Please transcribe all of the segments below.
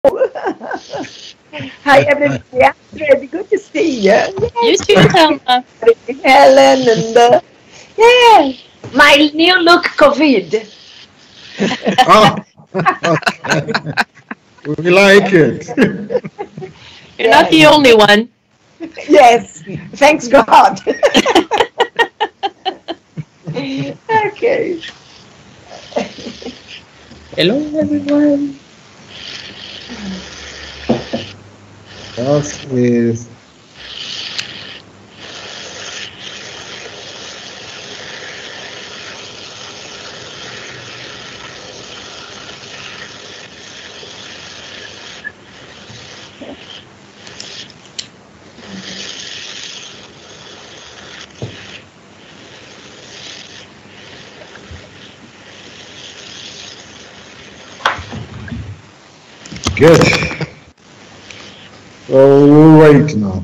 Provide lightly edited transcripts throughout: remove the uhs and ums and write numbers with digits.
Hi, everybody. Astrid, good to see you. You too, Thelma. Helen and yeah, my new look COVID. Oh, okay. We like it. You're not the only one. Yes, thanks God. Okay. Hello, everyone. That is good. So we'll wait now.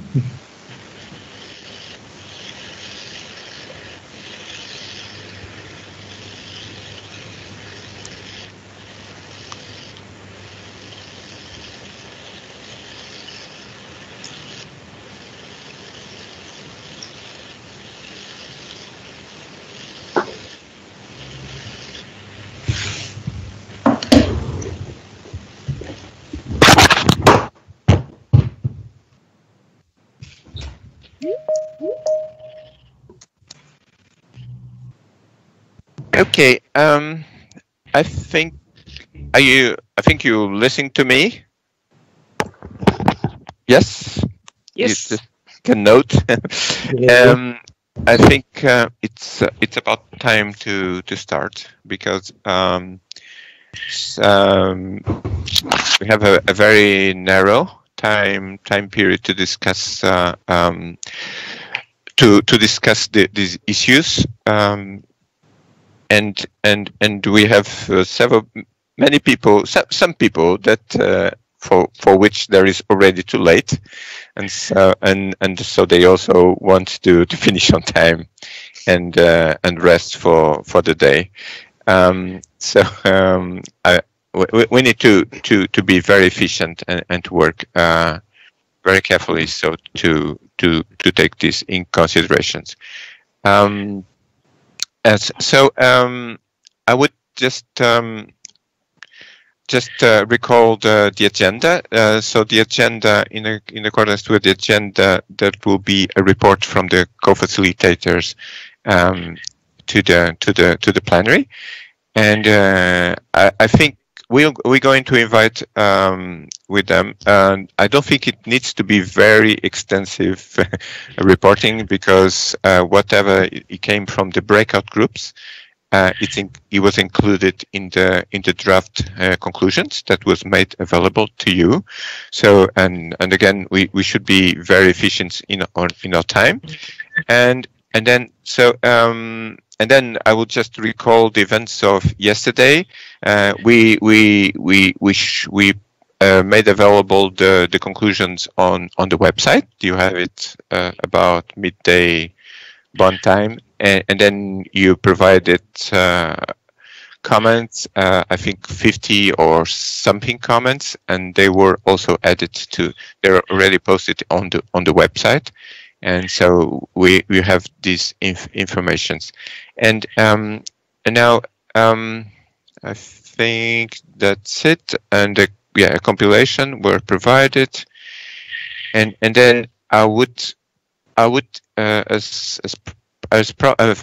Okay. I think you're listening to me. Yes. Yes. You just can note. I think it's about time to start because we have a very narrow time period to discuss to discuss these issues. And we have many people, some people that for which there is already too late, and so they also want to finish on time and rest for the day. We need to be very efficient and to work very carefully, so to take this in considerations. I would just recall the agenda. So the agenda, in accordance with the agenda, that will be a report from the co-facilitators to the plenary, and I think we're going to invite with them. And I don't think it needs to be very extensive reporting because whatever it came from the breakout groups, it was included in the draft conclusions that was made available to you. So and again, we should be very efficient in our time, and then I will just recall the events of yesterday. We made available the conclusions on the website. You have it about midday Bonn time, and then you provided comments. I think 50 or something comments, and they were also added to. They're already posted on the website. And so we have these informations, and now I think that's it. And a compilation were provided, and then I would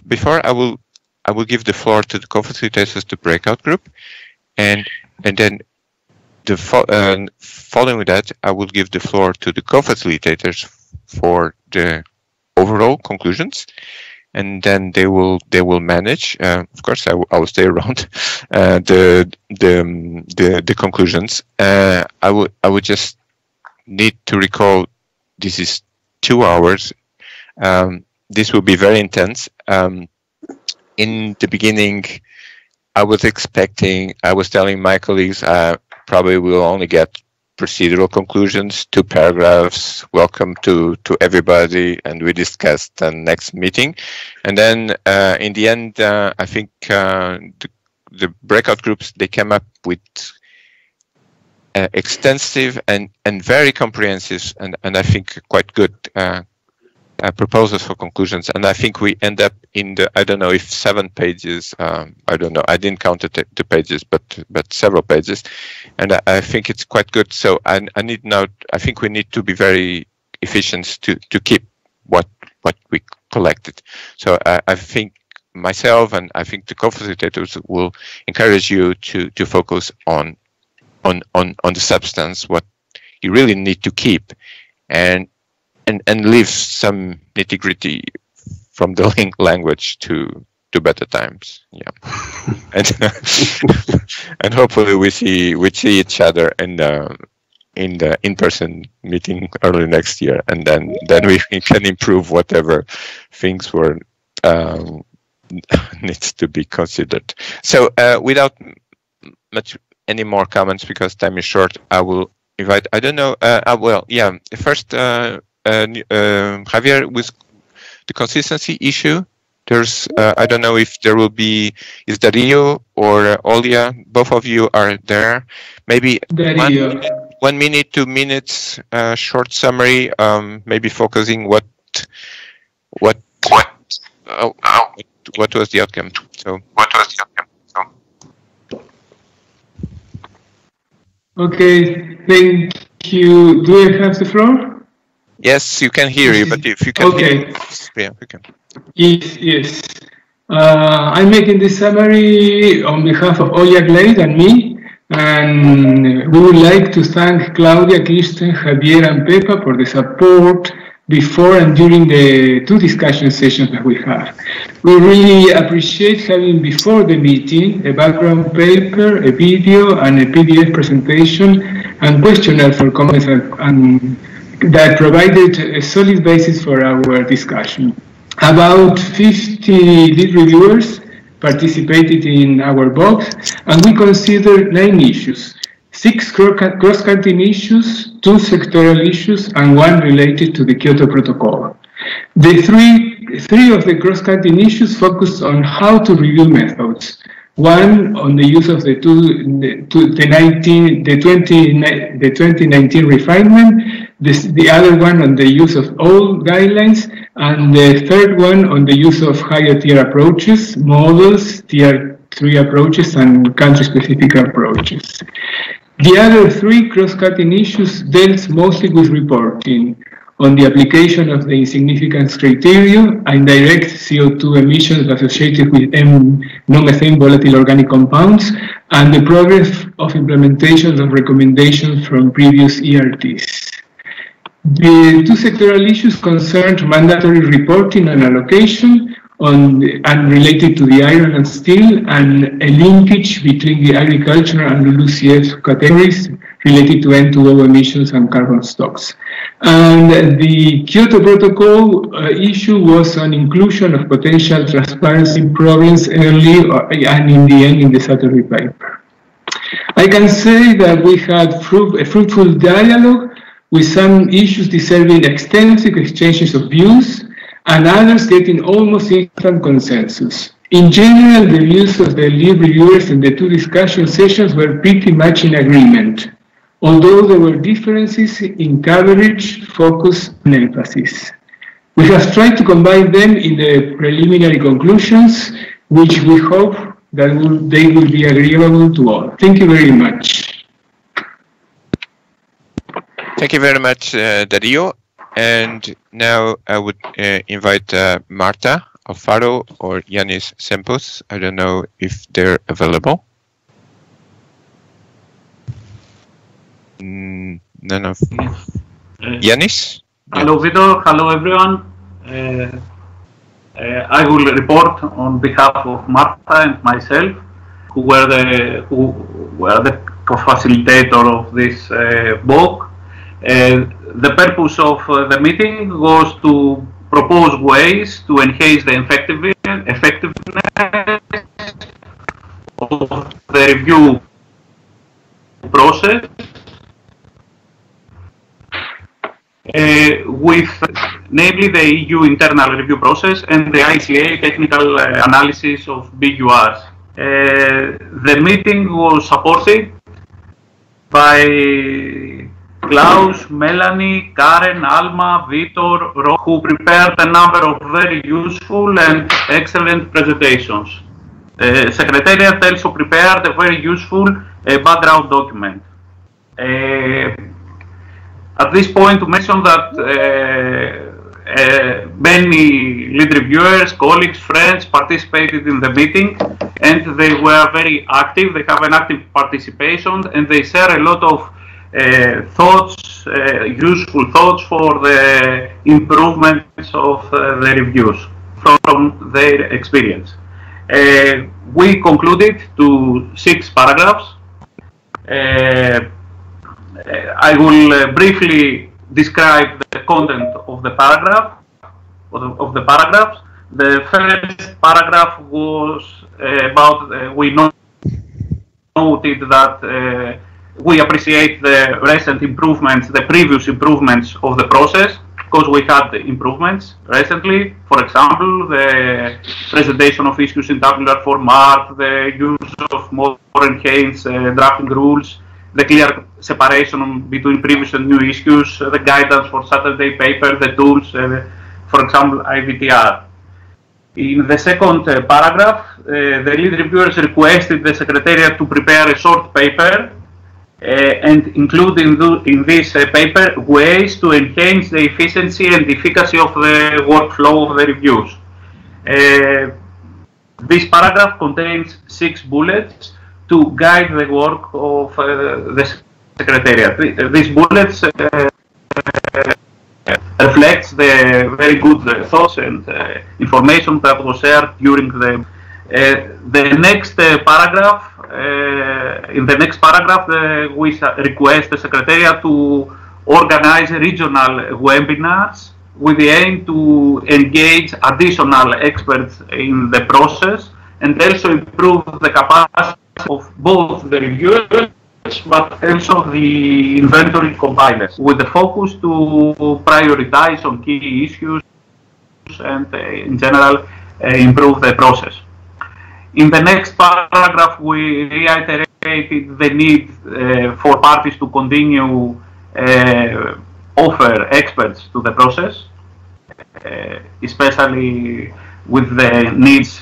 before I will give the floor to the co-facilitators, the breakout group, and then following that I will give the floor to the co-facilitators for the overall conclusions, and then they will manage. Of course, I will stay around the conclusions. I would just need to recall this is 2 hours. This will be very intense. In the beginning, I was telling my colleagues probably will only get procedural conclusions, 2 paragraphs, welcome to everybody, and we discussed the next meeting. And then in the end, I think the breakout groups, they came up with extensive and very comprehensive, and I think quite good proposals for conclusions. And I think we end up in the, I don't know if 7 pages, I don't know, I didn't count the pages, but several pages, and I think it's quite good. So I think we need to be very efficient to keep what we collected. So I think myself and I think the co-facilitators will encourage you to focus on the substance, what you really need to keep, and leave some nitty-gritty from the language to better times. Yeah, and hopefully we see each other in the in-person meeting early next year, and then we can improve whatever things were needs to be considered. So without any more comments, because time is short, I will invite, I don't know, first Javier, with the consistency issue, there's, I don't know if there will be, is Dario or Olia, both of you are there, maybe 1 minute, 2 minutes, short summary, maybe focusing what was the outcome. Okay, thank you. Do I have the floor? Yes, you can hear you, but if you can hear, yeah, we can. Yes. I'm making this summary on behalf of Olia Glade and me, and we would like to thank Claudia, Kirsten, Javier, and Pepa for the support before and during the 2 discussion sessions that we had. We really appreciate having before the meeting a background paper, a video, and a PDF presentation and questionnaire for comments and that provided a solid basis for our discussion. About 50 lead reviewers participated in our box, and we considered 9 issues. 6 cross-cutting issues, 2 sectorial issues, and 1 related to the Kyoto Protocol. The three of the cross-cutting issues focused on how to review methods. 1 on the use of the 2019 refinement, the other one on the use of old guidelines, and the third one on the use of higher tier approaches, models, tier 3 approaches, and country-specific approaches. The other 3 cross-cutting issues dealt mostly with reporting on the application of the insignificance criteria and direct CO2 emissions associated with non-methane volatile organic compounds, and the progress of implementation of recommendations from previous ERTs. The 2 sectoral issues concerned mandatory reporting and allocation and related to the iron and steel, and a linkage between the agriculture and LULUCF categories related to N2O emissions and carbon stocks. And the Kyoto Protocol issue was on inclusion of potential transparency problems early and in the end in the Saturday paper. I can say that we had a fruitful dialogue with some issues deserving extensive exchanges of views, and others getting almost instant consensus. In general, the views of the lead reviewers in the 2 discussion sessions were pretty much in agreement, although there were differences in coverage, focus, and emphasis. We have tried to combine them in the preliminary conclusions, which we hope that they will be agreeable to all. Thank you very much. Thank you very much, Dario. And now I would invite Marta Alfaro or Yanis Sempos. I don't know if they're available. None of Yanis? Hello, Vito. Hello, everyone. I will report on behalf of Marta and myself, who were the co-facilitator of this book. The purpose of the meeting was to propose ways to enhance the effectiveness of the review process with namely the EU internal review process and the ICA technical analysis of BURs. The meeting was supported by Klaus, Melanie, Karen, Alma, Vitor, Ro, who prepared a number of very useful and excellent presentations. Secretariat also prepared a very useful background document. At this point, to mention that many lead reviewers, colleagues, friends participated in the meeting, and they were very active. They have an active participation, and they share a lot of thoughts, useful thoughts for the improvements of the reviews from their experience. We concluded to 6 paragraphs. I will briefly describe the content of the paragraph, of the paragraphs. The first paragraph was about we noted that we appreciate the recent improvements, the previous improvements of the process, because we had improvements recently. For example, the presentation of issues in tabular format, the use of more enhanced drafting rules, the clear separation between previous and new issues, the guidance for Saturday paper, the tools, for example, IVTR. In the second paragraph, the lead reviewers requested the Secretariat to prepare a short paper and include in this paper ways to enhance the efficiency and efficacy of the workflow of the reviews. This paragraph contains 6 bullets to guide the work of the Secretariat. These bullets reflects the very good thoughts and information that was shared during the next paragraph. In the next paragraph, we request the Secretariat to organize regional webinars with the aim to engage additional experts in the process and also improve the capacity of both the reviewers but also the inventory compilers, with the focus to prioritize on key issues and in general improve the process. In the next paragraph, we reiterated the need for parties to continue offer experts to the process, especially with the needs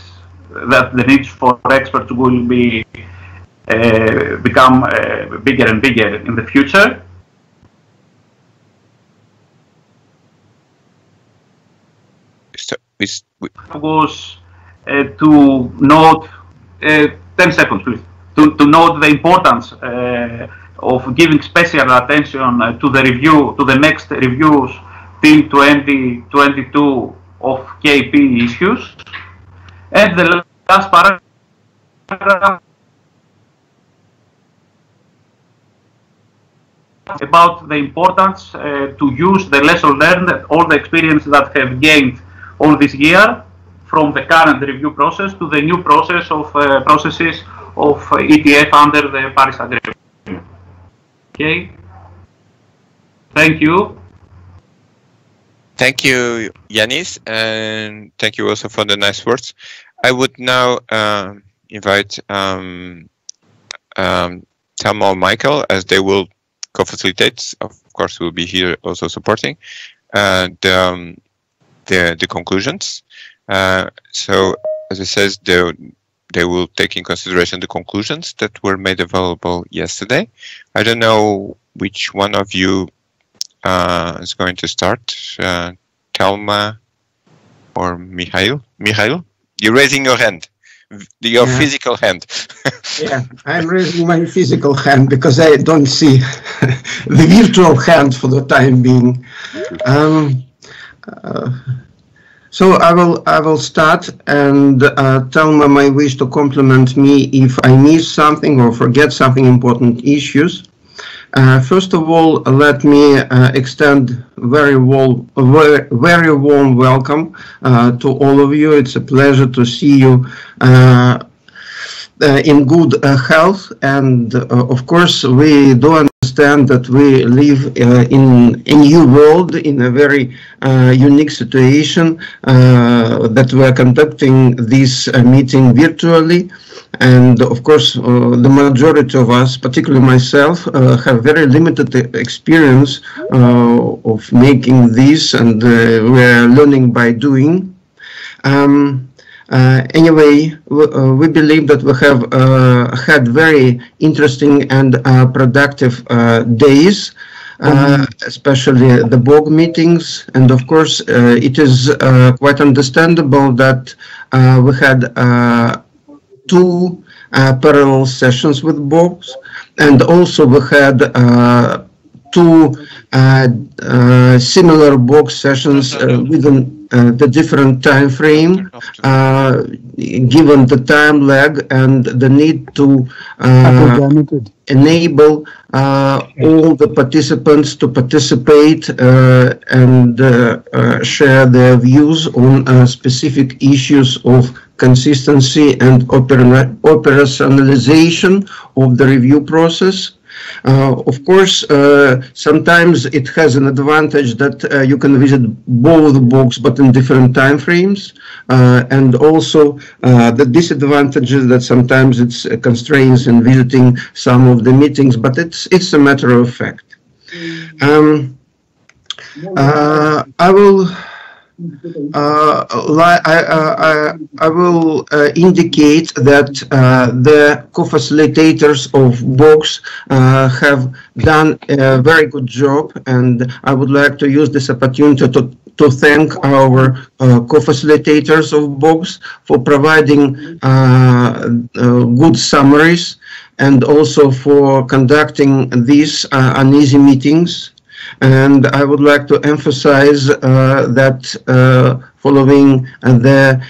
that the needs for experts will be become bigger and bigger in the future. Was to note 10 seconds, please. To note the importance of giving special attention to the review, to the next reviews till 2022 of KP issues, and the last paragraph about the importance to use the lesson learned, all the experience that have gained all this year from the current review process to the new process of processes of ETF under the Paris Agreement. Okay. Thank you. Thank you, Yanis, and thank you also for the nice words. I would now invite Thelma or Michael, as they will co-facilitate. Of course, we'll be here also supporting the conclusions. So, as it says, they will take in consideration the conclusions that were made available yesterday. I don't know which one of you is going to start, Thelma or Mihal. Mihal, you're raising your hand, your physical hand. Yeah, I'm raising my physical hand because I don't see the virtual hand for the time being. So I will start, and Thelma may wish to compliment me if I miss something or forget something important issues. First of all, let me extend very warm welcome to all of you. It's a pleasure to see you in good health, and of course we do understand that we live in a new world, in a very unique situation, that we are conducting this meeting virtually. And of course, the majority of us, particularly myself, have very limited experience of making this, and we are learning by doing. Anyway, we believe that we have had very interesting and productive days, especially the BOG meetings. And of course, it is quite understandable that we had 2 parallel sessions with BOGs, and also we had 2 similar BOG sessions within the different time frame, given the time lag and the need to enable all the participants to participate and share their views on specific issues of consistency and operationalization of the review process. Of course, sometimes it has an advantage that you can visit both books, but in different time frames, and also the disadvantage is that sometimes it's constraints in visiting some of the meetings, but it's a matter of fact. I will indicate that the co-facilitators of BOGs have done a very good job, and I would like to use this opportunity to thank our co-facilitators of BOGs for providing good summaries, and also for conducting these uneasy meetings. And I would like to emphasize that following the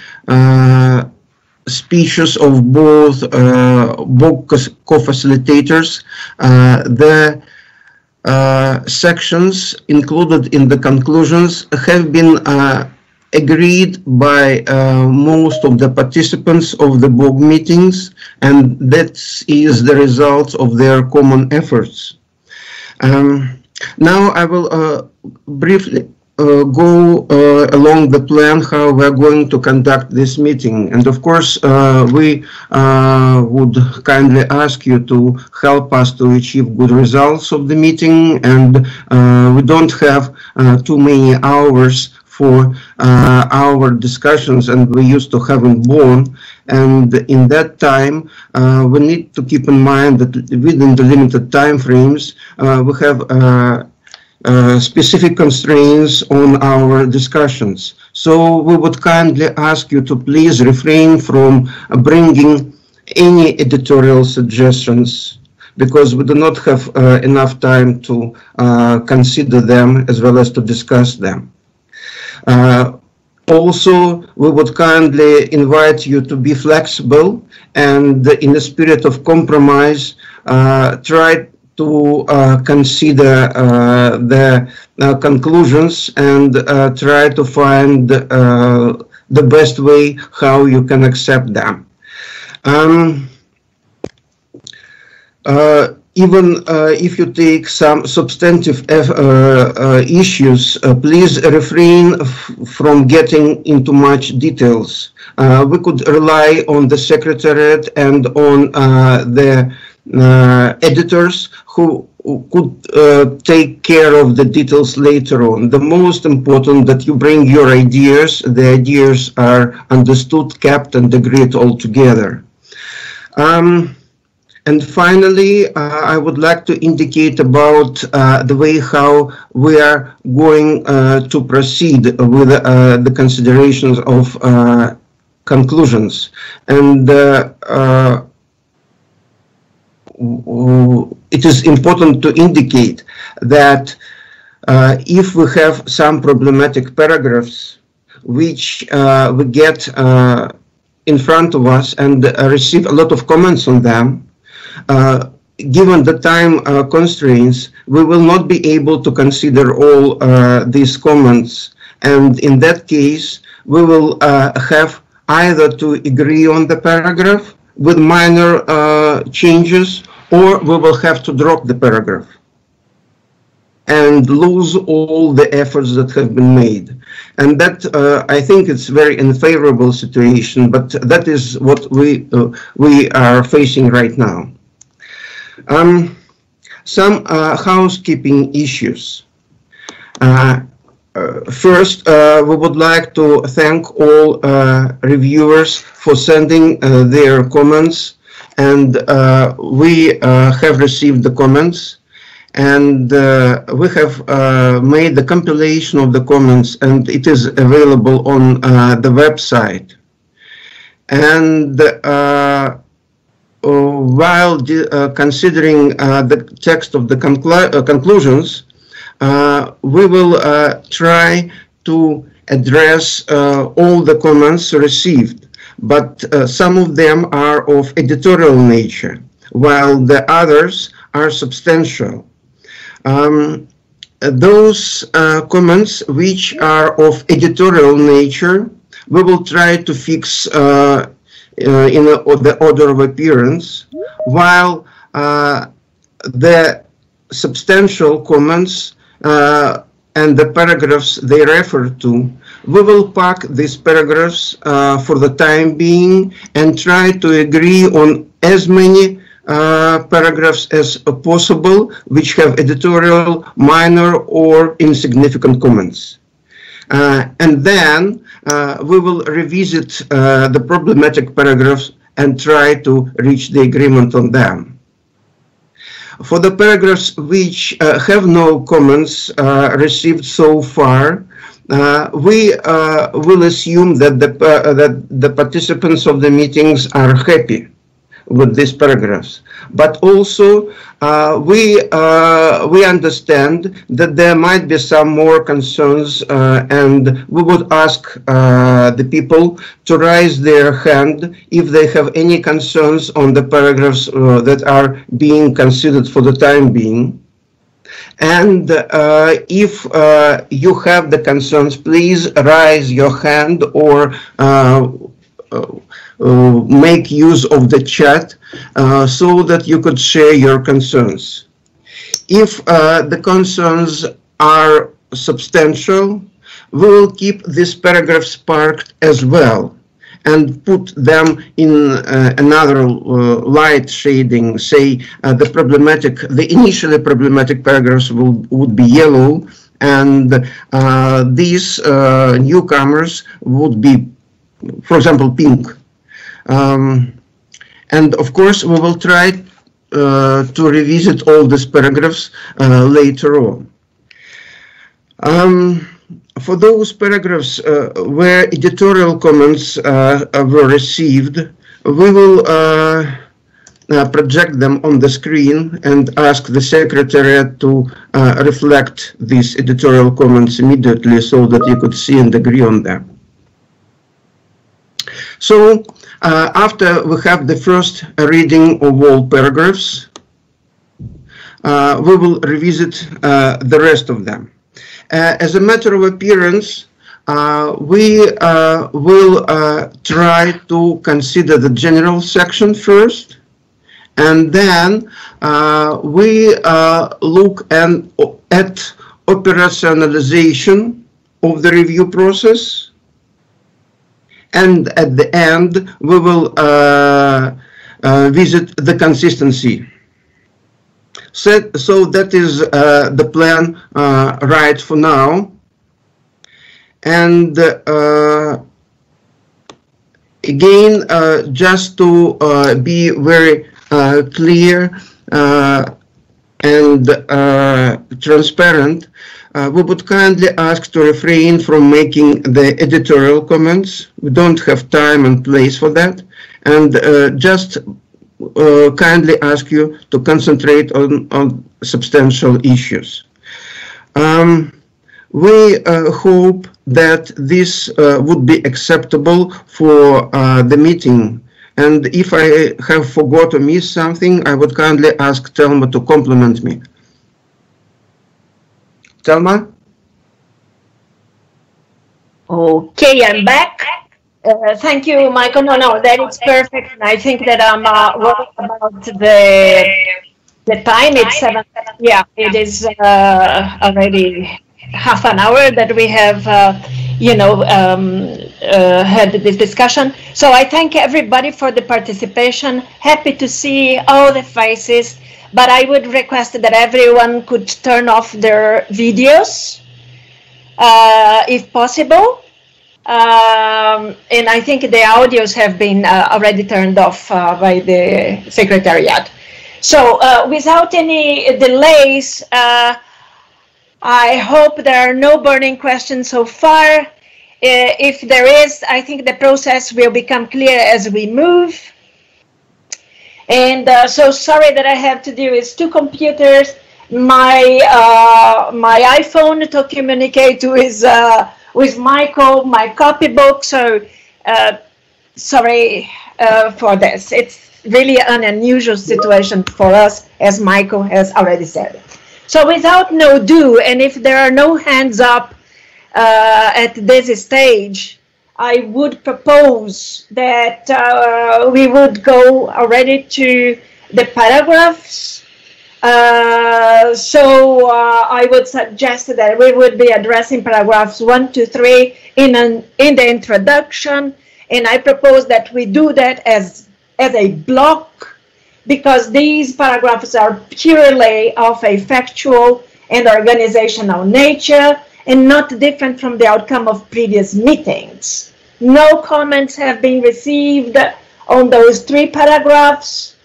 speeches of both BOG co-facilitators, the sections included in the conclusions have been agreed by most of the participants of the BOG meetings, and that is the result of their common efforts. Now I will briefly go along the plan how we are going to conduct this meeting. And of course, we would kindly ask you to help us to achieve good results of the meeting. And we don't have too many hours for our discussions, and we used to have in Bonn. And in that time, we need to keep in mind that within the limited time frames, we have specific constraints on our discussions. So we would kindly ask you to please refrain from bringing any editorial suggestions, because we do not have enough time to consider them as well as to discuss them. Also, we would kindly invite you to be flexible and, in the spirit of compromise, try to consider the conclusions and try to find the best way how you can accept them. Even if you take some substantive issues, please refrain from getting into much details. We could rely on the Secretariat and on the editors who could take care of the details later on. The most important that you bring your ideas, the ideas are understood, kept, and agreed all together. And finally, I would like to indicate about the way how we are going to proceed with the considerations of conclusions. And it is important to indicate that if we have some problematic paragraphs which we get in front of us and receive a lot of comments on them, given the time constraints, we will not be able to consider all these comments. And in that case, we will have either to agree on the paragraph with minor changes, or we will have to drop the paragraph and lose all the efforts that have been made. And that, I think it's very unfavorable situation, but that is what we are facing right now. Some housekeeping issues. First, we would like to thank all reviewers for sending their comments, and we have received the comments, and we have made the compilation of the comments, and it is available on the website. And while considering the text of the conclusions, we will try to address all the comments received, but some of them are of editorial nature, while the others are substantial. Those comments which are of editorial nature, we will try to fix in the order of appearance, while the substantial comments and the paragraphs they refer to, we will pack these paragraphs for the time being and try to agree on as many paragraphs as possible which have editorial, minor, or insignificant comments. And then we will revisit the problematic paragraphs and try to reach the agreement on them. For the paragraphs which have no comments received so far, we will assume that the participants of the meetings are happy with these paragraphs. But also, we understand that there might be some more concerns, and we would ask the people to raise their hand if they have any concerns on the paragraphs that are being considered for the time being. And if you have the concerns, please raise your hand or make use of the chat so that you could share your concerns. If the concerns are substantial, we will keep these paragraphs parked as well and put them in another light shading. Say the initially problematic paragraphs would be yellow, and these newcomers would be, for example, pink. And of course, we will try to revisit all these paragraphs later on. For those paragraphs where editorial comments were received, we will project them on the screen and ask the Secretariat to reflect these editorial comments immediately so that you could see and agree on them. So, after we have the first reading of all paragraphs, we will revisit the rest of them. As a matter of appearance, we will try to consider the general section first, and then we look at operationalization of the review process. And at the end, we will visit the consistency. So that is the plan right for now. And again, just to be very clear and transparent, we would kindly ask to refrain from making the editorial comments. We don't have time and place for that, and just kindly ask you to concentrate on substantial issues. We hope that this would be acceptable for the meeting. And if I have forgot or missed something, I would kindly ask Thelma to compliment me. Thelma? Okay, I'm back. Thank you, Michael. No, that is perfect. And I think that I'm worried about the time. It's 7. Yeah, it is already half an hour that we have, had this discussion. So I thank everybody for the participation. Happy to see all the faces, but I would request that everyone could turn off their videos, if possible. And I think the audios have been already turned off by the Secretariat. So without any delays, I hope there are no burning questions so far. If there is, I think the process will become clear as we move. And so sorry that I have to do with 2 computers, my iPhone to communicate with Michael, my copybook. So sorry for this. It's really an unusual situation for us, as Michael has already said. So without no ado, and if there are no hands up at this stage, I would propose that we would go already to the paragraphs. So I would suggest that we would be addressing paragraphs 1 to 3 in the introduction, and I propose that we do that as a block, because these paragraphs are purely of a factual and organizational nature and not different from the outcome of previous meetings. No comments have been received on those 3 paragraphs.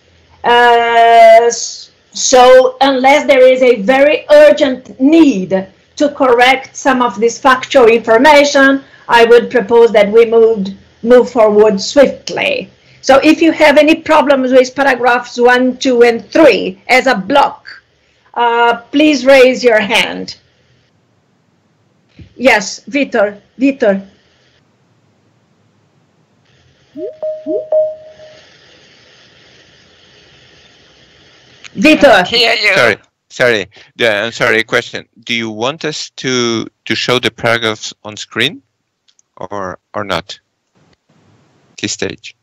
So unless there is a very urgent need to correct some of this factual information, I would propose that we move forward swiftly. So if you have any problems with paragraphs 1, 2, and 3 as a block, please raise your hand. Yes, Vitor. Vitor. Sorry. I'm sorry. Question: do you want us to show the paragraphs on screen, or not? This stage.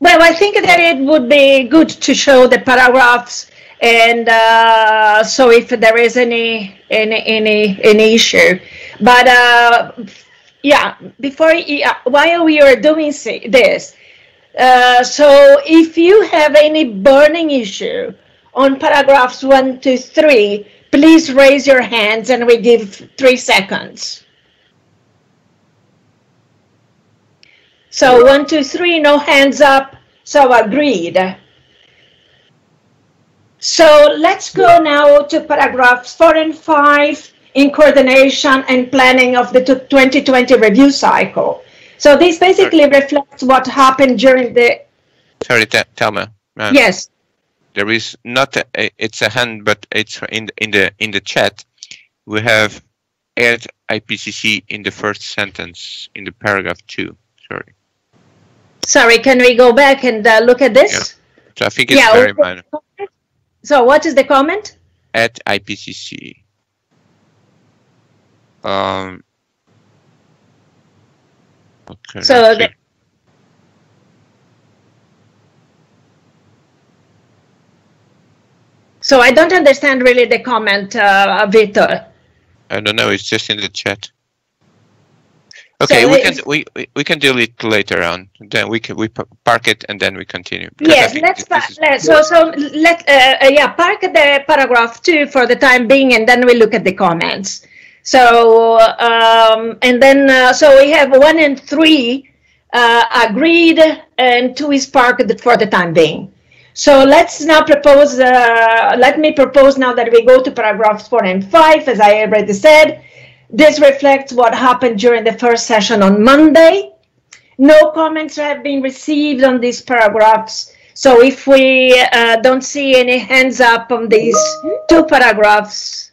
Well, I think that it would be good to show the paragraphs, and so if there is any issue, but yeah, while we are doing this, so if you have any burning issue on paragraphs 1 to 3, please raise your hands, and we give 3 seconds. So 1, 2, 3, no hands up, so agreed. So let's go now to paragraphs 4 and 5 in coordination and planning of the 2020 review cycle. So this basically reflects what happened during the... Sorry, Thelma. Yes. There is not it's a hand, but it's in the chat. We have add IPCC in the first sentence in the paragraph 2. Sorry. Sorry, can we go back and look at this? Yeah. So I think it's very minor. So what is the comment? At IPCC. Okay. So I don't understand really the comment, Vitor. I don't know. It's just in the chat. Okay, so we can deal it later on. Then we park it and then we continue. Yes, let's park the paragraph 2 for the time being, and then we look at the comments. So and then so we have 1 and 3 agreed, and 2 is parked for the time being. So let's now propose. Let me propose now that we go to paragraphs 4 and 5, as I already said. This reflects what happened during the first session on Monday. No comments have been received on these paragraphs. So if we don't see any hands up on these 2 paragraphs,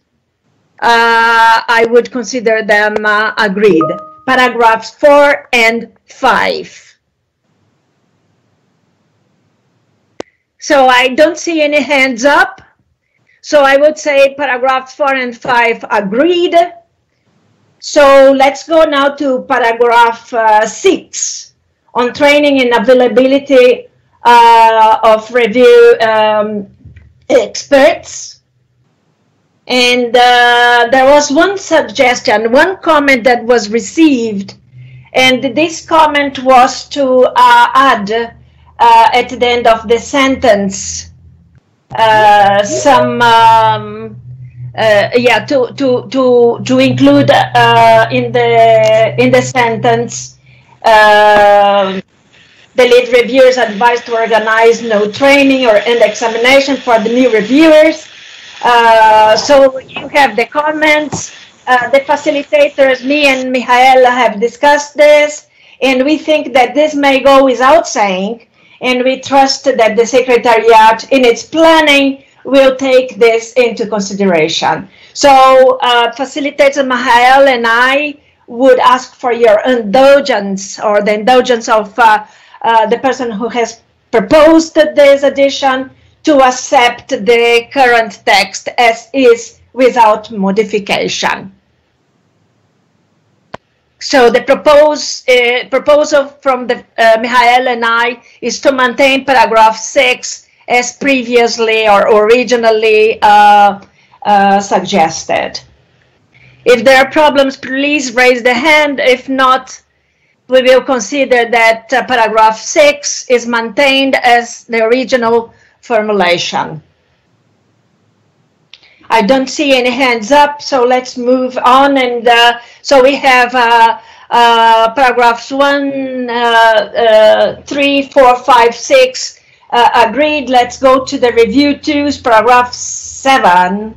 I would consider them agreed. Paragraphs 4 and 5. So I don't see any hands up. So I would say paragraphs 4 and 5 agreed. So let's go now to paragraph 6. on training and availability of review experts. And there was one suggestion, one comment that was received, and this comment was to add at the end of the sentence some to include in the sentence the lead reviewers advised to organize no training or end examination for the new reviewers. So you have the comments. The facilitators, me and Mihal, have discussed this, and we think that this may go without saying, and we trust that the Secretariat, in its planning, will take this into consideration. So facilitator Mihal and I would ask for your indulgence, or the indulgence of the person who has proposed this addition, to accept the current text as is without modification. So the proposal from the Mihal and I is to maintain paragraph 6 as previously or originally suggested. If there are problems, please raise the hand. If not, we will consider that paragraph 6 is maintained as the original formulation. I don't see any hands up, so let's move on. And so we have paragraphs 1, 3, 4, 5, 6 agreed. Let's go to the review 2's paragraph 7.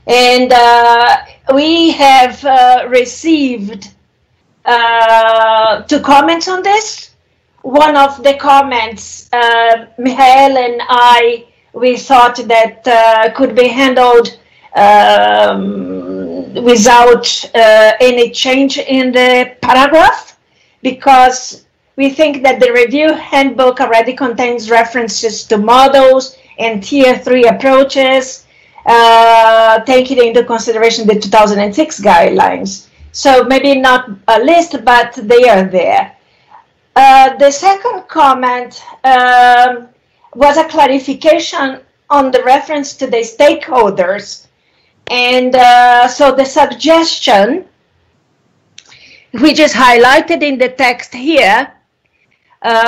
And we have received 2 comments on this. One of the comments, Mihal and I, we thought that could be handled without any change in the paragraph, because we think that the review handbook already contains references to models and tier 3 approaches, taking into consideration the 2006 guidelines. So maybe not a list, but they are there. The second comment was a clarification on the reference to the stakeholders. And so the suggestion, which is highlighted in the text here,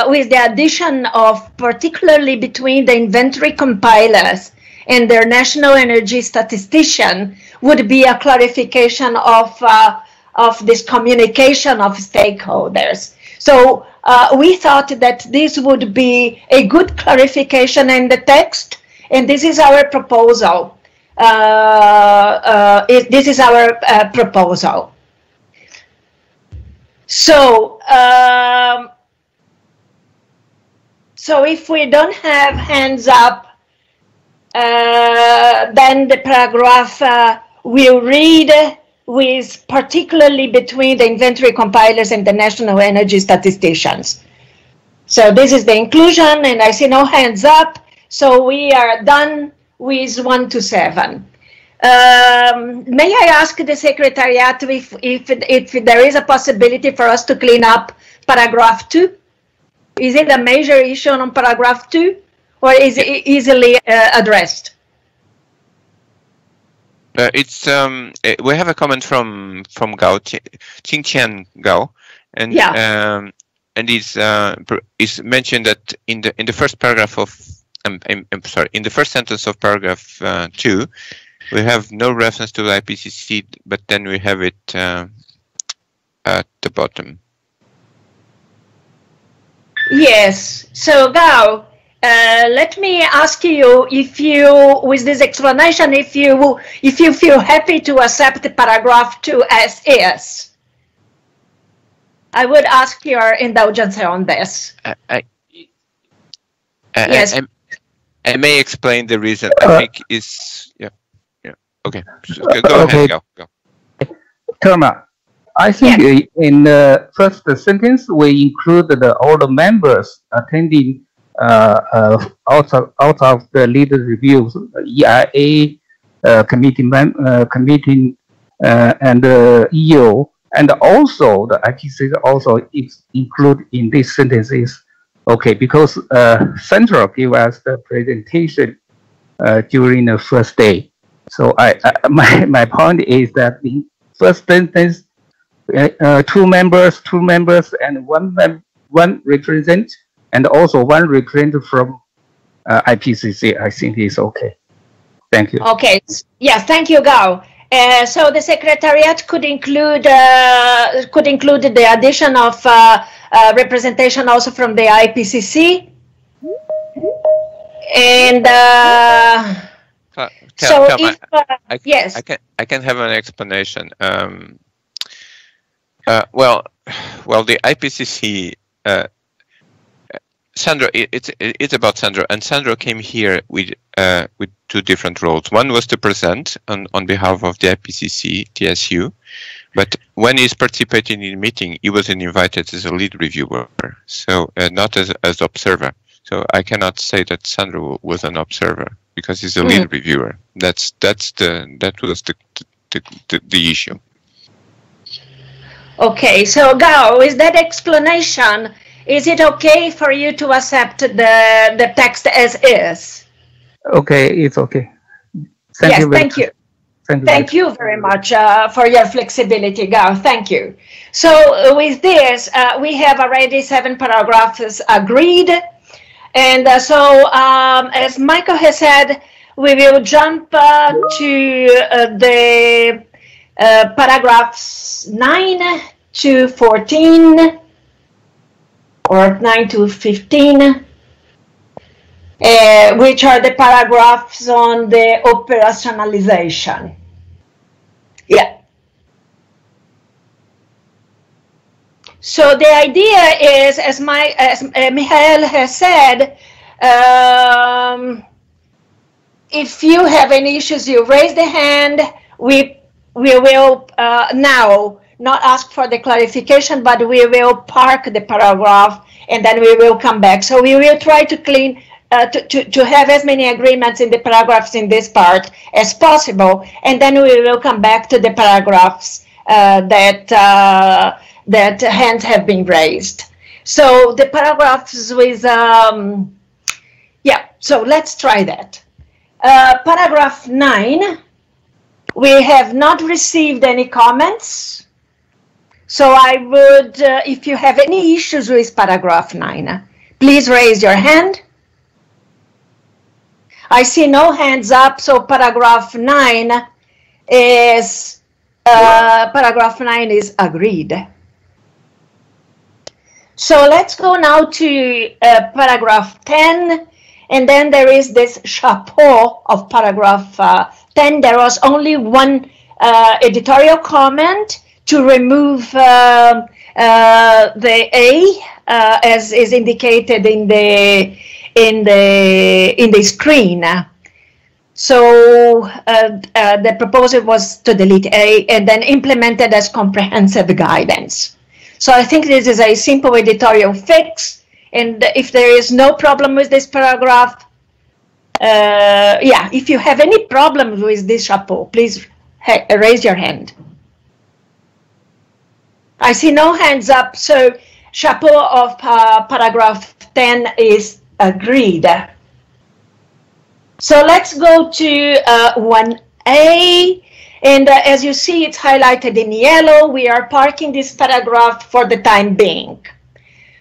with the addition of particularly between the inventory compilers and their national energy statistician, would be a clarification of this communication of stakeholders. So we thought that this would be a good clarification in the text, and this is our proposal. This is our proposal. So, so if we don't have hands up, then the paragraph will read with particularly between the inventory compilers and the national energy statisticians. So this is the inclusion, and I see no hands up. So we are done with 1 to 7. May I ask the Secretariat if there is a possibility for us to clean up paragraph 2? Is it a major issue on paragraph 2, or is it easily addressed? It's we have a comment from Gao Qingqian Gao, and yeah. And it's mentioned that in the first paragraph of I'm sorry, in the first sentence of paragraph 2, we have no reference to the IPCC, but then we have it at the bottom. Yes. So Gao, let me ask you if you, with this explanation, if you feel happy to accept paragraph 2 as is. I would ask your indulgence on this. Yes. I may explain the reason. I think is okay. Go ahead. Go. Thomas, I think in the first sentence we included all the members attending out of the leader reviews, EIA committee and EO And also the IPCC also is included in these sentences. Okay, because Central gave us the presentation during the first day. So my point is that in first sentence, two members, and one represent, and also one represent from IPCC. I think is okay. Thank you. Okay. Yes, thank you, Gao. So the Secretariat could include the addition of representation also from the IPCC, and so if yes, I can have an explanation. Well, the IPCC. Sandro, it's about Sandro, and Sandro came here with two different roles. One was to present on behalf of the IPCC TSU, but when he's participating in the meeting, he wasn't invited as a lead reviewer, so not as observer. So I cannot say that Sandro was an observer because he's a lead reviewer. That was the issue. Okay, so Gao, is that explanation? Is it okay for you to accept the text as is? Okay, it's okay. Thank you. Thank you very much for your flexibility, Gao. Thank you. So with this, we have already 7 paragraphs agreed. And so as Michael has said, we will jump to the paragraphs 9 to 14. Or 9 to 15, which are the paragraphs on the operationalization. Yeah. So the idea is, as Mihal has said, if you have any issues, you raise the hand. We will now not ask for the clarification, but we will park the paragraph and then we will come back. So we will try to clean, to have as many agreements in the paragraphs in this part as possible, and then we will come back to the paragraphs that hands have been raised. So the paragraphs with, yeah, so let's try that. Paragraph 9, we have not received any comments. So I would, if you have any issues with paragraph 9, please raise your hand. I see no hands up, so paragraph 9 is agreed. So let's go now to paragraph 10, and then there is this chapeau of paragraph 10. There was only one editorial comment to remove the A, as is indicated in the screen. So the proposal was to delete A and then implemented as comprehensive guidance. So I think this is a simple editorial fix. And if there is no problem with this paragraph, yeah, if you have any problem with this chapeau, please raise your hand. I see no hands up, so chapeau of paragraph 10 is agreed. So let's go to 1A, and as you see, it's highlighted in yellow. We are parking this paragraph for the time being.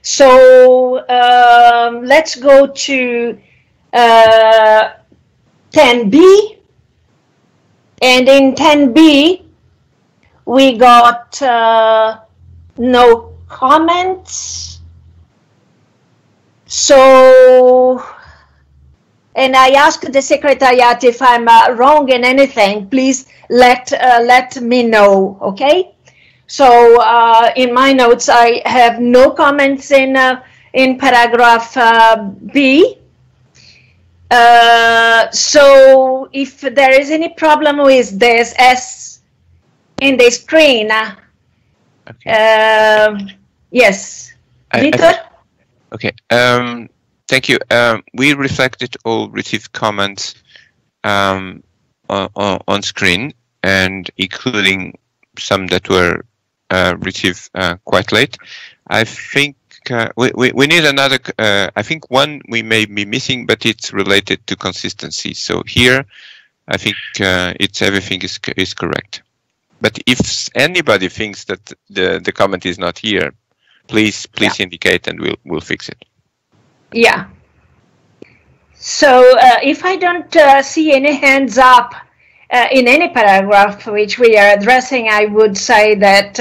So let's go to 10B, and in 10B, we got no comments. So, and I asked the Secretariat if I'm wrong in anything, please let me know, okay? So in my notes, I have no comments in paragraph B. So if there is any problem with this S in the screen, okay. Yes, Victor? Okay, thank you. We reflected all received comments on screen, and including some that were receive quite late. I think we need another. I think one we may be missing, but it's related to consistency. So here, I think everything is correct. But if anybody thinks that the comment is not here, please indicate and we'll fix it. Yeah. So if I don't see any hands up in any paragraph which we are addressing, I would say that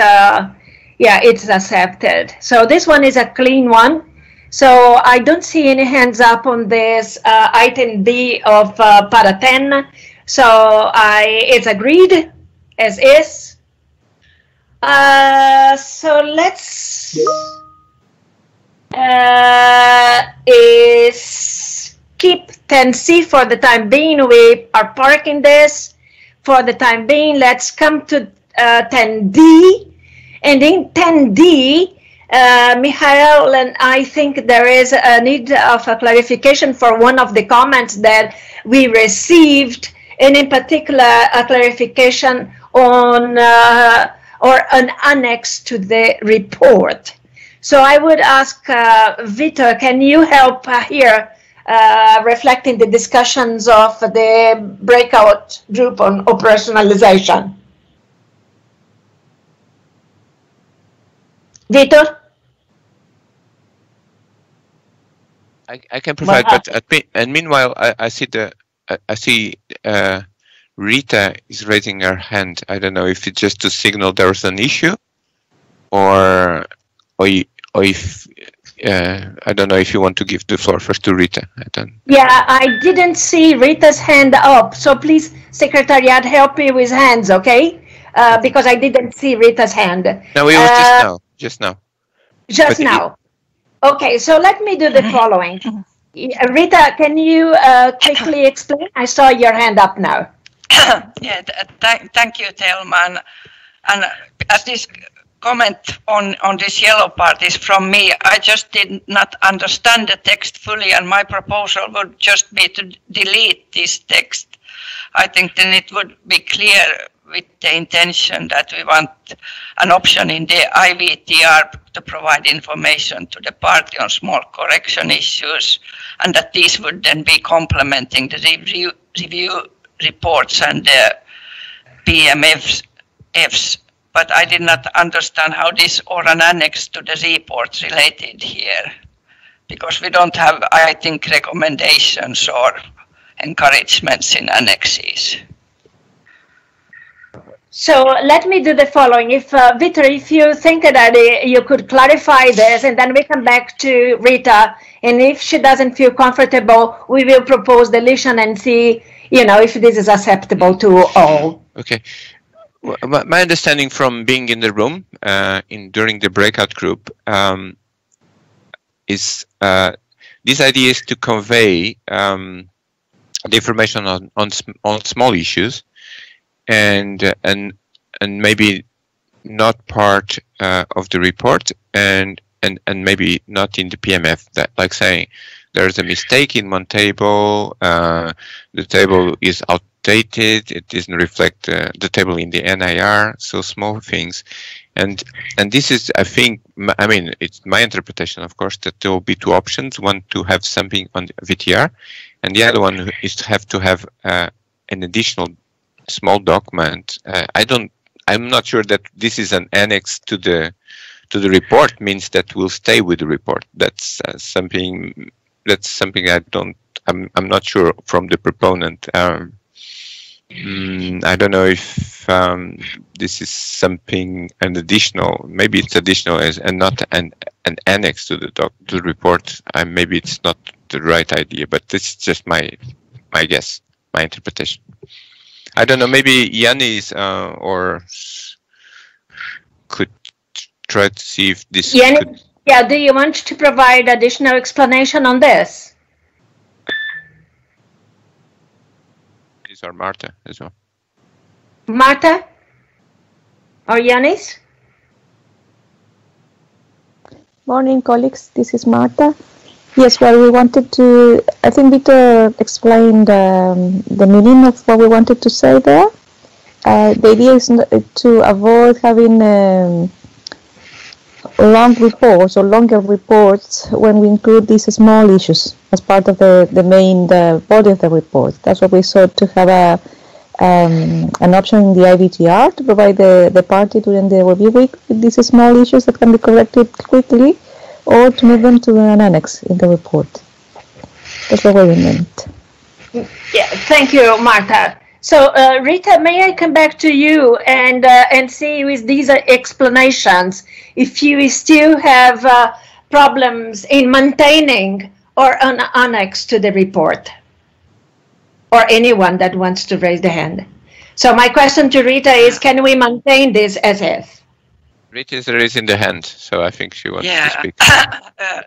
yeah, it's accepted. So this one is a clean one. So I don't see any hands up on this item D of para 10. So it's agreed as is. So let's skip 10C for the time being. We are parking this for the time being. Let's come to 10D. And in 10D, Mihal and I think there is a need of a clarification for one of the comments that we received, and in particular a clarification on or an annex to the report. So I would ask Vitor, can you help here reflecting the discussions of the breakout group on operationalization? Vitor? I can provide, but meanwhile, I see Rita is raising her hand. I don't know if it's just to signal there's an issue, or if I don't know if you want to give the floor first to Rita. Yeah, I didn't see Rita's hand up, so please, Secretariat, help me with hands, okay? Because I didn't see Rita's hand. No, it was just now. Just now. Okay, so let me do the following. Rita, can you quickly explain? I saw your hand up now. Yeah, thank you, Telman. And as this comment on this yellow part is from me, I just did not understand the text fully, and my proposal would just be to delete this text. I think then it would be clear with the intention that we want an option in the IVTR to provide information to the party on small correction issues, and that these would then be complementing the review reports and the PMFs. But I did not understand how this or an annex to the reports related here, because we don't have, I think, recommendations or encouragements in annexes. So let me do the following. If Vitor, if you think that you could clarify this, and then we come back to Rita, and if she doesn't feel comfortable, we will propose deletion and see, if this is acceptable to all. Okay. Well, my understanding from being in the room during the breakout group is this idea is to convey the information on small issues. And maybe not part of the report, and maybe not in the PMF. That, like saying, there's a mistake in one table, the table is outdated, it doesn't reflect the table in the NIR. So small things, and this is, I think, I mean, it's my interpretation, of course, that there will be two options: one to have something on the VTR, and the other one is to have an additional small document. I'm not sure that this is an annex to the report means that we'll stay with the report. That's something I'm not sure from the proponent. I don't know if this is something additional. Maybe it's additional and not an annex to the report. Maybe it's not the right idea, but this is just my guess, my interpretation. I don't know, maybe Yannis could try to see if this could... Yeah, do you want to provide additional explanation on this? Or Marta as well. Marta? Or Yannis? Morning, colleagues. This is Marta. Yes, well, we wanted to, I think Vitor explained the meaning of what we wanted to say there. the idea is to avoid having long reports or longer reports when we include these small issues as part of the main body of the report. That's why we sought to have an option in the IVTR to provide the party during the review week with these small issues that can be corrected quickly, or to move them to an annex in the report. That's what we meant. Yeah, thank you, Marta. So, Rita, may I come back to you and see with these explanations if you still have problems in maintaining or an annex to the report, or anyone that wants to raise the hand. So my question to Rita is, can we maintain this as is? Rita is raising the hand, so I think she wants to speak.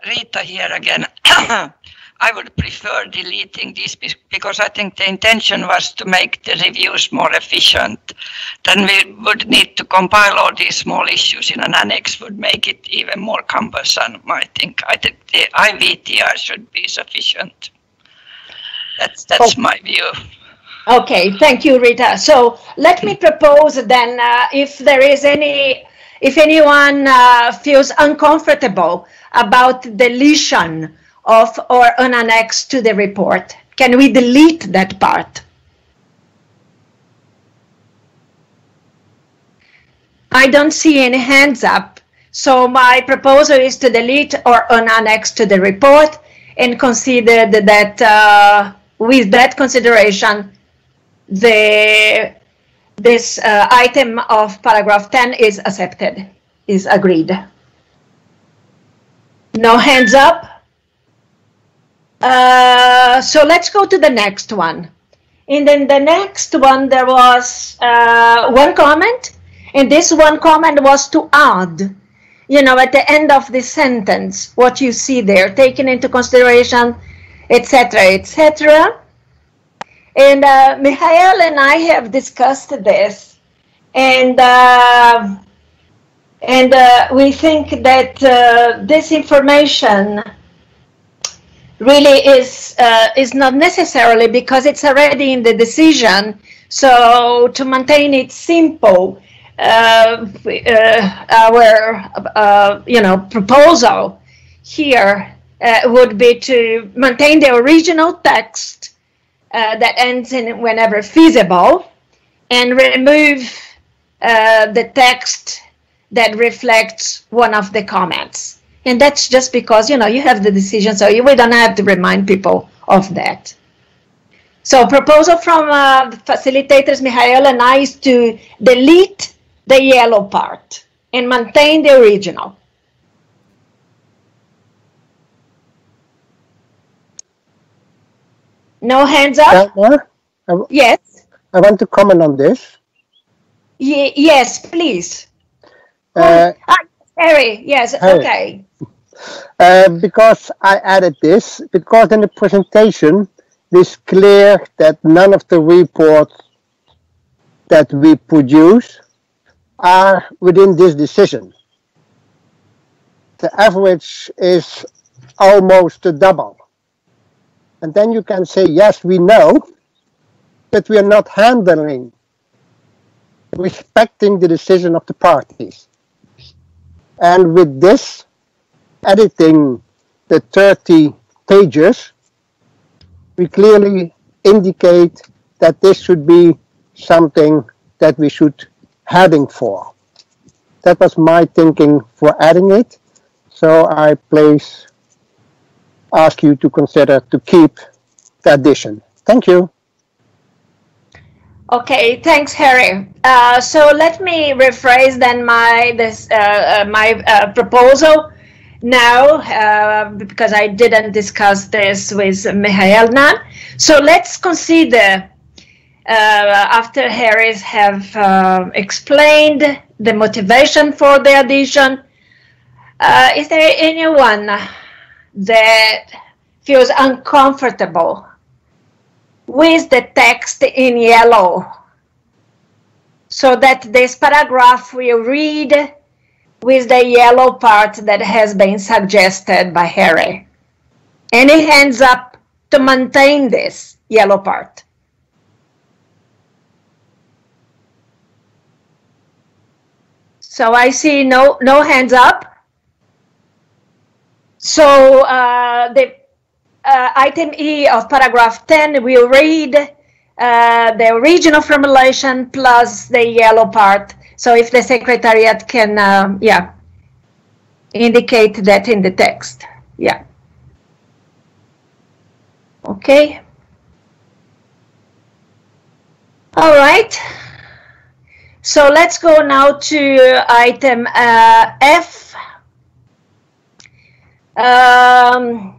Rita here again. I would prefer deleting this because I think the intention was to make the reviews more efficient. Then we would need to compile all these small issues in an annex, would make it even more cumbersome, I think. I think the IVTR should be sufficient. That's my view. Okay, thank you, Rita. So let me propose then, if anyone feels uncomfortable about deletion of or an annex to the report, can we delete that part? I don't see any hands up, so my proposal is to delete or an annex to the report, and consider that with that consideration, this item of paragraph 10 is accepted, is agreed. No hands up? So let's go to the next one. And then the next one, there was one comment, and this one comment was to add, at the end of the sentence, what you see there, taken into consideration, etc., etc. And Mihal and I have discussed this, and we think that this information really is not necessarily, because it's already in the decision. So to maintain it simple, our proposal here would be to maintain the original text that ends in whenever feasible, and remove the text that reflects one of the comments. And that's just because, you have the decision, so we don't have to remind people of that. So proposal from facilitators Mihal and I is to delete the yellow part and maintain the original. No hands up? Yes. I want to comment on this. Yes, please. Harry, yes, Harry. okay. Because I added this, because in the presentation, it's clear that none of the reports that we produce are within this decision. The average is almost a double. And then you can say, yes, we know, but we are not handling, respecting the decision of the parties. And with this, editing the 30 pages, we clearly indicate that this should be something that we should heading for. That was my thinking for adding it. So I ask you to consider to keep the addition. Thank you. Okay, thanks, Harry. So let me rephrase then my proposal now, because I didn't discuss this with Mihal now. So let's consider, after Harry's have explained the motivation for the addition, is there anyone that feels uncomfortable with the text in yellow, so that this paragraph will read with the yellow part that has been suggested by Harry? Any hands up to maintain this yellow part? So I see no hands up. So the item E of paragraph 10, we'll read the original formulation plus the yellow part. So if the Secretariat can, indicate that in the text. Yeah. Okay. All right. So let's go now to item F.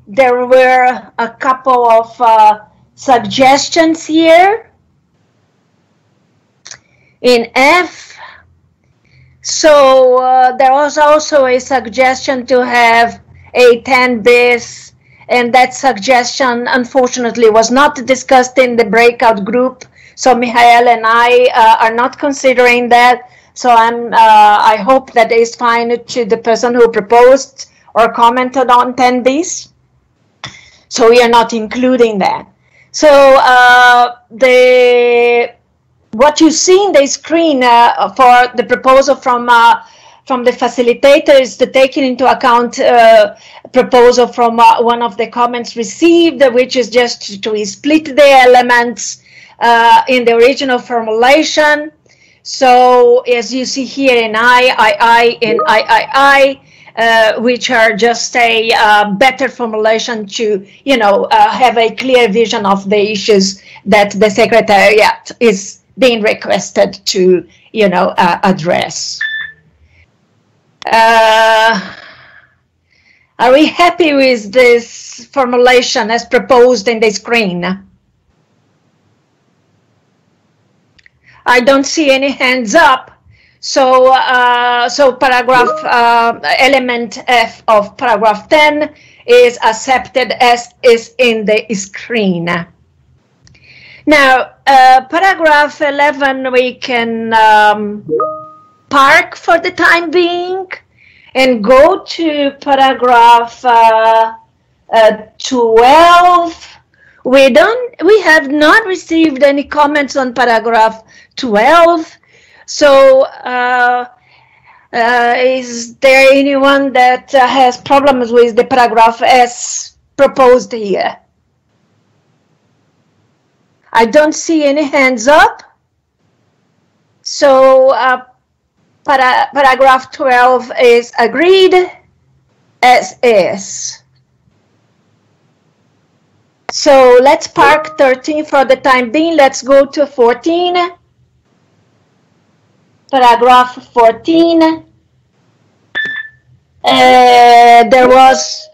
There were a couple of suggestions here in F. So there was also a suggestion to have a 10 bis, and that suggestion unfortunately was not discussed in the breakout group. So Mihal and I are not considering that. So I hope that is fine to the person who proposed or commented on 10 bis. So we are not including that. So what you see in the screen for the proposal from the facilitator is the taking into account proposal from one of the comments received, which is just to split the elements in the original formulation. So as you see here in I, and I, which are just a better formulation to, have a clear vision of the issues that the Secretariat is being requested to, address. Are we happy with this formulation as proposed in the screen? I don't see any hands up. So, paragraph element F of paragraph 10 is accepted as is in the screen. Now, paragraph 11 we can park for the time being and go to paragraph 12. We have not received any comments on paragraph 12. So, is there anyone that has problems with the paragraph as proposed here? I don't see any hands up. So, paragraph 12 is agreed as is. So, let's park 13 for the time being. Let's go to 14. Paragraph 14, there was,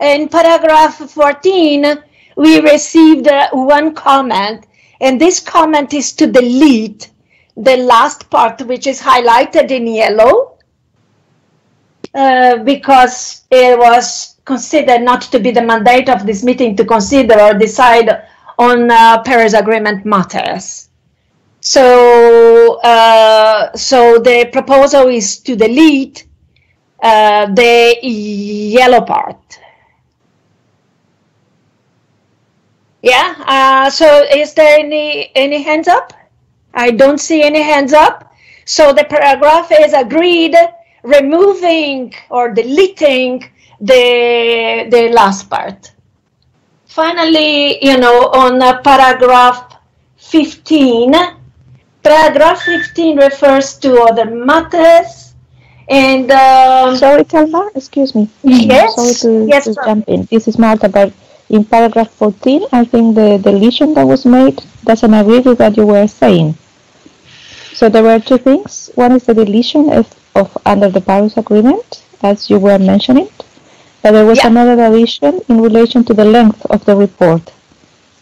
in paragraph 14, we received one comment, and this comment is to delete the last part, which is highlighted in yellow, because it was considered not to be the mandate of this meeting to consider or decide on Paris Agreement matters. So, so the proposal is to delete the yellow part. Yeah. So, is there any hands up? I don't see any hands up. So the paragraph is agreed, removing or deleting the last part. Finally, on paragraph 15. Paragraph 15 refers to other matters, and sorry, Telma, excuse me. Yes. Sorry to jump in. This is Marta, but in paragraph 14, I think the deletion that was made doesn't agree with what you were saying. So there were two things. One is the deletion of under the Paris Agreement, as you were mentioning, but there was another deletion in relation to the length of the report.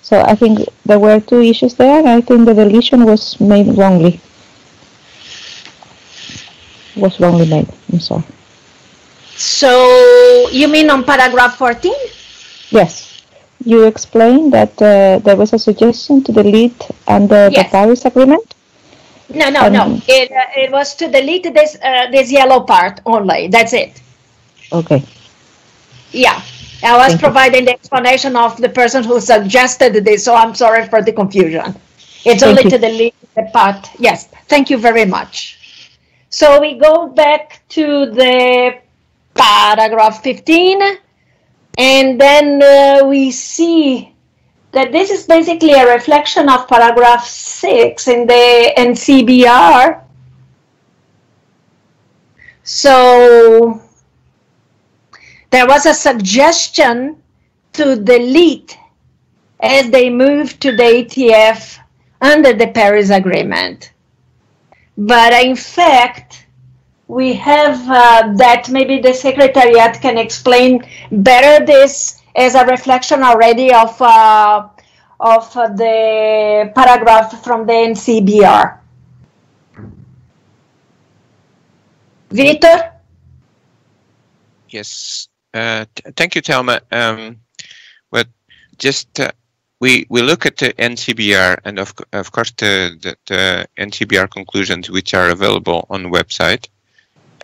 So I think there were two issues there, and I think the deletion was made wrongly. Was wrongly made, I'm sorry. So you mean on paragraph 14? Yes. You explained that there was a suggestion to delete under the Paris Agreement? No. It was to delete this yellow part only. That's it. Okay. Yeah. I was providing the explanation of the person who suggested this, so I'm sorry for the confusion. It's only to delete the part. Yes, thank you very much. So we go back to the paragraph 15, and then we see that this is basically a reflection of paragraph 6 in the NCBR. So there was a suggestion to delete as they moved to the ETF under the Paris Agreement. But in fact, we have that maybe the Secretariat can explain better this as a reflection already of the paragraph from the NCBR. Vitor? Yes, thank you, Thelma. But just we look at the NCBR, and of course the NCBR conclusions, which are available on the website,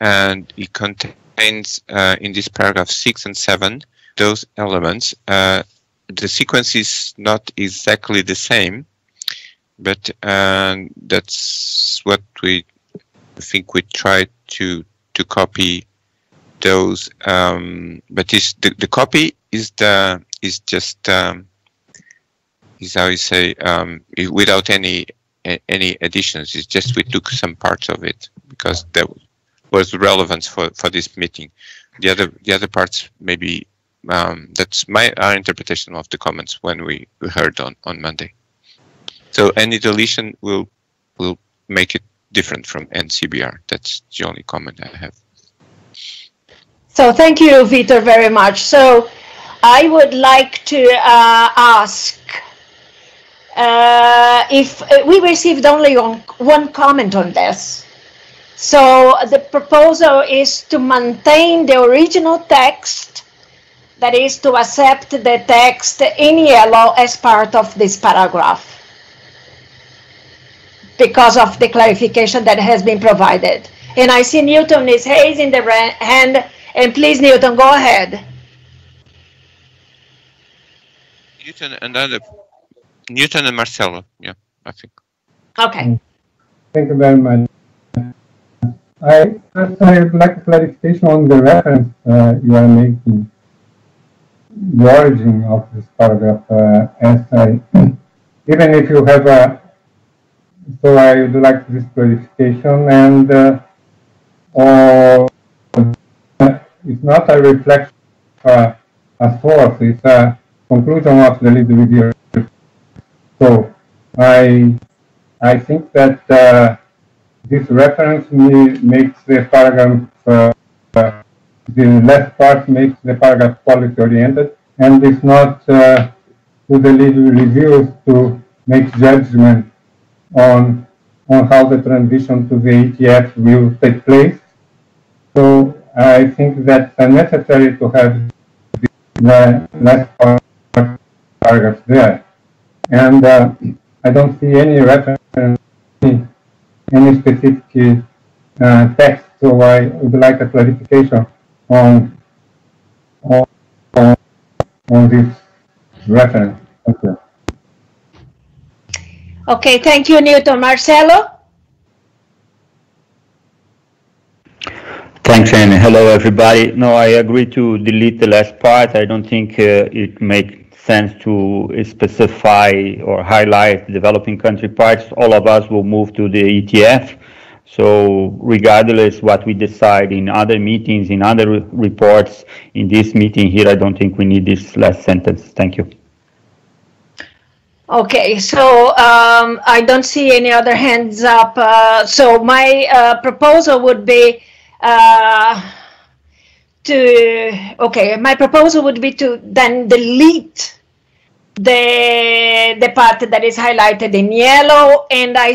and it contains in this paragraph 6 and 7 those elements. The sequence is not exactly the same, but that's what we think we try to copy those. But the copy is just is how you say without any additions. It's just we took some parts of it because that was relevant for this meeting. The other parts maybe. That's our interpretation of the comments when we heard on Monday. So any deletion will make it different from NCBR. That's the only comment I have. So thank you, Vitor, very much. So I would like to ask if we received only one comment on this. So the proposal is to maintain the original text, that is to accept the text in yellow as part of this paragraph because of the clarification that has been provided. And I see Newton is raising the hand, and please, Newton, go ahead. Newton and Marcelo, yeah, I think. Okay. Thank you very much. I would like a clarification on the reference you are making. The origin of this paragraph, even if you have so I would like this clarification, and it's not a reflection of a source, it's a conclusion of the lead review. So I think that this reference makes the paragraph the last part makes the paragraph quality oriented, and it's not to the lead reviewers to make judgment on how the transition to the ETF will take place. So I think that's necessary to have the last paragraph there. And I don't see any reference, any specific text, so I would like a clarification on this reference. Okay. Okay, thank you, Newton. Marcelo? Thanks, and hello, everybody. No, I agree to delete the last part. I don't think it makes sense to specify or highlight the developing country parts. All of us will move to the ETF. So regardless what we decide in other meetings, in other reports, in this meeting here, I don't think we need this last sentence. Thank you. Okay, so I don't see any other hands up. So my proposal would be my proposal would be to then delete the part that is highlighted in yellow, and I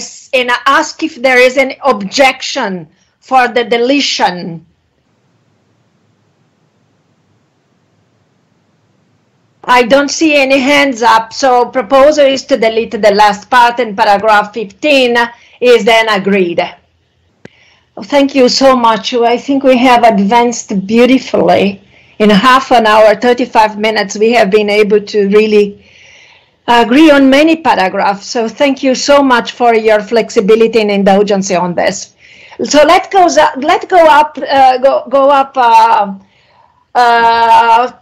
ask if there is an objection for the deletion. I don't see any hands up, so proposal is to delete the last part, and paragraph 15 is then agreed. Thank you so much. I think we have advanced beautifully. In half an hour, 35 minutes, we have been able to really agree on many paragraphs. So thank you so much for your flexibility and indulgence on this. So let's go up to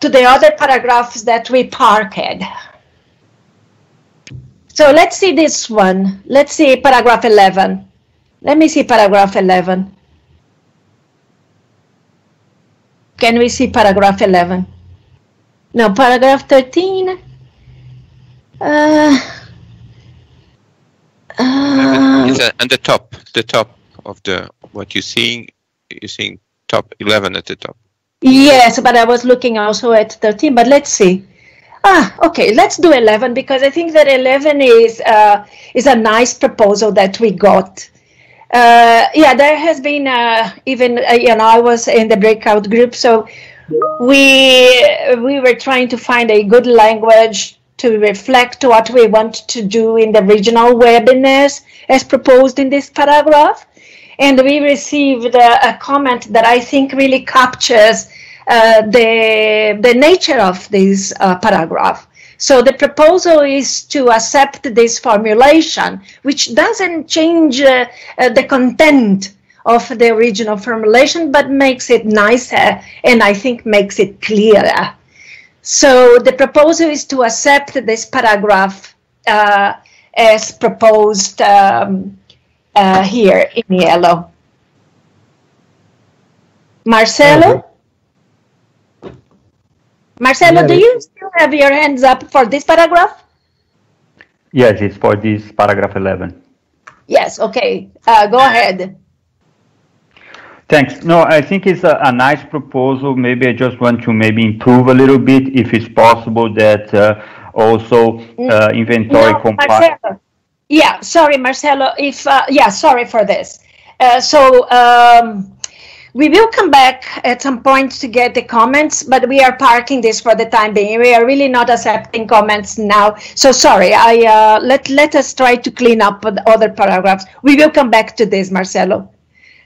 the other paragraphs that we parked. So let's see this one. Let's see paragraph 11. Let me see paragraph 11. Can we see paragraph 11? No, paragraph 13. It's at the top of the what you're seeing top 11 at the top. Yes, but I was looking also at 13, but let's see. Okay, let's do 11 because I think that 11 is a nice proposal that we got. Yeah, there has been even I was in the breakout group, so we were trying to find a good language to reflect what we want to do in the regional webinars as proposed in this paragraph. And we received a comment that I think really captures the nature of this paragraph. So the proposal is to accept this formulation, which doesn't change the content of the original formulation, but makes it nicer and I think makes it clearer. So the proposal is to accept this paragraph as proposed here in yellow. Marcelo? Marcelo, do you still have your hands up for this paragraph? Yes, it's for this paragraph 11. Yes, okay. Go ahead. Thanks. No, I think it's a nice proposal. Maybe I just want to maybe improve a little bit, if it's possible, that also inventory compile. Yeah, sorry, Marcelo. Sorry for this. We will come back at some point to get the comments, but we are parking this for the time being. We are really not accepting comments now. So sorry, let us try to clean up the other paragraphs. We will come back to this, Marcelo.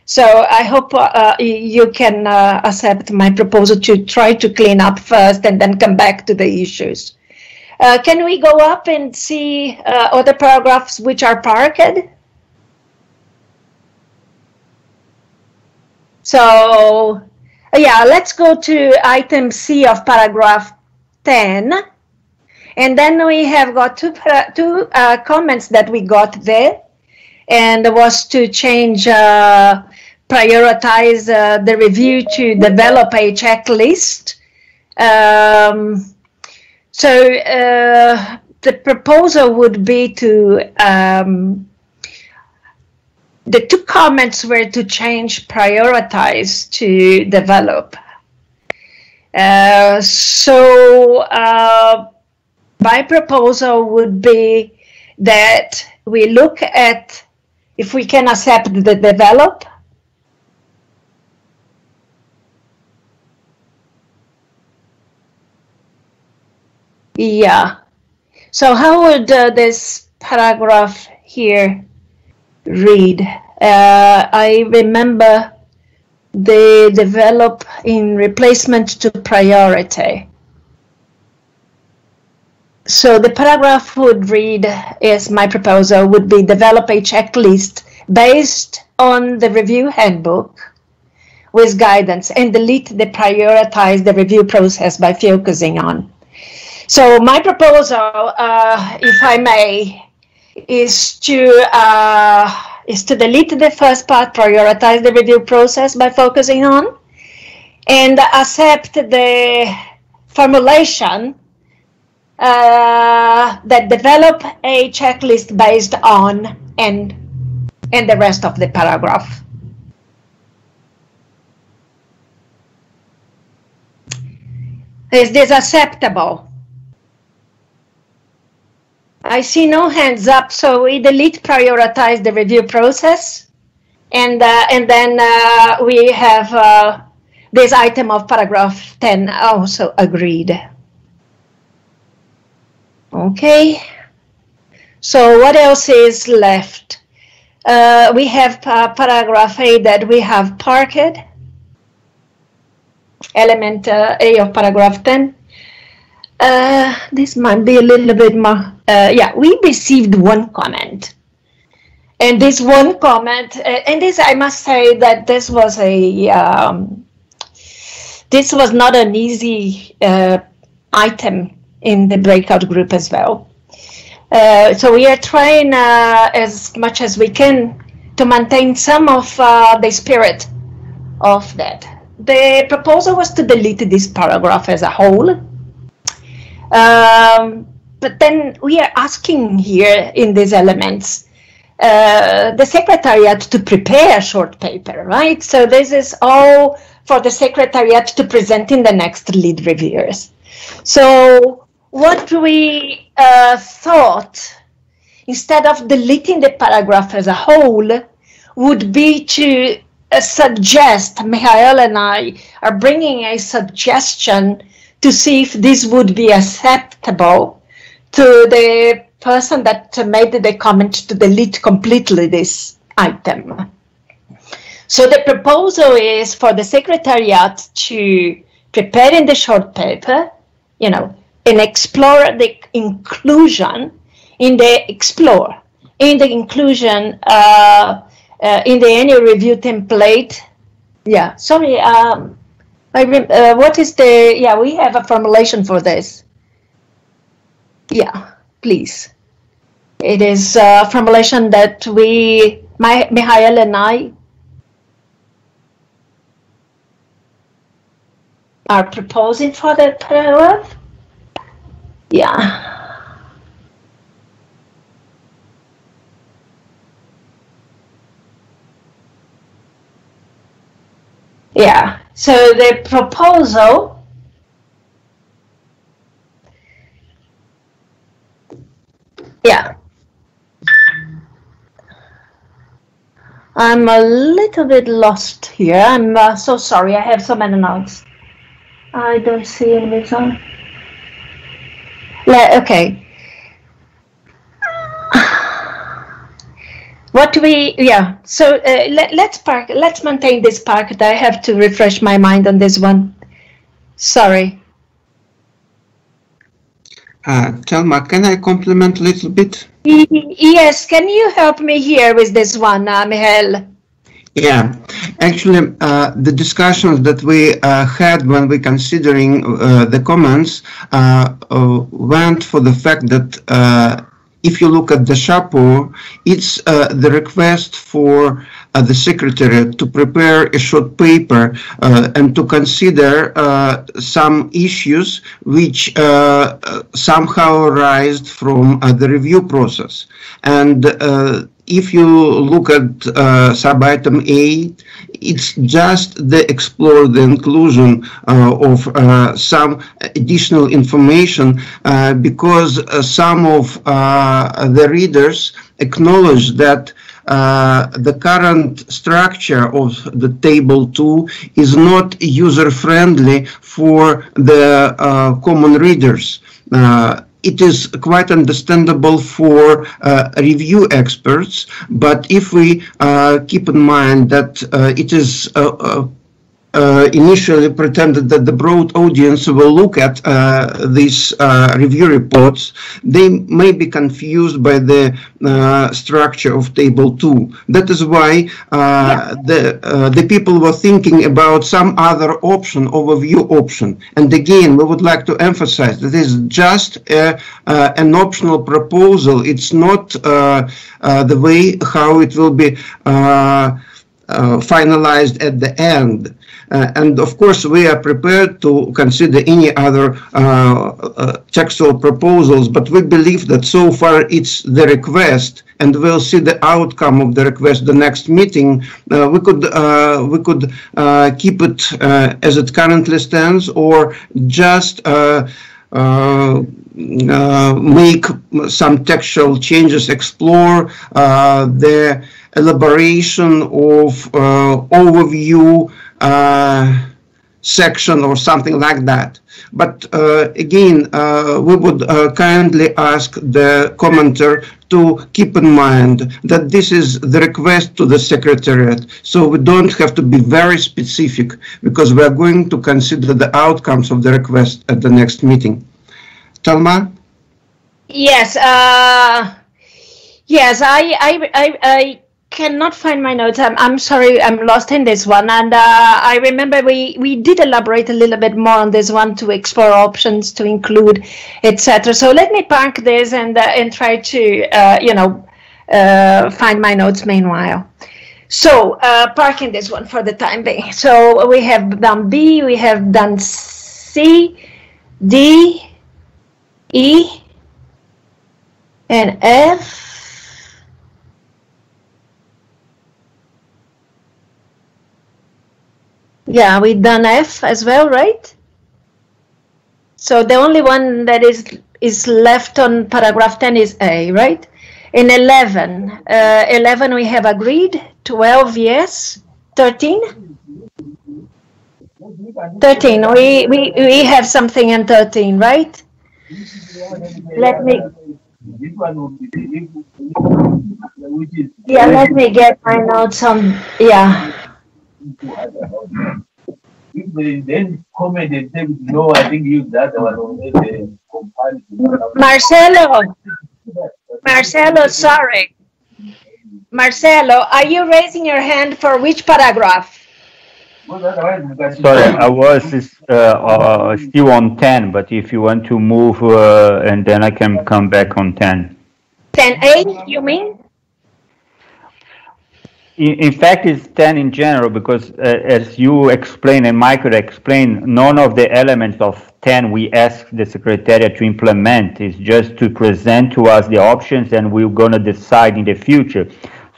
So I hope you can accept my proposal to try to clean up first and then come back to the issues. Can we go up and see other paragraphs which are parked? So, yeah, let's go to item C of paragraph 10. And then we have got two comments that we got there. And it was to change, prioritize the review to develop a checklist. The proposal would be to, the two comments were to change prioritize to develop. My proposal would be that we look at if we can accept the develop. Yeah. So how would this paragraph here read? I remember the develop in replacement to priority. So the paragraph would read, as my proposal would be, develop a checklist based on the review handbook with guidance and delete the prioritize the review process by focusing on. So my proposal, if I may, is to delete the first part, prioritize the review process by focusing on, and accept the formulation that develop a checklist based on and the rest of the paragraph. Is this acceptable? I see no hands up, so we delete prioritize the review process, and then we have this item of paragraph 10 also agreed. Okay, so what else is left? We have paragraph A that we have parked, element A of paragraph 10. This might be a little bit more, yeah, we received one comment. And this one comment, and this I must say that this was not an easy item in the breakout group as well. So we are trying as much as we can to maintain some of the spirit of that. The proposal was to delete this paragraph as a whole. But then we are asking here in these elements the Secretariat to prepare a short paper, right? So this is all for the Secretariat to present in the next lead reviewers. So what we thought, instead of deleting the paragraph as a whole, would be to suggest, Mihal and I are bringing a suggestion to see if this would be acceptable to the person that made the comment to delete completely this item. So the proposal is for the Secretariat to prepare in the short paper, you know, and explore the inclusion in the explore, in the inclusion in the annual review template. Yeah, sorry, what is the, yeah, we have a formulation for this. Yeah, please. It is a formulation that we, Mihal and I, are proposing for the paragraph. Yeah. Yeah, so the proposal I'm a little bit lost here. I'm so sorry. I have so many notes. I don't see any on. Okay. What we, yeah, so let's maintain this packet. I have to refresh my mind on this one. Sorry. Telma, can I compliment a little bit? Yes, can you help me here with this one, Mihal? Yeah, actually, the discussions that we had when we considering the comments went for the fact that if you look at the chapeau, it's the request for the Secretariat to prepare a short paper and to consider some issues which somehow arise from the review process. And if you look at sub-item 8, it's just the explore the inclusion of some additional information because some of the readers acknowledge that the current structure of the table 2 is not user-friendly for the common readers. It is quite understandable for review experts, but if we keep in mind that it is initially pretended that the broad audience will look at these review reports, they may be confused by the structure of table 2. That is why the people were thinking about some other option, overview option. And again, we would like to emphasize that this is just an optional proposal. It's not the way how it will be finalized at the end. And of course, we are prepared to consider any other textual proposals, but we believe that so far it's the request, and we'll see the outcome of the request the next meeting. We could keep it as it currently stands, or just make some textual changes, explore the elaboration of overview section or something like that. But again, we would kindly ask the commenter to keep in mind that this is the request to the Secretariat, so we don't have to be very specific because we are going to consider the outcomes of the request at the next meeting. Telma? Yes, Yes, I cannot find my notes. I'm sorry, I'm lost in this one. And I remember we did elaborate a little bit more on this one to explore options to include, etc. So let me park this and try to find my notes meanwhile. So parking this one for the time being. So we have done B, we have done C, D, E, and F. Yeah, we've done F as well, right? So the only one that is left on paragraph 10 is A, right? In 11, 11 we have agreed, 12 yes, 13? 13, we have something in 13, right? Let me, yeah, let me get my notes on, yeah. If they then comment and say no, I think use that one on the comparison. Marcelo, sorry. Marcelo, are you raising your hand for which paragraph? Sorry, I was still on 10, but if you want to move and then I can come back on 10. 10A, you mean? In fact, it's 10 in general because as you explained and Michael explained, none of the elements of 10 we ask the Secretariat to implement. It's just to present to us the options and we're going to decide in the future.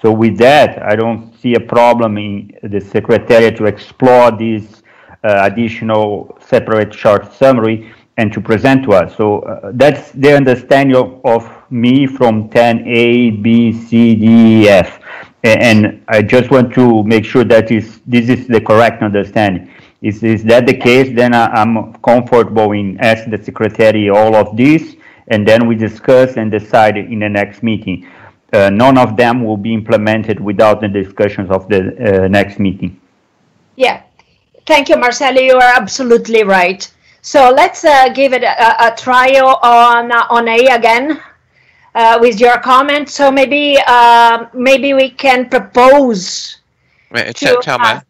So with that, I don't see a problem in the Secretariat to explore this additional separate short summary and to present to us. So that's the understanding of me from 10A, B, C, D, E, F. And I just want to make sure that this is the correct understanding. Is that the case? Then I'm comfortable in asking the Secretary all of this, and then we discuss and decide in the next meeting. None of them will be implemented without the discussions of the next meeting. Yeah, thank you, Marcelo. You are absolutely right. So let's give it a trial on A again. With your comment, so maybe we can propose. Thelma.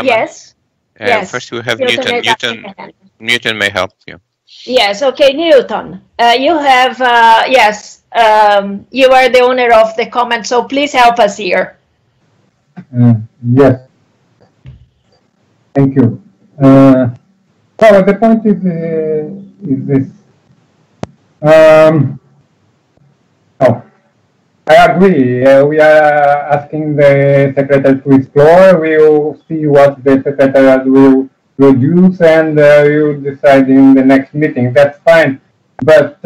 Yes. Yes. First we have Newton. Newton may help you. Yes. Okay, Newton. You have yes. You are the owner of the comment, so please help us here. Yes. Thank you. So the point is this. Oh, I agree. We are asking the Secretary to explore. We will see what the Secretariat will produce and we will decide in the next meeting. That's fine. But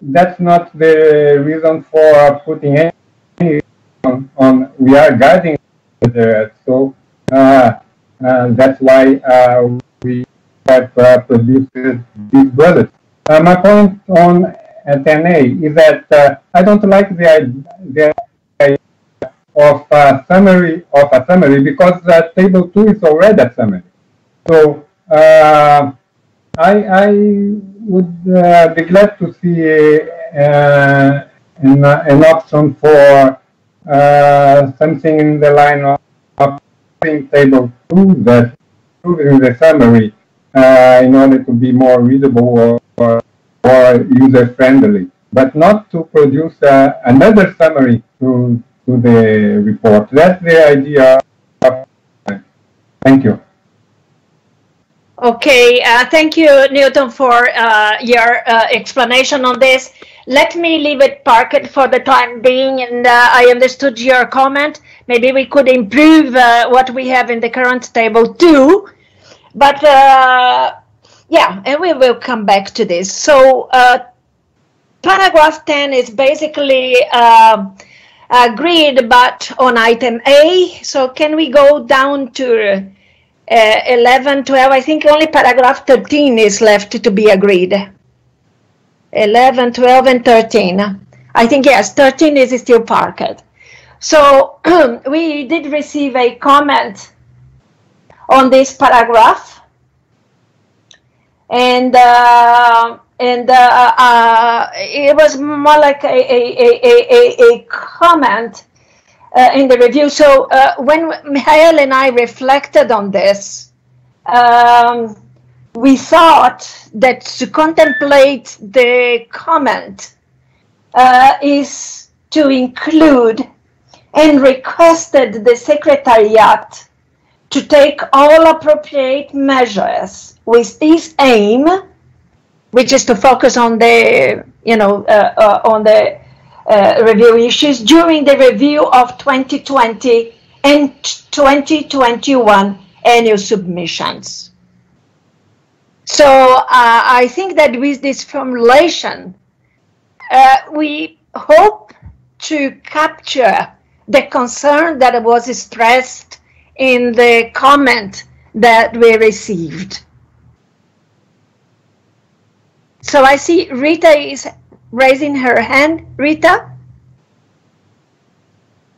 that's not the reason for putting any on we are guiding the Secretariat. So that's why we have produced these bullets. My point on 10A is that I don't like the idea of a summary because table 2 is already a summary. So I would be glad to see an option for something in the line of table 2 that in the summary in order to be more readable or user-friendly, but not to produce another summary to the report. That's the idea. Thank you. Okay, thank you, Newton, for your explanation on this. Let me leave it parked for the time being, and I understood your comment. Maybe we could improve what we have in the current table too, but yeah, and we will come back to this. So paragraph 10 is basically agreed, but on item A. So can we go down to 11, 12? I think only paragraph 13 is left to be agreed. 11, 12, and 13. I think, yes, 13 is still parked. So we did receive a comment on this paragraph. And and it was more like a comment in the review. So when Mihal and I reflected on this, we thought that to contemplate the comment is to include and requested the Secretariat to take all appropriate measures with this aim, which is to focus on the, on the review issues during the review of 2020 and 2021 annual submissions. So I think that with this formulation, we hope to capture the concern that was stressed in the comment that we received. So I see Rita is raising her hand. Rita?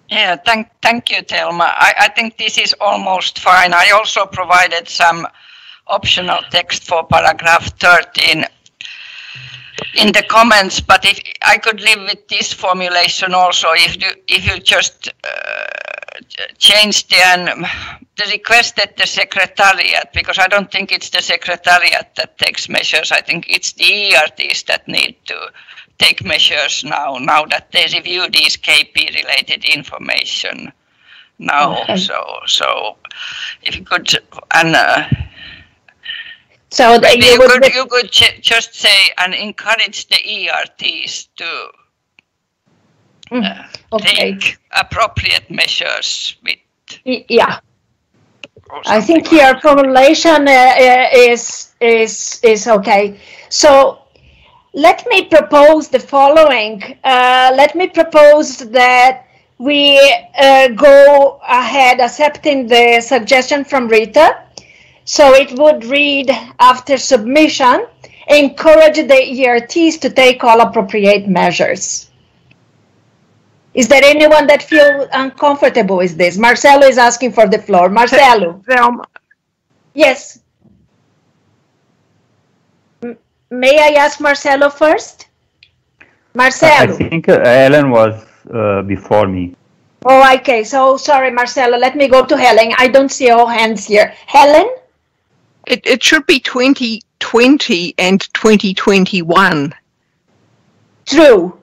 Yeah, thank you, Thelma. I think this is almost fine. I also provided some optional text for paragraph 13 in the comments, but if I could live with this formulation also, if you just change the request at the Secretariat, because I don't think it's the Secretariat that takes measures. I think it's the ERTs that need to take measures now that they review these KP related information now. Okay. So if you could, and so that you could just say and encourage the ERTs to take appropriate measures with. Yeah, I think your formulation is okay. So let me propose the following. Let me propose that we go ahead accepting the suggestion from Rita. So it would read, after submission, encourage the ERTs to take all appropriate measures. Is there anyone that feels uncomfortable with this? Marcelo is asking for the floor. Marcelo. Yes. May I ask Marcelo first? Marcelo. I think Helen was before me. Oh, okay. So sorry, Marcelo. Let me go to Helen. I don't see all hands here. Helen? It should be 2020 and 2021. True.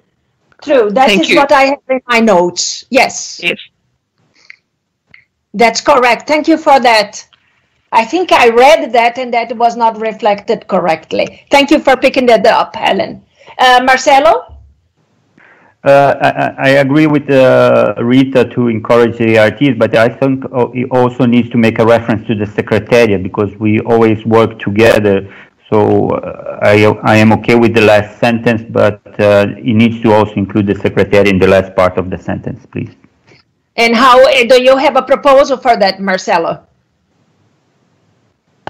That is what I have in my notes. Yes. That's correct. Thank you for that. I think I read that and that was not reflected correctly. Thank you for picking that up, Helen. Marcelo? I agree with Rita to encourage the ERTs, but I think it also needs to make a reference to the Secretariat because we always work together. So I am okay with the last sentence, but it needs to also include the Secretariat in the last part of the sentence, please. And how do you have a proposal for that, Marcelo?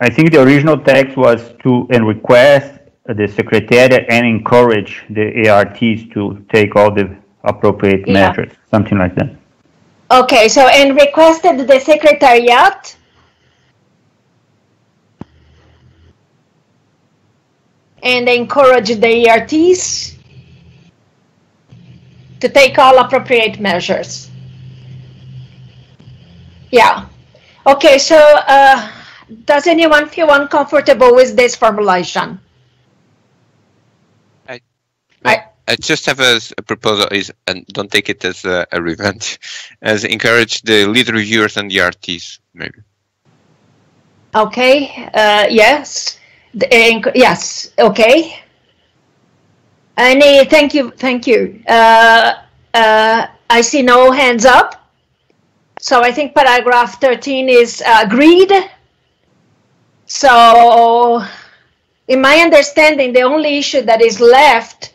I think the original text was to request the Secretariat and encourage the ARTs to take all the appropriate measures, something like that. Okay, so and requested the Secretariat and encourage the ERTs to take all appropriate measures. Yeah. Okay, so does anyone feel uncomfortable with this formulation? I just have a proposal, and don't take it as a revenge, as encourage the lead reviewers and the RTs, maybe. Okay, yes. Yes, okay. Thank you. I see no hands up. So I think paragraph 13 is agreed. So in my understanding, the only issue that is left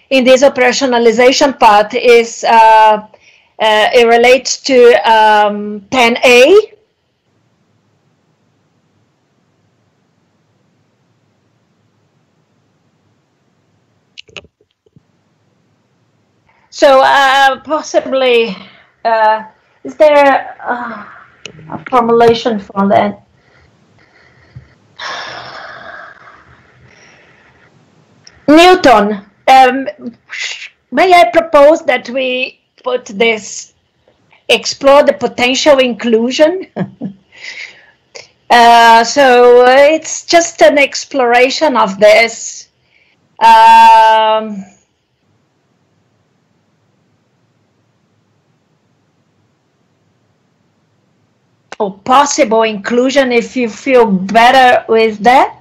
in this operationalization part is it relates to 10A. So possibly, is there a formulation for that? Newton, may I propose that we put this, explore the potential inclusion? So it's just an exploration of this. Or possible inclusion, if you feel better with that.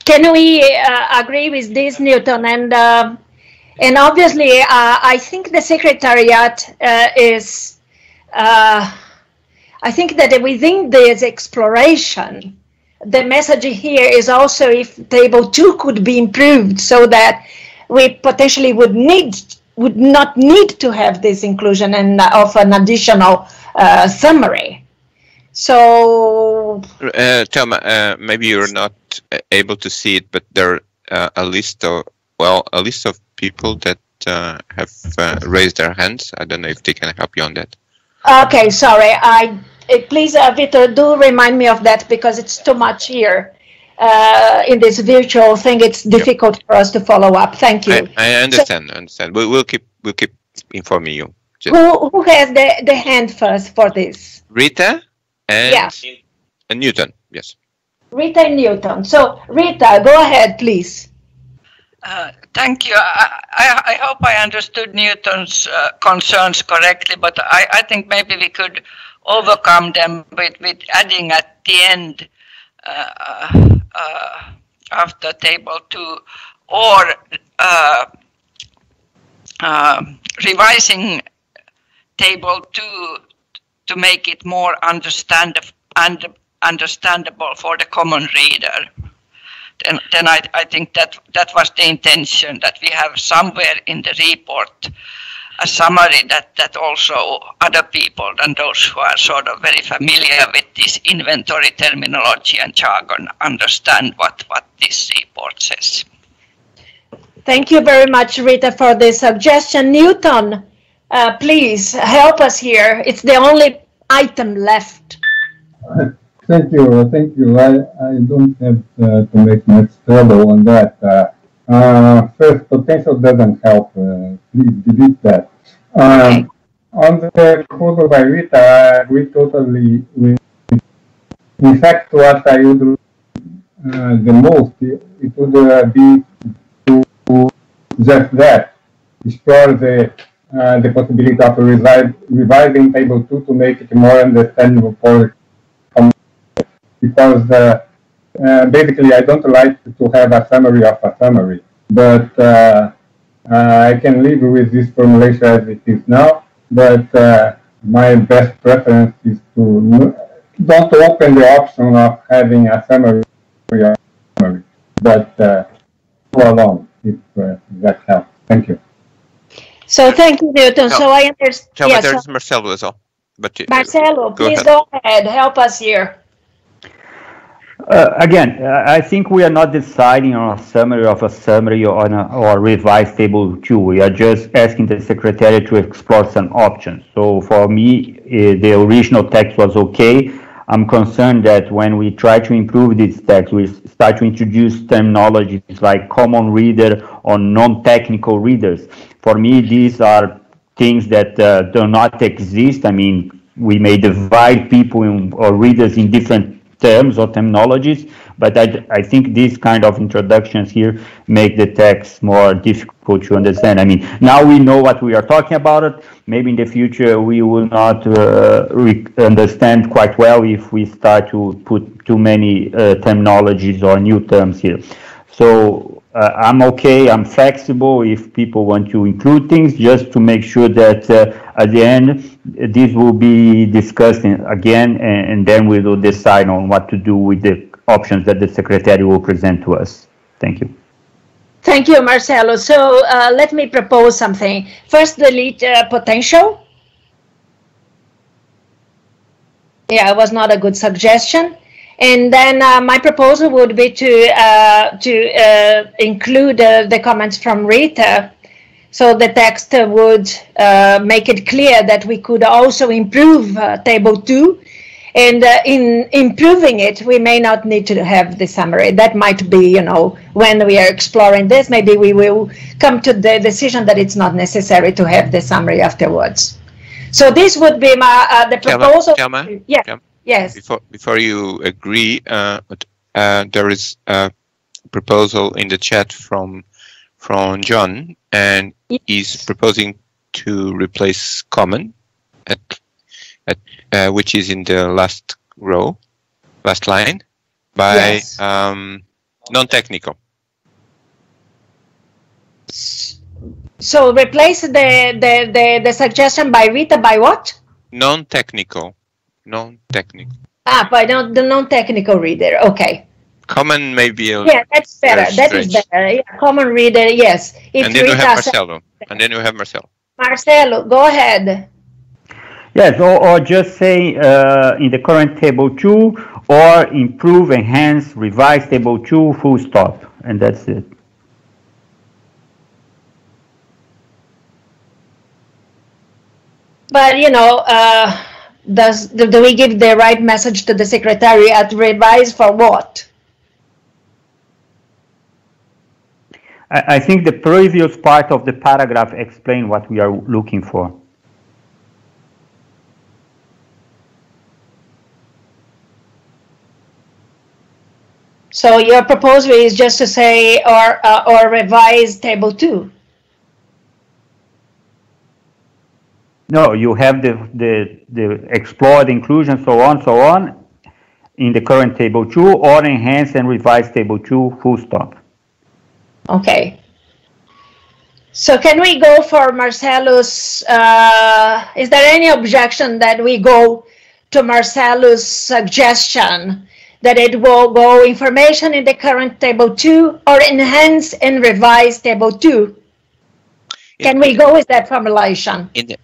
Can we agree with this, Newton? And obviously, I think the Secretariat is, I think that within this exploration, the message here is also if table 2 could be improved so that we potentially would not need to have this inclusion and of an additional summary. So, maybe you're not able to see it, but there are a list of people that have raised their hands. I don't know if they can help you on that. Okay, sorry. Please, Victor, do remind me of that because it's too much here. In this virtual thing, it's difficult for us to follow up. Thank you. I understand. I understand. We'll keep informing you. Who has the hand first for this? Rita and Newton. Yes. Rita and Newton. So Rita, go ahead, please. Thank you. I hope I understood Newton's concerns correctly, but I think maybe we could overcome them with adding at the end after table 2 or revising table 2 to make it more understandable for the common reader. Then I think that was the intention, that we have somewhere in the report a summary that also other people than those who are sort of very familiar with this inventory terminology and jargon understand what this report says. Thank you very much, Rita, for this suggestion. Newton, please help us here. It's the only item left. Thank you. Thank you. I don't have to make much trouble on that. First, potential doesn't help. Please delete that. Okay. On the proposal by Rita, I agree totally with. In fact, what I would do the most, it would be to just that, explore the possibility of revising table 2 to make it more understandable for because basically I don't like to have a summary of a summary, but I can live with this formulation as it is now, but my best preference is to don't open the option of having a summary, but go along if that helps. Thank you. So thank you, Newton. So I understand. Yes, there's Marcelo as well. But Marcelo, please go ahead. Help us here. Again, I think we are not deciding on a summary of a summary or revised table 2. We are just asking the Secretariat to explore some options. So for me, the original text was okay. I'm concerned that when we try to improve this text, we start to introduce terminologies like common reader or non-technical readers. For me, these are things that do not exist. I mean, we may divide people or readers in different terms or terminologies, but I think these kind of introductions here make the text more difficult to understand. I mean, now we know what we are talking about. Maybe in the future we will not understand quite well if we start to put too many terminologies or new terms here. So I'm okay, I'm flexible if people want to include things, just to make sure that at the end, this will be discussed again, and then we will decide on what to do with the options that the Secretary will present to us. Thank you. Thank you, Marcelo. So let me propose something. First, delete potential. Yeah, it was not a good suggestion. And then my proposal would be to include the comments from Rita, so the text would make it clear that we could also improve table 2, And in improving it, we may not need to have the summary. That might be, you know, when we are exploring this, maybe we will come to the decision that it's not necessary to have the summary afterwards. So this would be my the proposal. Thelma, Yeah. Thelma, Yes. Before you agree, there is a proposal in the chat from John, and he's proposing to replace common which is in the last row, last line, by non-technical. So replace the suggestion by Rita by what? Non-technical. Non-technical. Ah, by the non-technical reader. Okay. Common may be a yeah, that's better. That is better. Yeah, common reader. Yes. If and then Rita you have Marcelo. And then you have Marcelo. Marcelo, go ahead. Yes, or just say in the current table 2, or improve, enhance, revise table 2, full stop, and that's it. But you know, do we give the right message to the Secretariat? Revise for what? I think the previous part of the paragraph explains what we are looking for. So your proposal is just to say or revise table 2. No, you have the explored inclusion, so on, in the current table 2, or enhance and revise table 2, full stop. Okay. So can we go for Marcelo's, is there any objection that we go to Marcelo's suggestion that it will go information in the current table 2 or enhance and revise table 2? Can we go with that formulation? In the,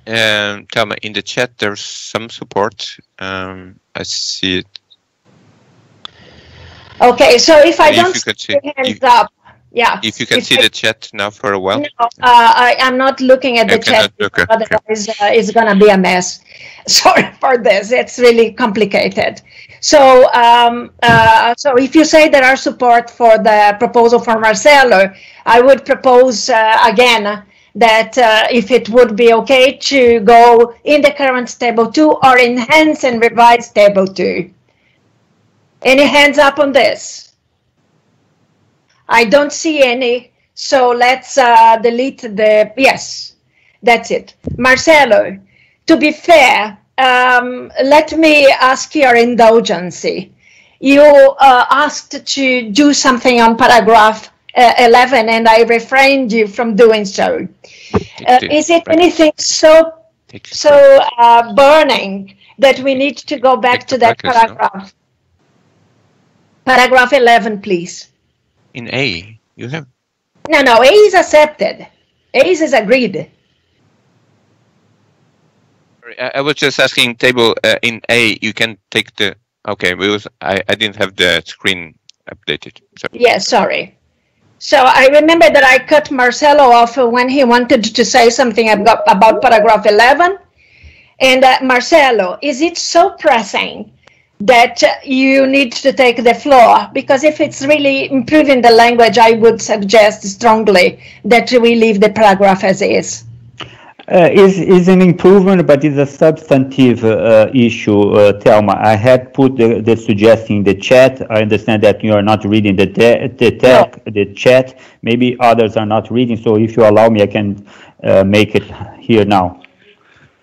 Thelma, in the chat, there's some support. I see it. Okay, so if I don't see hands up, yeah. If you can see the chat now for a while. No, I'm not looking at the chat, okay, otherwise it's going to be a mess. Sorry for this, it's really complicated. So, so if you say there are support for the proposal from Marcelo, I would propose again that if it would be okay to go in the current table 2 or enhance and revise table 2. Any hands up on this? I don't see any, so let's delete the, yes, that's it. Marcelo, to be fair, let me ask your indulgence. You asked to do something on paragraph 11, and I refrained you from doing so. Is it anything so burning that we need to go back to that paragraph? Paragraph 11, please. In A, you have? No, A is accepted. A is agreed. I was just asking table in A, you can take the, okay, because I didn't have the screen updated. So. Yeah, sorry. So I remember that I cut Marcelo off when he wanted to say something about paragraph 11. And Marcelo, is it so pressing that you need to take the floor? Because if it's really improving the language, I would suggest strongly that we leave the paragraph as is. Is an improvement, but it's a substantive issue, Thelma. I had put the suggestion in the chat. I understand that you are not reading the chat. Maybe others are not reading, so if you allow me, I can make it here now.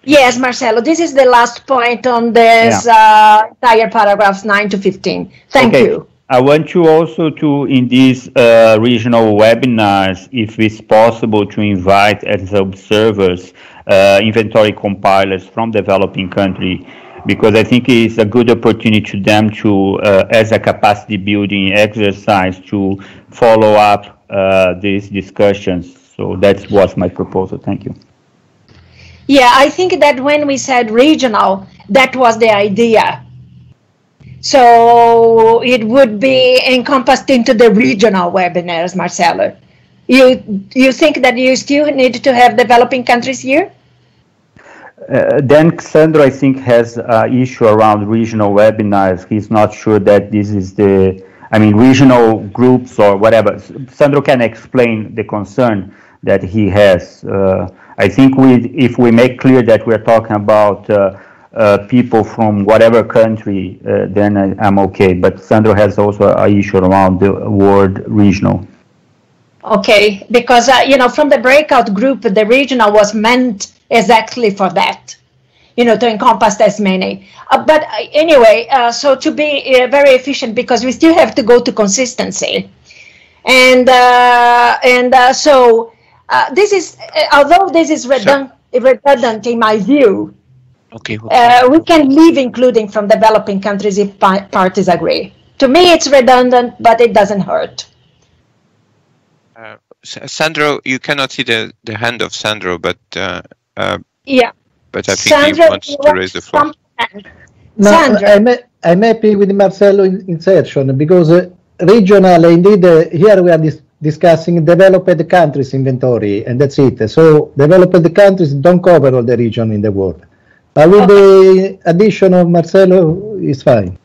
Yes, Marcelo, this is the last point on this entire paragraphs 9 to 15. Thank you. I want you also to, in these regional webinars, if it's possible, to invite as observers inventory compilers from developing country, because I think it's a good opportunity to them to, as a capacity building exercise, to follow up these discussions. So that was my proposal. Thank you. Yeah, I think that when we said regional, that was the idea. So it would be encompassed into the regional webinars, Marcelo. You think that you still need to have developing countries here? then Sandro, I think, has an issue around regional webinars. He's not sure that this is the, I mean, regional groups or whatever. Sandro can explain the concern that he has. I think if we make clear that we're talking about people from whatever country, then I'm okay. But Sandro has also an issue around the word regional. Okay, because you know, from the breakout group, the regional was meant exactly for that, you know, to encompass as many. But anyway, so to be very efficient, because we still have to go to consistency, and so this is, although this is redundant in my view. Okay. We can leave including from developing countries if parties agree. To me, it's redundant, but it doesn't hurt. Sandro, you cannot see the hand of Sandro, but yeah. But I think Sandro, he wants to raise the floor. No, I'm happy with Marcelo insertion because regional, indeed, here we are discussing developed countries inventory, and that's it. So developed countries don't cover all the region in the world. But with the addition of Marcelo, is fine.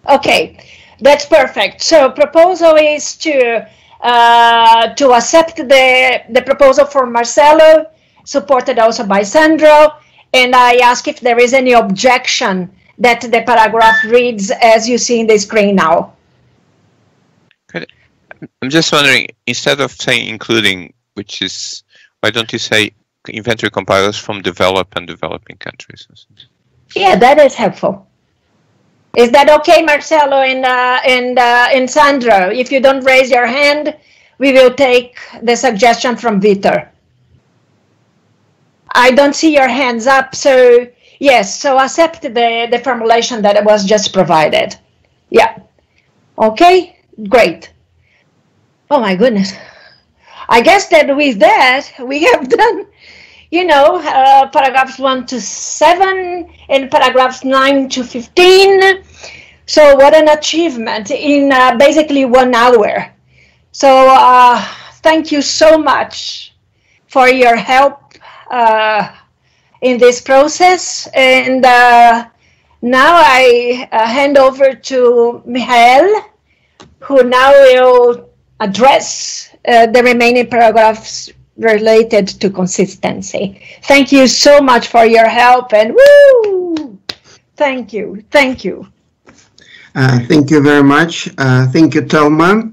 Okay, that's perfect. So proposal is to accept the proposal for Marcelo, supported also by Sandro, and I ask if there is any objection that the paragraph reads as you see in the screen now. I'm just wondering, instead of saying including, which is, why don't you say inventory compilers from developed and developing countries? Yeah, that is helpful. Is that okay, Marcelo and Sandro? If you don't raise your hand, we will take the suggestion from Vitor. I don't see your hands up, so yes, so accept the formulation that was just provided. Yeah. Okay, great. Oh my goodness. I guess that with that, we have done, you know, paragraphs 1 to 7 and paragraphs 9 to 15. So what an achievement in basically 1 hour. So thank you so much for your help in this process. And now I hand over to Mihal, who now will address the remaining paragraphs related to consistency. Thank you so much for your help, and woo! Thank you. Thank you. Thank you very much. Thank you, Telma.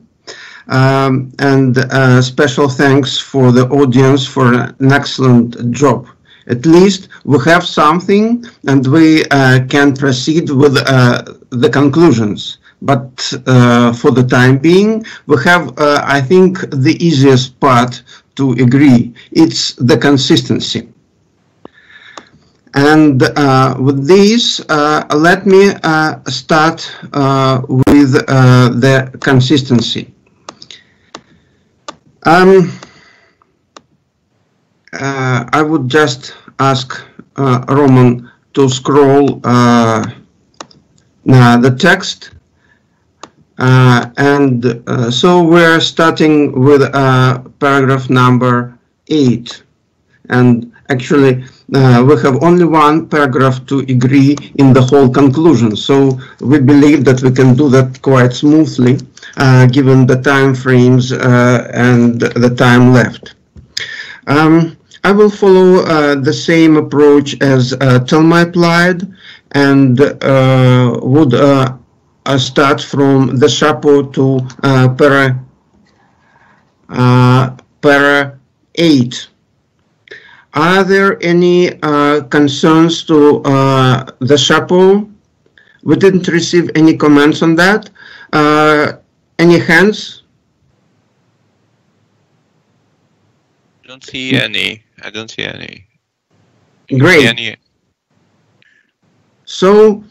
And special thanks for the audience for an excellent job. At least we have something and we can proceed with the conclusions. But for the time being, we have, I think, the easiest part to agree. It's the consistency. And with this, let me start with the consistency. I would just ask Roman to scroll the text. So we're starting with paragraph number 8. And actually, we have only one paragraph to agree in the whole conclusion. So we believe that we can do that quite smoothly, given the time frames and the time left. I will follow the same approach as Telma applied, and would start from the chapeau to para 8. Are there any concerns to the chapeau? We didn't receive any comments on that. Any hands? I don't see any. I don't see any. Great. So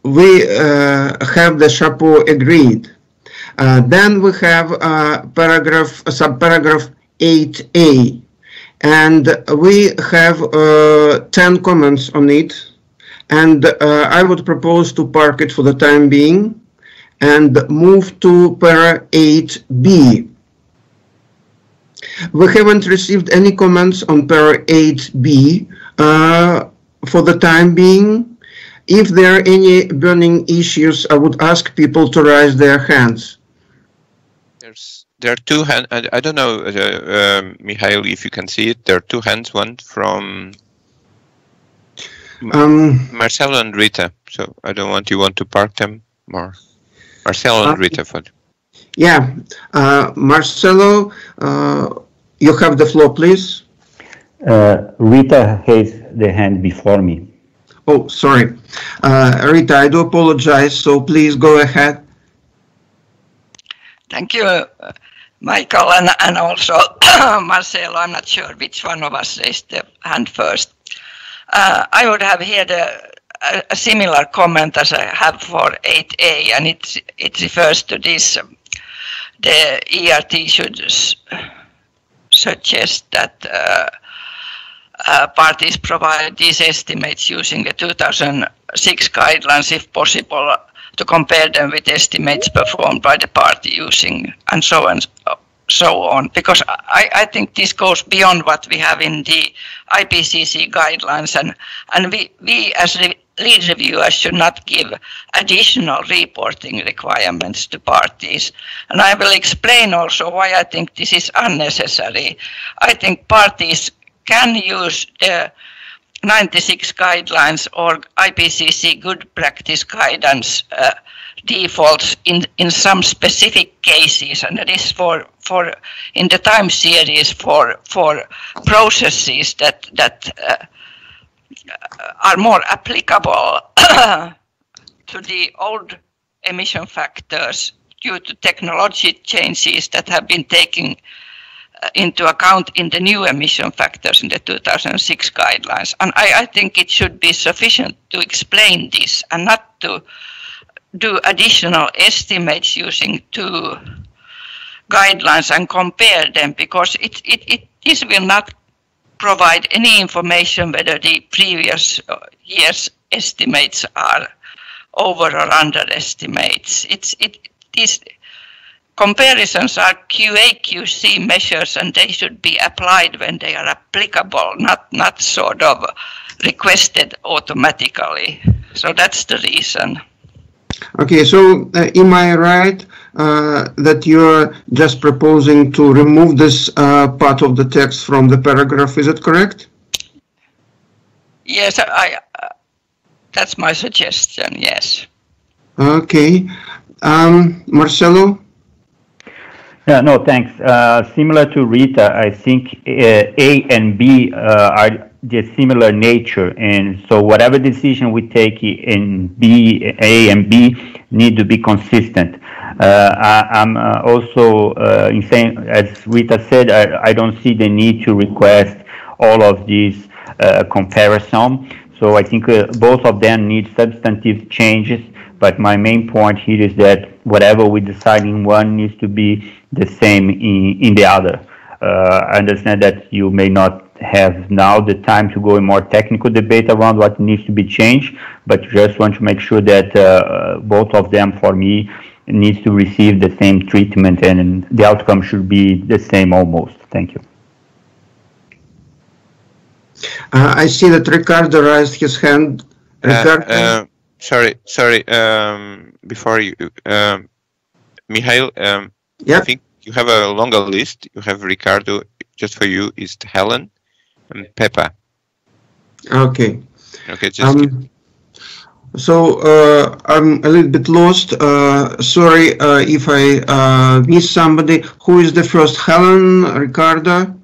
we have the chapeau agreed. Then we have subparagraph 8a, and we have 10 comments on it, and I would propose to park it for the time being and move to para 8b. We haven't received any comments on para 8b, for the time being. If there are any burning issues, I would ask people to raise their hands. There are two hands. I don't know, Mihal, if you can see it. There are two hands. One from Marcelo and Rita. So I don't want to park them more. Marcelo and Rita. Yeah, Marcelo, you have the floor, please. Rita has the hand before me. Oh, sorry. Rita, I do apologize, so please go ahead. Thank you, Michael, and also Marcelo. I'm not sure which one of us raised the hand first. I would have here a similar comment as I have for 8A, and it refers to this. The ERT should suggest that parties provide these estimates using the 2006 guidelines, if possible, to compare them with estimates performed by the party using and so on. Because I think this goes beyond what we have in the IPCC guidelines, and we as lead reviewers should not give additional reporting requirements to parties. And I will explain also why I think this is unnecessary. I think parties can use the 96 guidelines or IPCC good practice guidance defaults in some specific cases, and that is for in the time series for processes that are more applicable to the old emission factors due to technology changes that have been taken into account in the new emission factors in the 2006 guidelines. And I think it should be sufficient to explain this and not to do additional estimates using two guidelines and compare them, because this will not provide any information whether the previous year's estimates are over or under estimates. These comparisons are QA/QC measures, and they should be applied when they are applicable, not sort of requested automatically. So that's the reason. Okay, so am I right that you're just proposing to remove this part of the text from the paragraph? Is it correct? Yes, that's my suggestion, yes. Okay. Marcelo? Yeah, no, thanks. Similar to Rita, I think A and B are the similar nature, and so whatever decision we take in A and B need to be consistent. I'm also in saying, as Rita said, I don't see the need to request all of these comparison. So I think both of them need substantive changes, but my main point here is that whatever we decide in one needs to be the same in the other. I understand that you may not have now the time to go in more technical debate around what needs to be changed, but just want to make sure that both of them, for me, needs to receive the same treatment, and the outcome should be the same almost. Thank you. I see that Ricardo raised his hand. Ricardo? Sorry. Before you, Mihal, I think you have a longer list. You have Ricardo. Just for you is Helen and Peppa. Okay. Okay. Just. So I'm a little bit lost. Sorry if I missed somebody. Who is the first? Helen, Ricardo?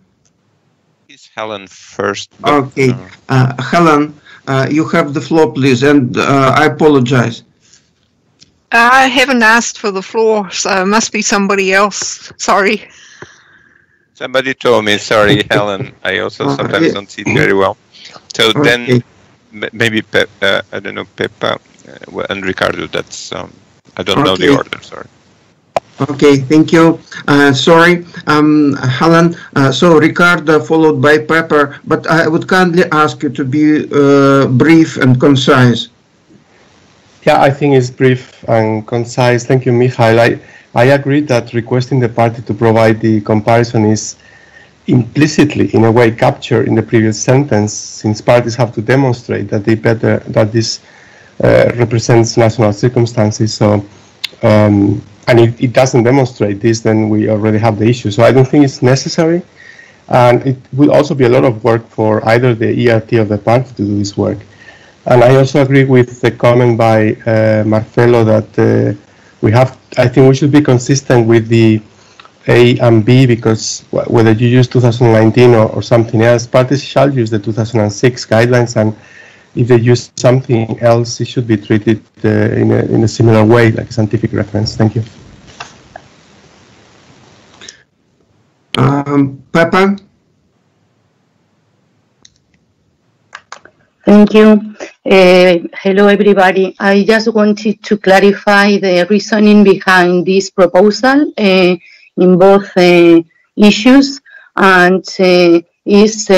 Is Helen first? Okay. Helen, you have the floor, please, and I apologize. I haven't asked for the floor, so it must be somebody else. Sorry. Somebody told me. Sorry, Helen. I also sometimes don't see it very well. So then maybe I don't know, Peppa and Ricardo. That's I don't know the order. Sorry. Okay, thank you. Sorry, Helen. So Ricardo followed by Pepper, but I would kindly ask you to be brief and concise. Yeah, I think it's brief and concise. Thank you, Mihal. I agree that requesting the party to provide the comparison is implicitly, in a way, captured in the previous sentence, since parties have to demonstrate that that this represents national circumstances. So, and if it doesn't demonstrate this, then we already have the issue. So I don't think it's necessary, and it will also be a lot of work for either the ERT or the party to do this work. And I also agree with the comment by Marcelo that I think we should be consistent with the A and B, because whether you use 2019 or something else, parties shall use the 2006 guidelines, and if they use something else, it should be treated in a similar way, like a scientific reference. Thank you. Peppa? Thank you. Hello, everybody. I just wanted to clarify the reasoning behind this proposal in both issues, and is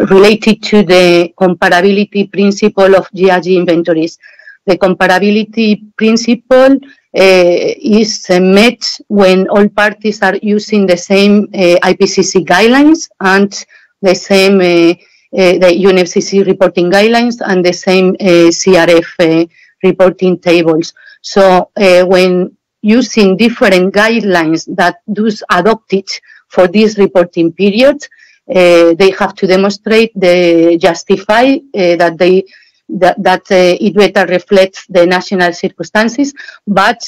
related to the comparability principle of GHG inventories. The comparability principle is met when all parties are using the same IPCC guidelines and the same the UNFCCC reporting guidelines and the same CRF reporting tables. So when using different guidelines that those adopted for this reporting period, they have to demonstrate, justify that it better reflects the national circumstances, but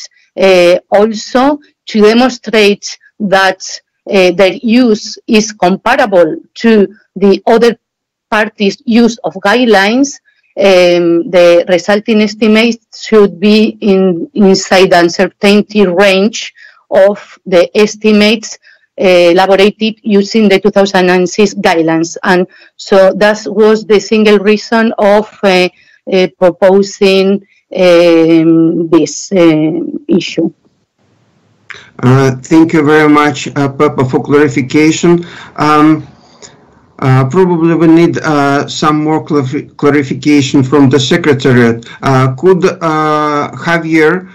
also to demonstrate that their use is comparable to the other parties' use of guidelines. The resulting estimates should be inside the uncertainty range of the estimates elaborated using the 2006 guidelines. And so that was the single reason of proposing this issue. Thank you very much, Peppa, for clarification. Probably we need some more clarification from the Secretariat. Could Javier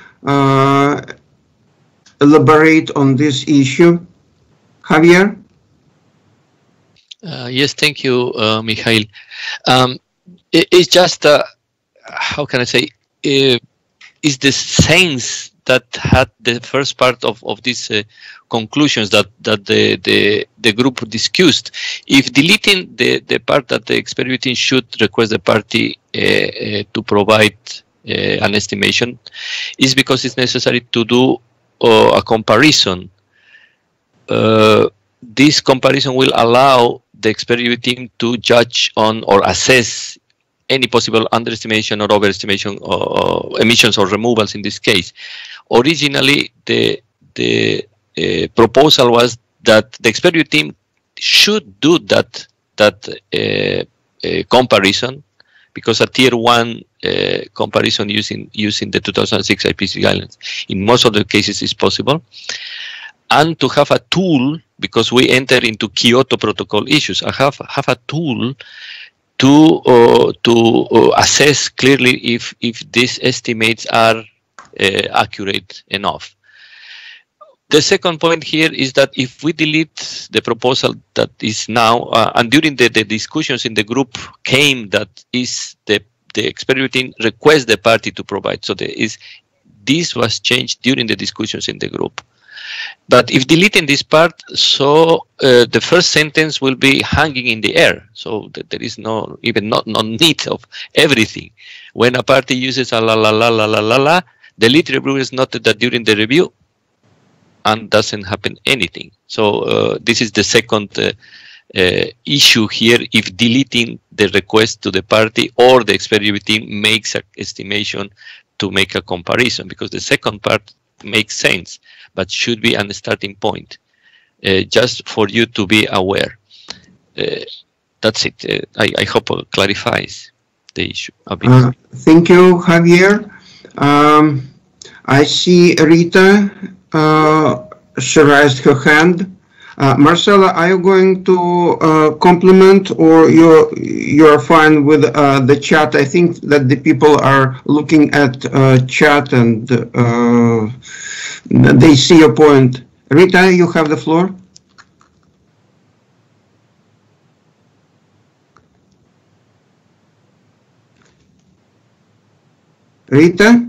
elaborate on this issue? Javier? Yes, thank you, Mihal. It's just, how can I say, it's the sense that had the first part of these conclusions that the group discussed. If deleting the part that the experimenting should request the party to provide an estimation, is because it's necessary to do a comparison. This comparison will allow the experimenting team to judge on or assess any possible underestimation or overestimation or emissions or removals in this case. Originally, the proposal was that the experimenting team should do that comparison, because a tier 1 comparison using the 2006 IPCC guidelines in most of the cases is possible, and to have a tool, because we enter into Kyoto Protocol issues, I have a tool to assess clearly if these estimates are accurate enough. The second point here is that if we delete the proposal that is now, and during the discussions in the group came that is the experimenting request the party to provide. So this was changed during the discussions in the group. But if deleting this part, so the first sentence will be hanging in the air. So there is no need of everything. When a party uses a la la la la la la la, the lead reviewers noted that during the review, and doesn't happen anything. So this is the second issue here. If deleting the request to the party or the experimenting makes an estimation to make a comparison, because the second part makes sense, but should be a starting point, just for you to be aware. That's it. I hope it clarifies the issue a bit. Thank you, Javier. I see Rita. She raised her hand. Marcela, are you going to compliment, or you're fine with the chat? I think that the people are looking at chat and they see your point. Rita, you have the floor. Rita?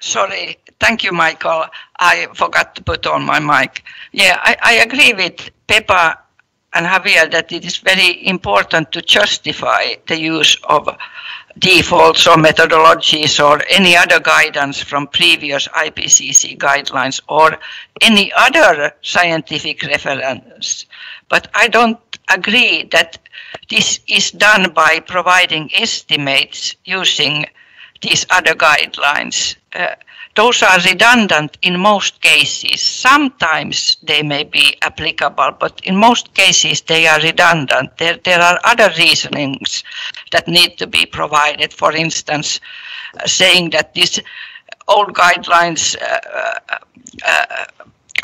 Sorry, thank you, Michael. I forgot to put on my mic. Yeah, I agree with Pepa and Javier that it is very important to justify the use of defaults or methodologies or any other guidance from previous IPCC guidelines or any other scientific reference. But I don't agree that this is done by providing estimates using these other guidelines. Those are redundant in most cases. Sometimes they may be applicable, but in most cases they are redundant. There are other reasonings that need to be provided. For instance, saying that these old guidelines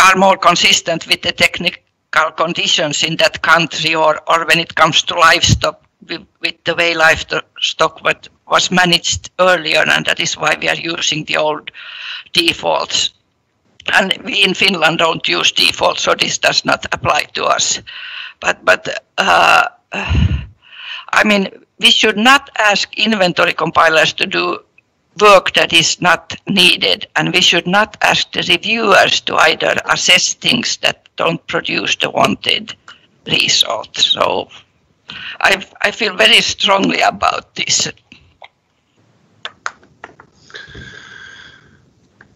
are more consistent with the technical conditions in that country, or when it comes to livestock, with the way livestock was managed earlier, and that is why we are using the old defaults. And we in Finland don't use defaults, so this does not apply to us. But I mean, we should not ask inventory compilers to do work that is not needed, and we should not ask the reviewers to either assess things that don't produce the wanted result. So I feel very strongly about this.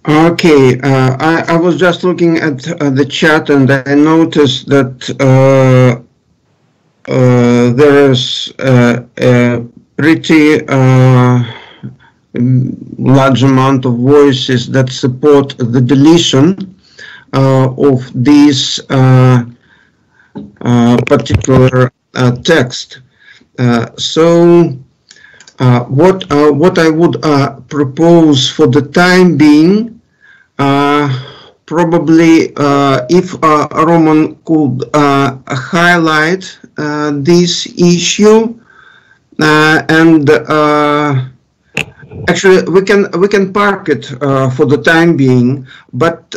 Okay, I was just looking at the chat and I noticed that there is a pretty large amount of voices that support the deletion of this particular text. So what I would propose for the time being, probably if Roman could highlight this issue, and actually we can park it for the time being, but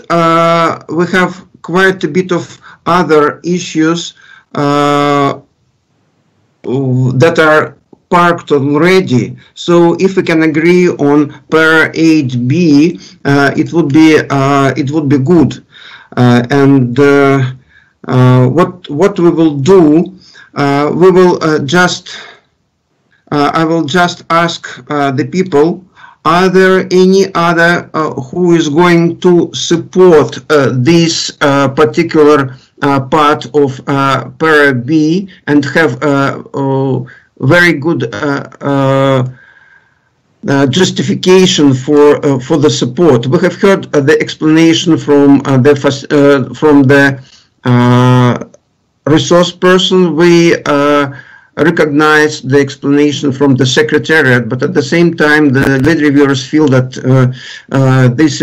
we have quite a bit of other issues that are parked already. So if we can agree on per 8b, it would be good. And what we will do, we will I will just ask the people, are there any other who is going to support this particular part of para B and have very good justification for the support? We have heard the explanation from the resource person. We recognize the explanation from the Secretariat, but at the same time, the lead reviewers feel that this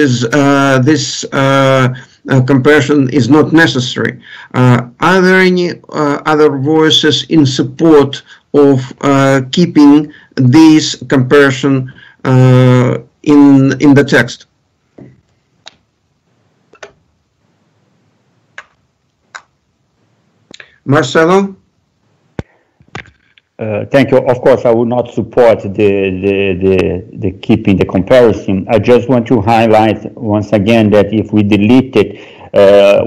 comparison is not necessary. Are there any other voices in support of keeping this comparison in the text? Marcelo? Thank you. Of course, I would not support the keeping the comparison. I just want to highlight once again that if we delete it,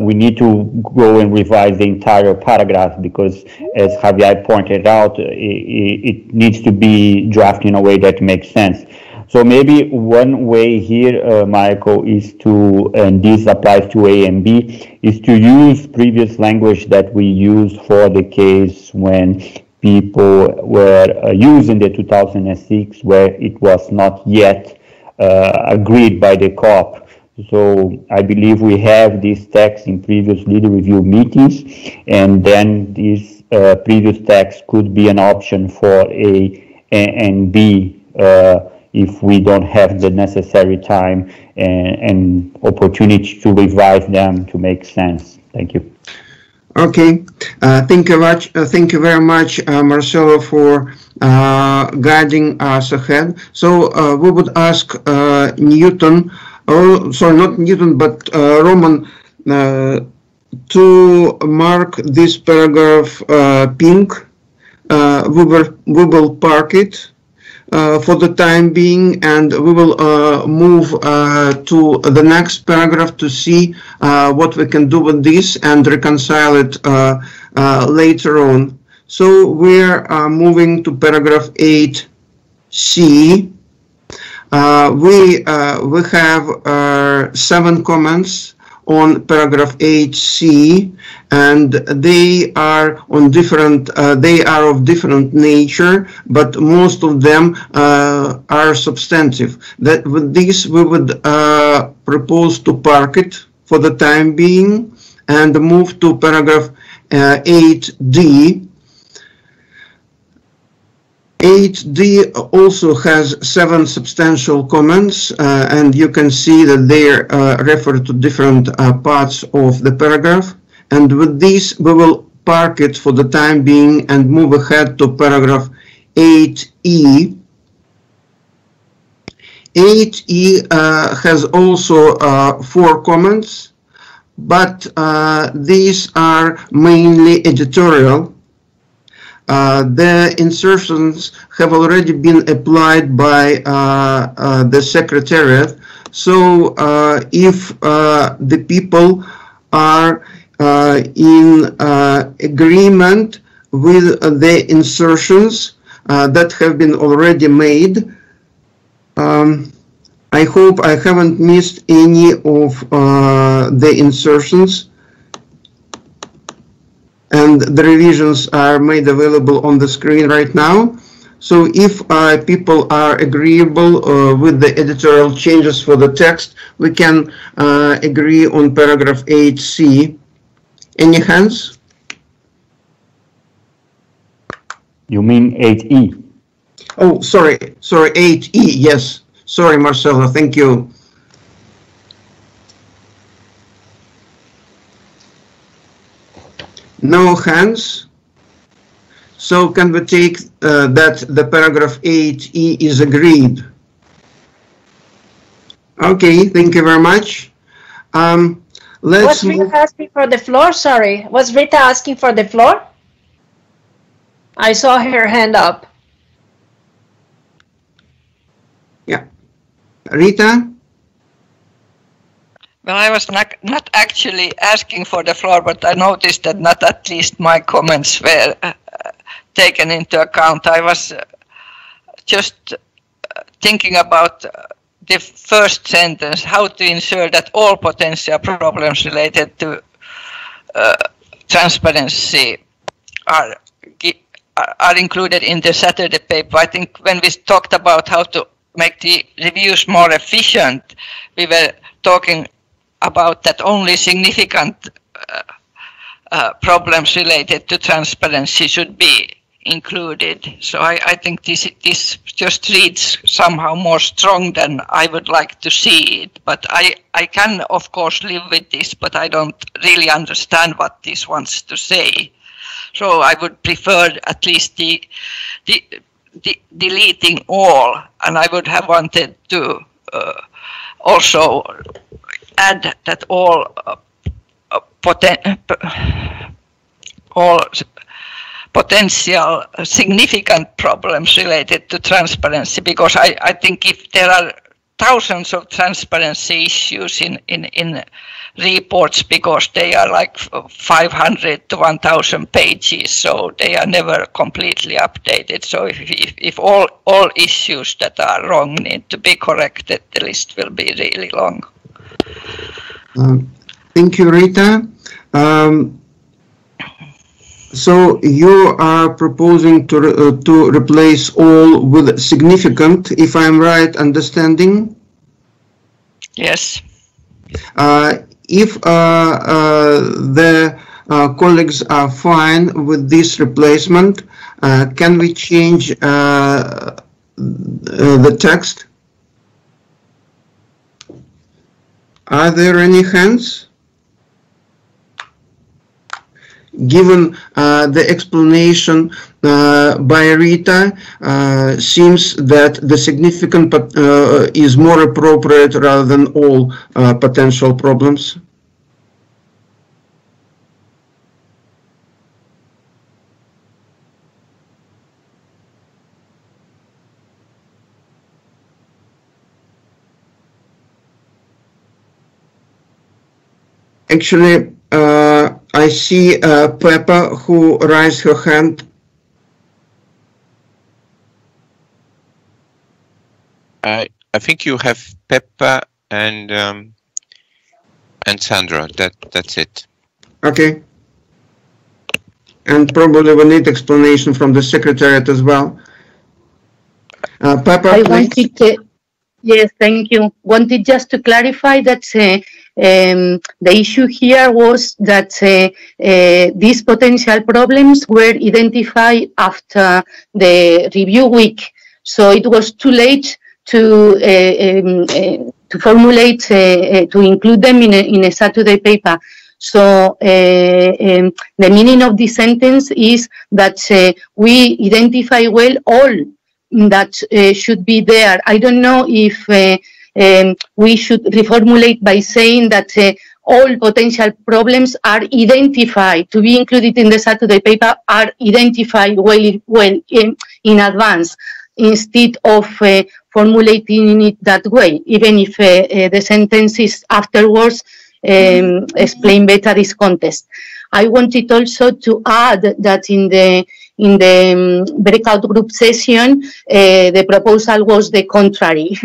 we need to go and revise the entire paragraph, because as Javier pointed out, it needs to be drafted in a way that makes sense. So maybe one way here, Michael, is to, and this applies to A and B, is to use previous language that we used for the case when people were using the 2006, where it was not yet agreed by the COP. So I believe we have this text in previous leader review meetings, and then this previous text could be an option for A and B if we don't have the necessary time and opportunity to revise them to make sense. Thank you. Okay, thank you very much, Marcelo, for guiding us ahead. So we would ask Newton, or sorry, not Newton, but Roman, to mark this paragraph pink. We will park it, for the time being, and we will move to the next paragraph to see what we can do with this and reconcile it later on. So we're moving to paragraph 8C. We have 7 comments on paragraph 8C, and they are on different. They are of different nature, but most of them are substantive. That with this we would propose to park it for the time being and move to paragraph 8D. 8D also has 7 substantial comments, and you can see that they refer to different parts of the paragraph. And with this, we will park it for the time being and move ahead to paragraph 8E. 8E has also 4 comments, but these are mainly editorial. The insertions have already been applied by the Secretariat. So if the people are in agreement with the insertions that have been already made, I hope I haven't missed any of the insertions, and the revisions are made available on the screen right now. So if people are agreeable with the editorial changes for the text, we can agree on paragraph 8C. Any hands? You mean 8E? Oh, sorry, 8E, yes. Sorry, Marcelo, thank you. No hands. So can we take that the paragraph 8E is agreed? Okay, thank you very much. Was Rita asking for the floor? Sorry, was Rita asking for the floor? I saw her hand up. Yeah. Rita? Well, I was not actually asking for the floor, but I noticed that not at least my comments were taken into account. I was just thinking about the first sentence, how to ensure that all potential problems related to transparency are included in the Saturday paper. I think when we talked about how to make the reviews more efficient, we were talking about that only significant problems related to transparency should be included. So I think this just reads somehow more strong than I would like to see it. But I can of course live with this, but I don't really understand what this wants to say. So I would prefer at least the deleting all, and I would have wanted to also add that all potential significant problems related to transparency, because I think if there are thousands of transparency issues in reports, because they are like 500 to 1,000 pages, so they are never completely updated. So if all issues that are wrong need to be corrected, the list will be really long. Thank you, Rita. So you are proposing to replace all with significant, if I'm right understanding? Yes. If the colleagues are fine with this replacement, can we change the text? Are there any hands? Given the explanation by Rita, seems that the significant is more appropriate rather than all potential problems. Actually, I see Peppa who raised her hand. I think you have Peppa and Sandra. That's it. Okay. And probably we need explanation from the Secretariat as well. Peppa, I please. wanted to, yes, thank you. Wanted just to clarify that the issue here was that these potential problems were identified after the review week. So it was too late to formulate, to include them in a Saturday paper. So the meaning of this sentence is that we identify well all that should be there. I don't know if we should reformulate by saying that all potential problems are identified to be included in the Saturday paper, are identified well in advance, instead of formulating it that way, even if the sentences afterwards explain better this context. I wanted also to add that in the breakout group session, the proposal was the contrary.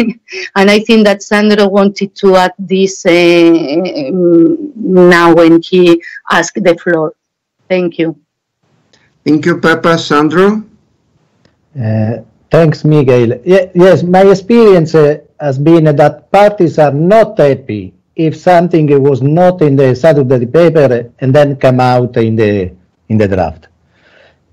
And I think that Sandro wanted to add this now when he asked the floor. Thank you. Thank you, Peppa. Sandro? Thanks, Miguel. Yes, my experience has been that parties are not happy if something was not in the Saturday paper and then come out in the draft.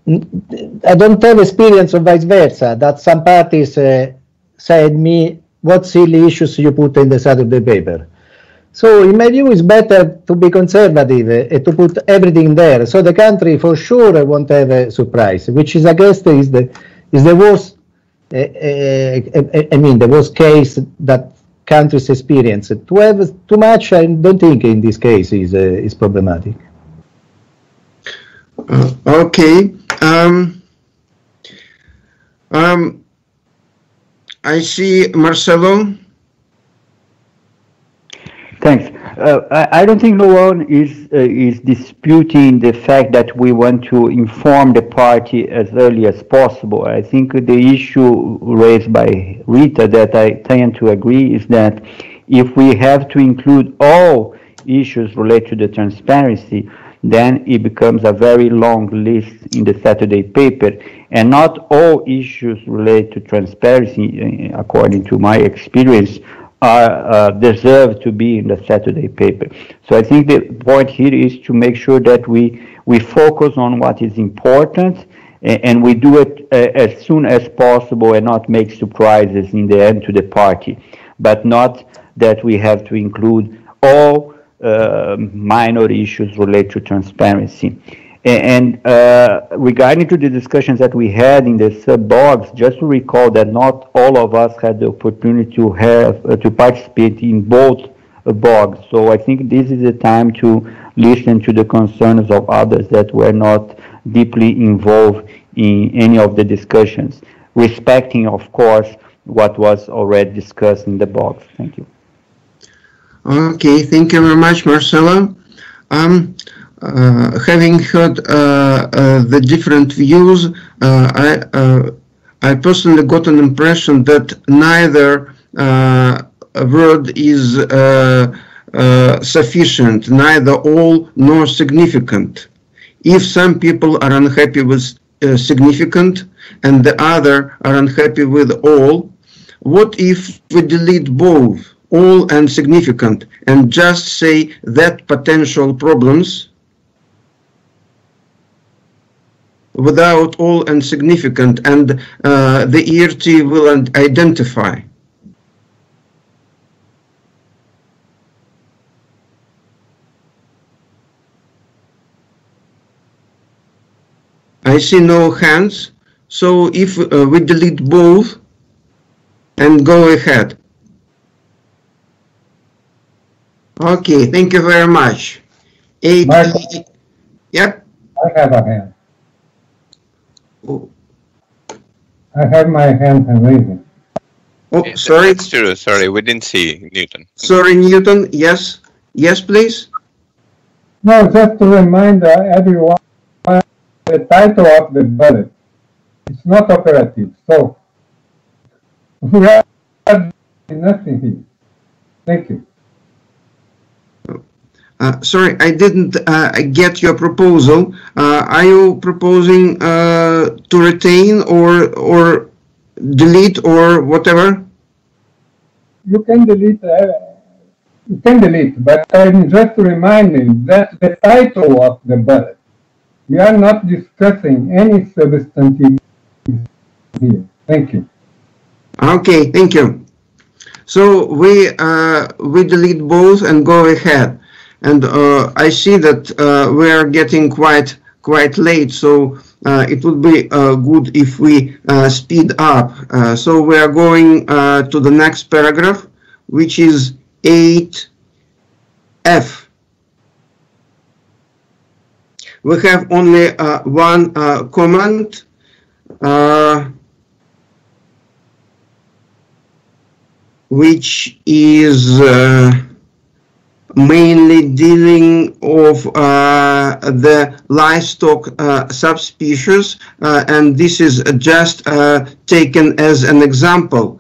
I don't have experience of vice versa, that some parties said me, what silly issues you put in the Saturday paper. So in my view, it's better to be conservative and to put everything there. So the country for sure won't have a surprise, which is, I guess, is the worst, the worst case that countries experience. To have too much, I don't think in this case is problematic. Okay. I see Marcelo. Thanks. I don't think no one is disputing the fact that we want to inform the party as early as possible. I think the issue raised by Rita that I tend to agree is that if we have to include all issues related to the transparency, then it becomes a very long list in the Saturday paper, and not all issues related to transparency, according to my experience, are deserve to be in the Saturday paper. So I think the point here is to make sure that we focus on what is important, and we do it as soon as possible and not make surprises in the end to the party, but not that we have to include all minor issues related to transparency. And regarding to the discussions that we had in the sub-box, just to recall that not all of us had the opportunity to have to participate in both bogs. So I think this is the time to listen to the concerns of others that were not deeply involved in any of the discussions, respecting, of course, what was already discussed in the box. Thank you. Okay, thank you very much, Marcelo. Having heard the different views, I personally got an impression that neither word is sufficient, neither all nor significant. If some people are unhappy with significant and the other are unhappy with all, what if we delete both, all and significant, and just say that potential problems without all and significant, and the ERT will identify? I see no hands, so if we delete both and go ahead. Okay, thank you very much. Michael, yep. I have a hand. Oh. I have my hand raising. Oh, sorry. It's true. Sorry, we didn't see Newton. Sorry, Newton. Yes. Yes, please. No, just to remind everyone the title of the bullet. It's not operative, so we are doing nothing here. Thank you. Sorry, I didn't get your proposal. Are you proposing to retain or delete or whatever? You can delete. But I'm just reminding that the title of the bullet. We are not discussing any substantive here. Thank you. Okay, thank you. So we delete both and go ahead. And I see that we are getting quite late, so it would be good if we speed up. So we are going to the next paragraph, which is 8F. We have only one comment. Which is mainly dealing of the livestock subspecies, and this is just taken as an example.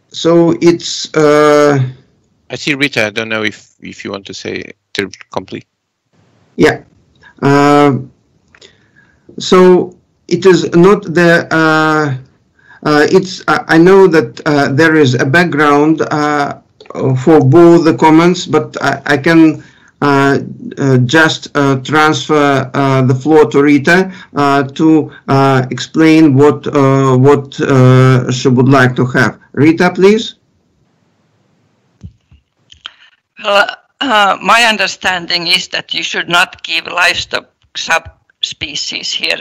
So it's. I see Rita. I don't know if you want to say to complete. Yeah. So it is not the. It's. I know that there is a background for both the comments, but I can just transfer the floor to Rita to explain what she would like to have. Rita, please. Well, my understanding is that you should not give livestock subspecies here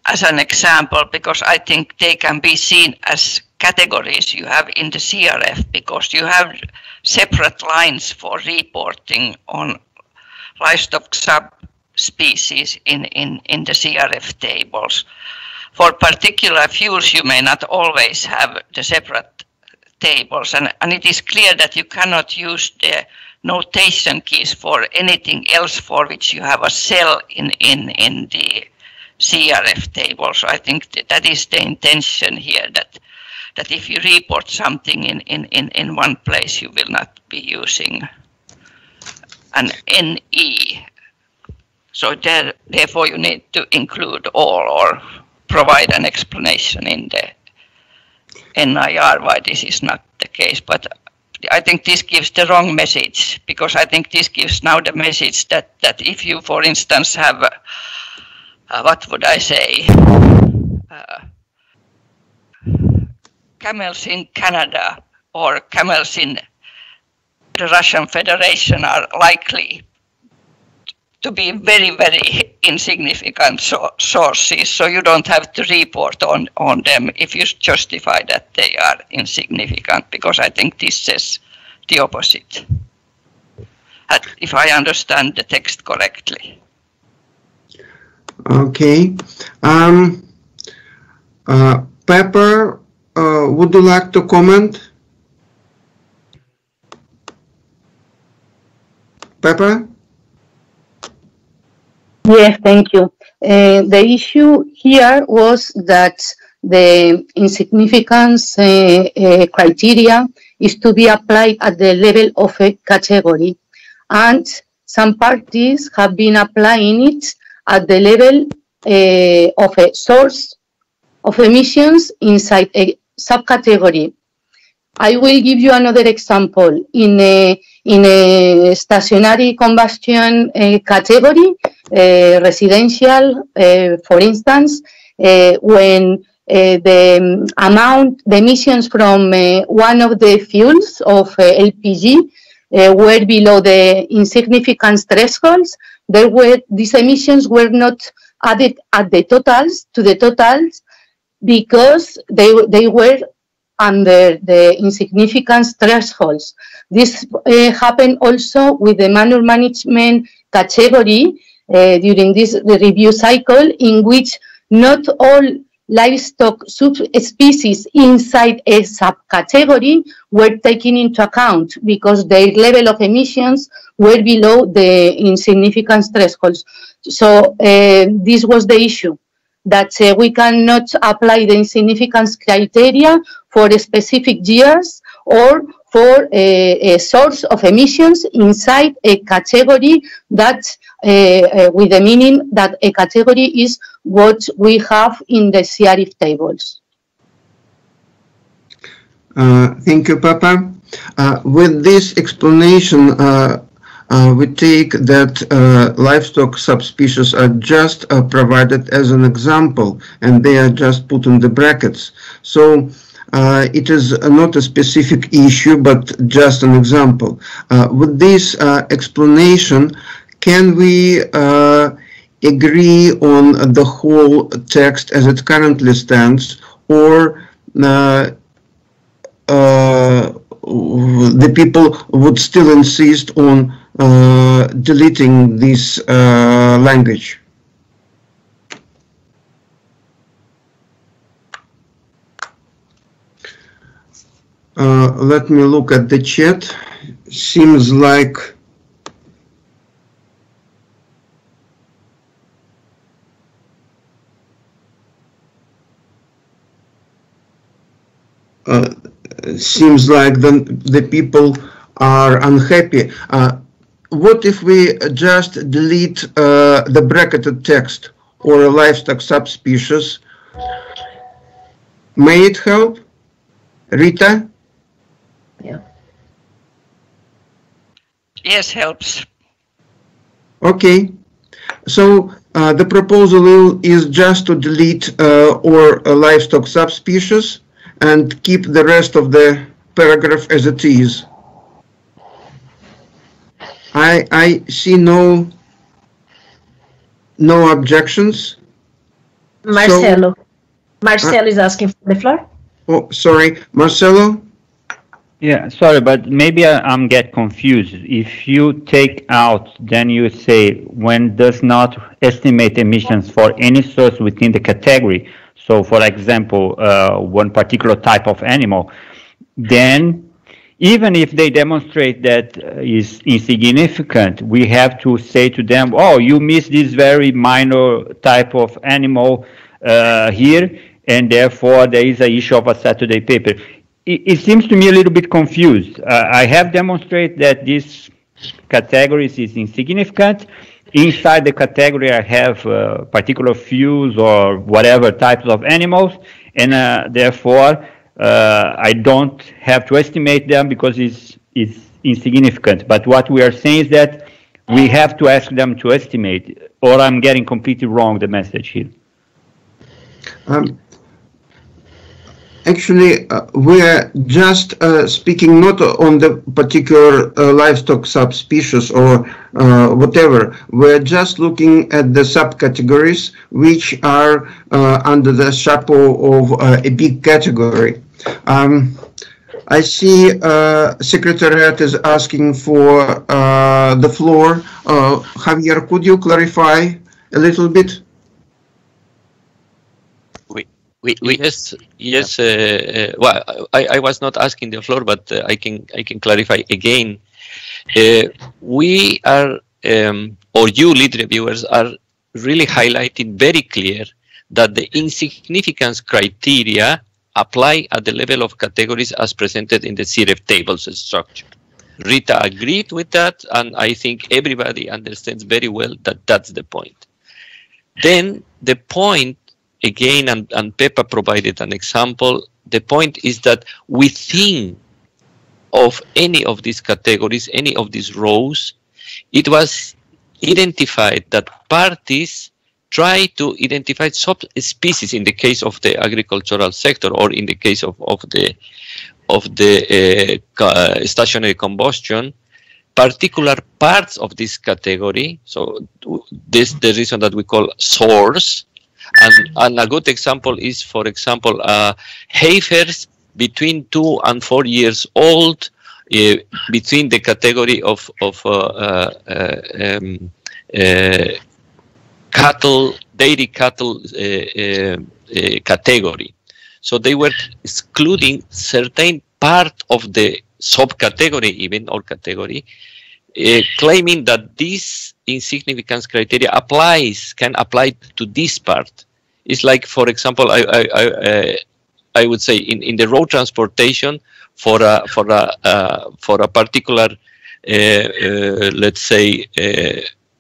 as an example, because I think they can be seen as categories you have in the CRF, because you have separate lines for reporting on livestock subspecies in the CRF tables. For particular fuels, you may not always have the separate tables, and it is clear that you cannot use the notation keys for anything else for which you have a cell in the CRF table. So I think that is the intention here, that if you report something in one place, you will not be using an NE. So therefore you need to include all or provide an explanation in the NIR why this is not the case. But I think this gives the wrong message, because I think this gives now the message that if you, for instance, have what would I say, camels in Canada or camels in the Russian Federation are likely to be very, very insignificant sources, so you don't have to report on them if you justify that they are insignificant, because I think this says the opposite, if I understand the text correctly. Okay. Pepper, would you like to comment? Pepper? Yes, thank you. The issue here was that the insignificance criteria is to be applied at the level of a category, and some parties have been applying it at the level of a source of emissions inside a subcategory. I will give you another example. In a stationary combustion category, residential, for instance, when the emissions from one of the fuels of LPG were below the insignificance thresholds, these emissions were not added at the totals, because they were under the insignificance thresholds. This happened also with the manure management category during this review cycle, in which not all livestock subspecies inside a subcategory were taken into account because their level of emissions were below the insignificance thresholds. So this was the issue, that we cannot apply the insignificance criteria for specific years or for a source of emissions inside a category that, with the meaning that a category is what we have in the CRF tables. Thank you, Papa. With this explanation, we take that livestock subspecies are just provided as an example, and they are just put in the brackets. So it is not a specific issue, but just an example. With this explanation, can we agree on the whole text as it currently stands, or the people would still insist on deleting this language? Let me look at the chat. Seems like the people are unhappy. What if we just delete the bracketed text or a livestock subspecies? May it help? Rita? Yeah. Yes, helps. Okay. So the proposal is just to delete or a livestock subspecies and keep the rest of the paragraph as it is. I see no objections. Marcelo. So, Marcelo is asking for the floor. Oh, sorry, Marcelo? Yeah, sorry, but maybe I'm get confused. If you take out, then you say when does not estimate emissions for any source within the category. So, for example, one particular type of animal, then even if they demonstrate that is insignificant, we have to say to them, oh, you missed this very minor type of animal here, and therefore there is an issue of a Saturday paper. It seems to me a little bit confused. I have demonstrated that this category is insignificant. Inside the category, I have particular fuels or whatever types of animals, and therefore I don't have to estimate them because it's insignificant. But what we are saying is that we have to ask them to estimate, or I'm getting completely wrong the message here. Actually, we are just speaking not on the particular livestock subspecies or whatever. We're just looking at the subcategories which are under the chapeau of a big category. I see Secretariat is asking for the floor. Javier, could you clarify a little bit? Yes. Well, I was not asking the floor, but I can clarify again. We are, or you lead reviewers are really highlighting very clear that the insignificance criteria apply at the level of categories as presented in the CRF tables structure. Rita agreed with that, and I think everybody understands very well that that's the point. Then the point, again, and Pepa provided an example, the point is that within of any of these categories, any of these rows, it was identified that parties try to identify subspecies in the case of the agricultural sector or in the case of the stationary combustion, particular parts of this category. So this is the reason that we call source. And a good example is, for example, heifers between 2 and 4 years old, between the category of cattle, dairy cattle category. So they were excluding certain part of the subcategory, even or category, claiming that this insignificance criteria can apply to this part. It's like, for example, I would say in the road transportation for a particular let's say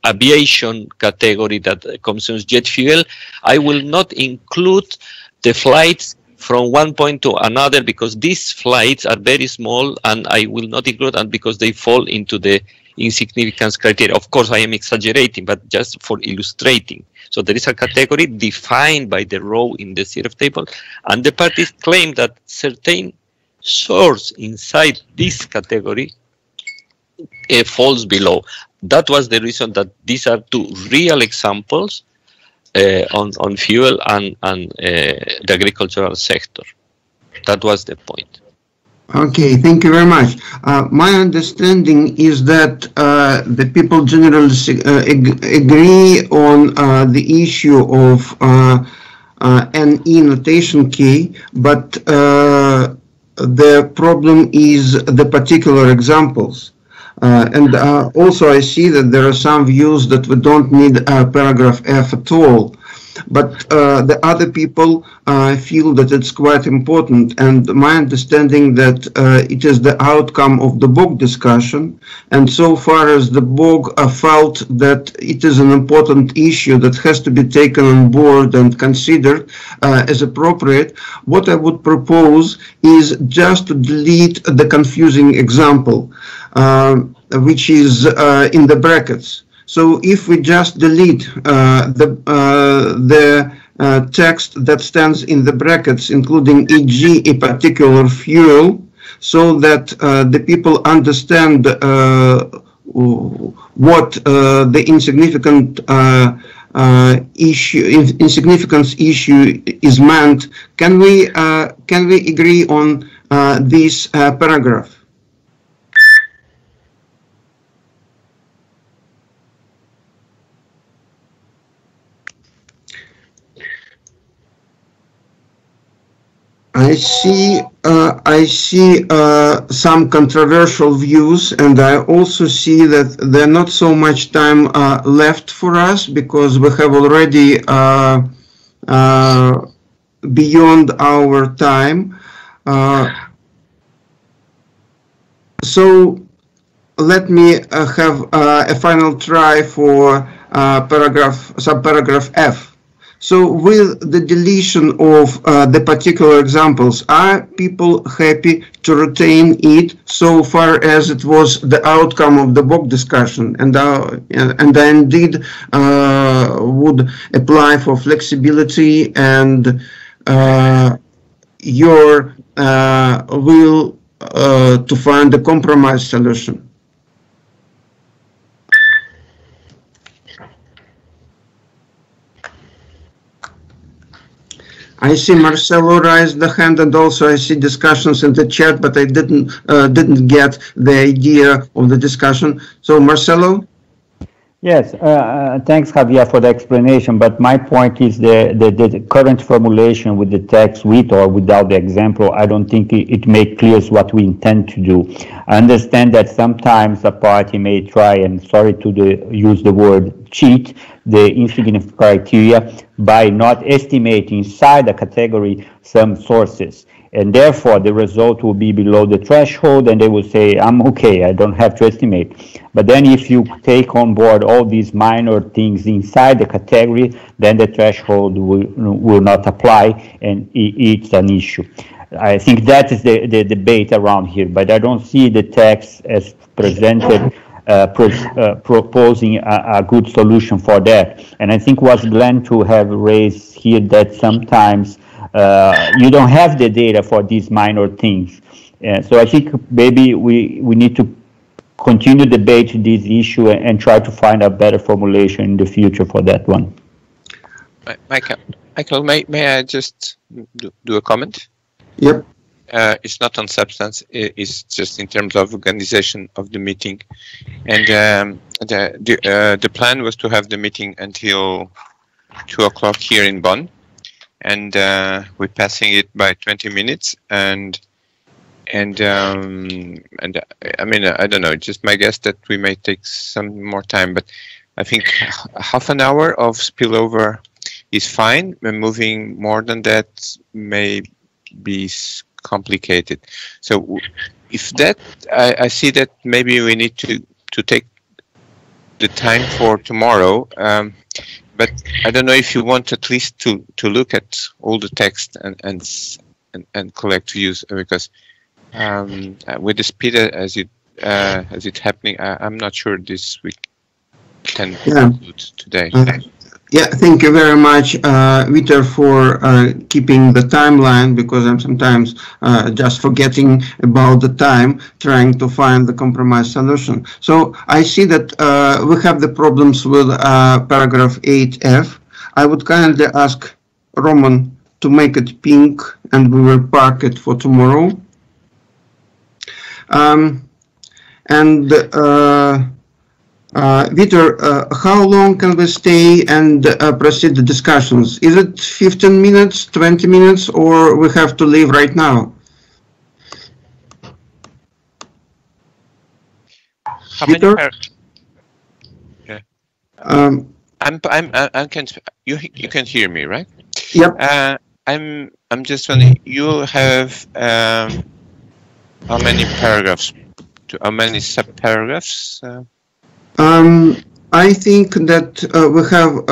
aviation category that consumes jet fuel, I will not include the flights from one point to another because these flights are very small, and I will not include them because they fall into the insignificance criteria. Of course, I am exaggerating, but just for illustrating. So there is a category defined by the row in the CRF table, and the parties claim that certain source inside this category falls below. That was the reason that these are two real examples on fuel and the agricultural sector. That was the point. Okay, thank you very much. My understanding is that the people generally agree on the issue of NE notation key, but the problem is the particular examples. And also I see that there are some views that we don't need paragraph F at all. But the other people feel that it's quite important, and my understanding that it is the outcome of the book discussion, and so far as the book felt that it is an important issue that has to be taken on board and considered as appropriate, what I would propose is just to delete the confusing example, which is in the brackets. So if we just delete the text that stands in the brackets, including e.g. a particular fuel, so that the people understand what the insignificance issue is meant, can we agree on this paragraph? I see some controversial views, and I also see that there not so much time left for us because we have already beyond our time. So let me have a final try for subparagraph F. So with the deletion of the particular examples, are people happy to retain it so far as it was the outcome of the book discussion, and I indeed would apply for flexibility and your will to find a compromise solution? I see Marcelo raised the hand, and also I see discussions in the chat, but I didn't get the idea of the discussion. So Marcelo? Yes, thanks Javier for the explanation, but my point is the current formulation with the text with or without the example, I don't think it makes clear what we intend to do. I understand that sometimes a party may try, and sorry to use the word, cheat the insignificant criteria by not estimating inside the category some sources. And therefore, the result will be below the threshold, and they will say, I'm okay, I don't have to estimate. But then if you take on board all these minor things inside the category, then the threshold will not apply, and it's an issue. I think that is the debate around here, but I don't see the text as presented proposing a good solution for that. And I think was Glenn to have raised here that sometimes you don't have the data for these minor things. So I think maybe we need to continue debate this issue and try to find a better formulation in the future for that one. Michael, may I just do a comment? Yep. it's not on substance. It's just in terms of organization of the meeting, and the plan was to have the meeting until 2 o'clock here in Bonn, and we're passing it by 20 minutes, and I mean, I don't know, it's just my guess that we may take some more time, but I think half an hour of spillover is fine. Moving more than that may be complicated. So if that, I see that maybe we need to take the time for tomorrow, but I don't know if you want at least to look at all the text and collect views, because with the speed as it's happening, I'm not sure this week can conclude today. Yeah, thank you very much, Vitor, for keeping the timeline, because I'm sometimes just forgetting about the time, trying to find the compromise solution. So I see that we have the problems with paragraph 8F. I would kindly ask Roman to make it pink, and we will park it for tomorrow. Vitor, how long can we stay and proceed the discussions? Is it 15 minutes, 20 minutes, or we have to leave right now? How many yeah. You can hear me, right? Yep. I'm just wondering, you have how many paragraphs? How many sub-paragraphs? I think that we have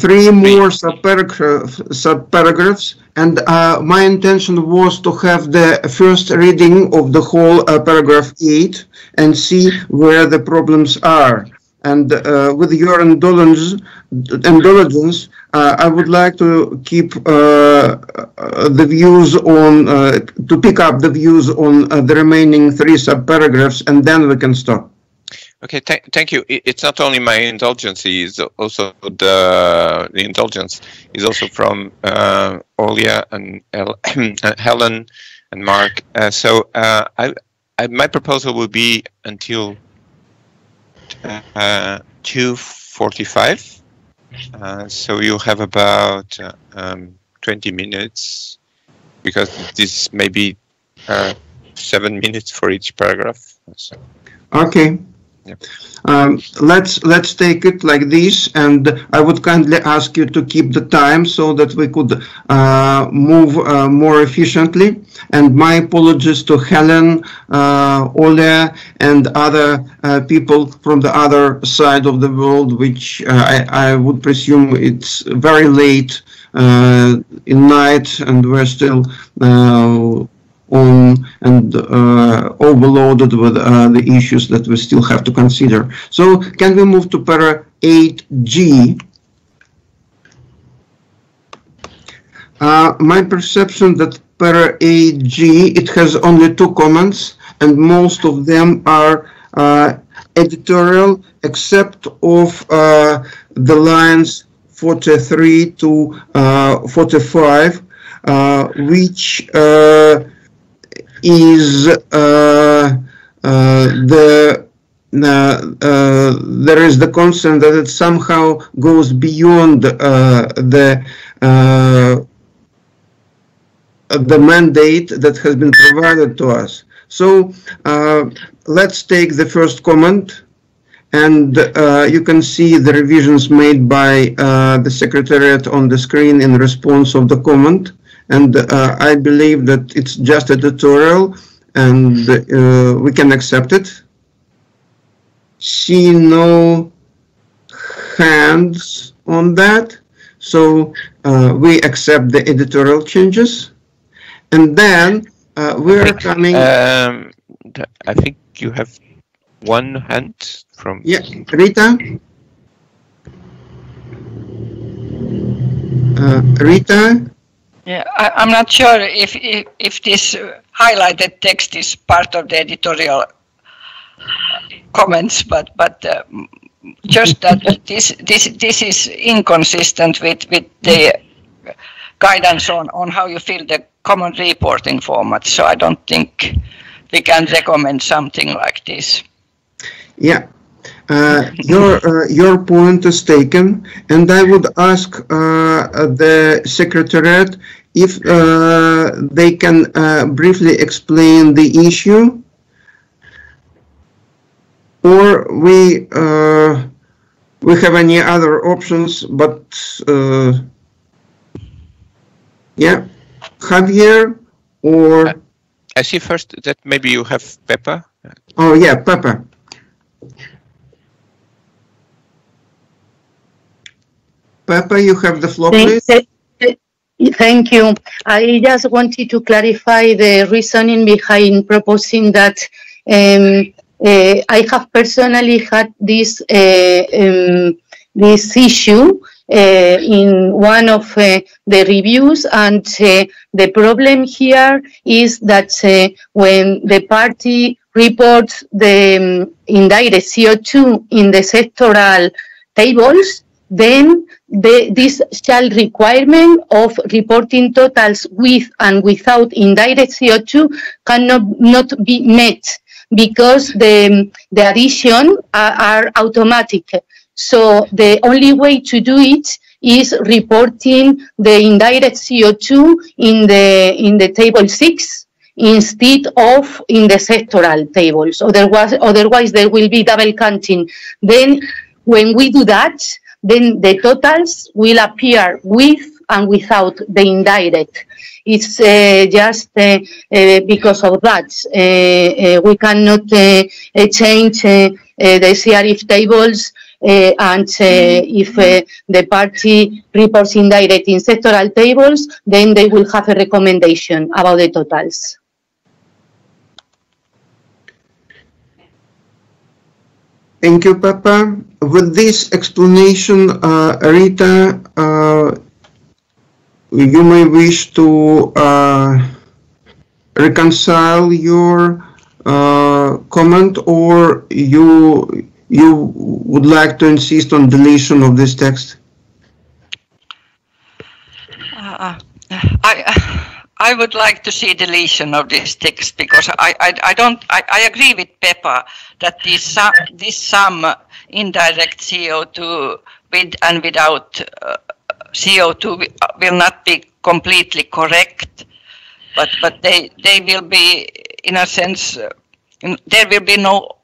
three more subparagraphs, and my intention was to have the first reading of the whole paragraph 8 and see where the problems are. And with your indulgence, I would like to keep the views on, to pick up the views on the remaining 3 subparagraphs, and then we can stop. Okay, thank you. It's not only my indulgence; it's also the indulgence is also from Olia and Helen and Mark. So my proposal will be until 2:45. So you have about 20 minutes, because this may be 7 minutes for each paragraph. So. Okay. Yep. Let's take it like this, and I would kindly ask you to keep the time so that we could move more efficiently. And my apologies to Helen, Olia, and other people from the other side of the world, which I would presume it's very late in night, and we're still on and overloaded with the issues that we still have to consider. So can we move to para 8G? My perception that para 8G, it has only 2 comments, and most of them are editorial, except of the lines 43 to 45, which is there is the concern that it somehow goes beyond the mandate that has been provided to us. So let's take the first comment, and you can see the revisions made by the Secretariat on the screen in response of the comment. And I believe that it's just editorial, and we can accept it. See no hands on that, so we accept the editorial changes. And then we're coming. I think you have one hand from. Yeah, Rita. Rita. Yeah, I'm not sure if this highlighted text is part of the editorial comments, but just that this is inconsistent with the guidance on how you fill the common reporting format. So I don't think we can recommend something like this. Yeah, your point is taken, and I would ask the Secretariat if they can briefly explain the issue, or we have any other options, but yeah, Javier or... I see first that maybe you have Peppa. Oh yeah, Peppa. Peppa, you have the floor, please. Thank you. I just wanted to clarify the reasoning behind proposing that I have personally had this this issue in one of the reviews, and the problem here is that when the party reports the indirect CO2 in the sectoral tables, then this shall requirement of reporting totals with and without indirect CO2 cannot not be met, because the addition are automatic. So the only way to do it is reporting the indirect CO2 in the table 6 instead of in the sectoral tables. Otherwise there will be double counting. Then when we do that, then the totals will appear with and without the indirect. It's just because of that. We cannot change the CRF tables, and if the party reports indirect in sectoral tables, then they will have a recommendation about the totals. Thank you, Peppa. With this explanation, Rita, you may wish to reconcile your comment, or you would like to insist on deletion of this text? I would like to see deletion of this text, because I agree with Peppa that this sum indirect CO2 with and without CO2 will not be completely correct, but they will be, in a sense, there will be no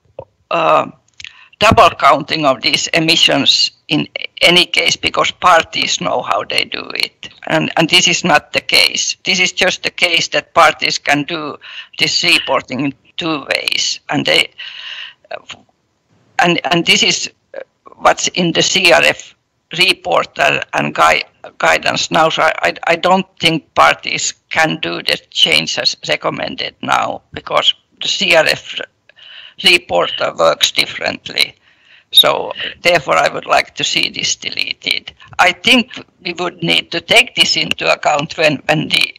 double counting of these emissions in any case, because parties know how they do it, and this is not the case. This is just the case that parties can do this reporting in two ways, and this is what's in the CRF report and guidance now. So I don't think parties can do the change as recommended now, because the CRF report works differently. So therefore I would like to see this deleted. I think we would need to take this into account when the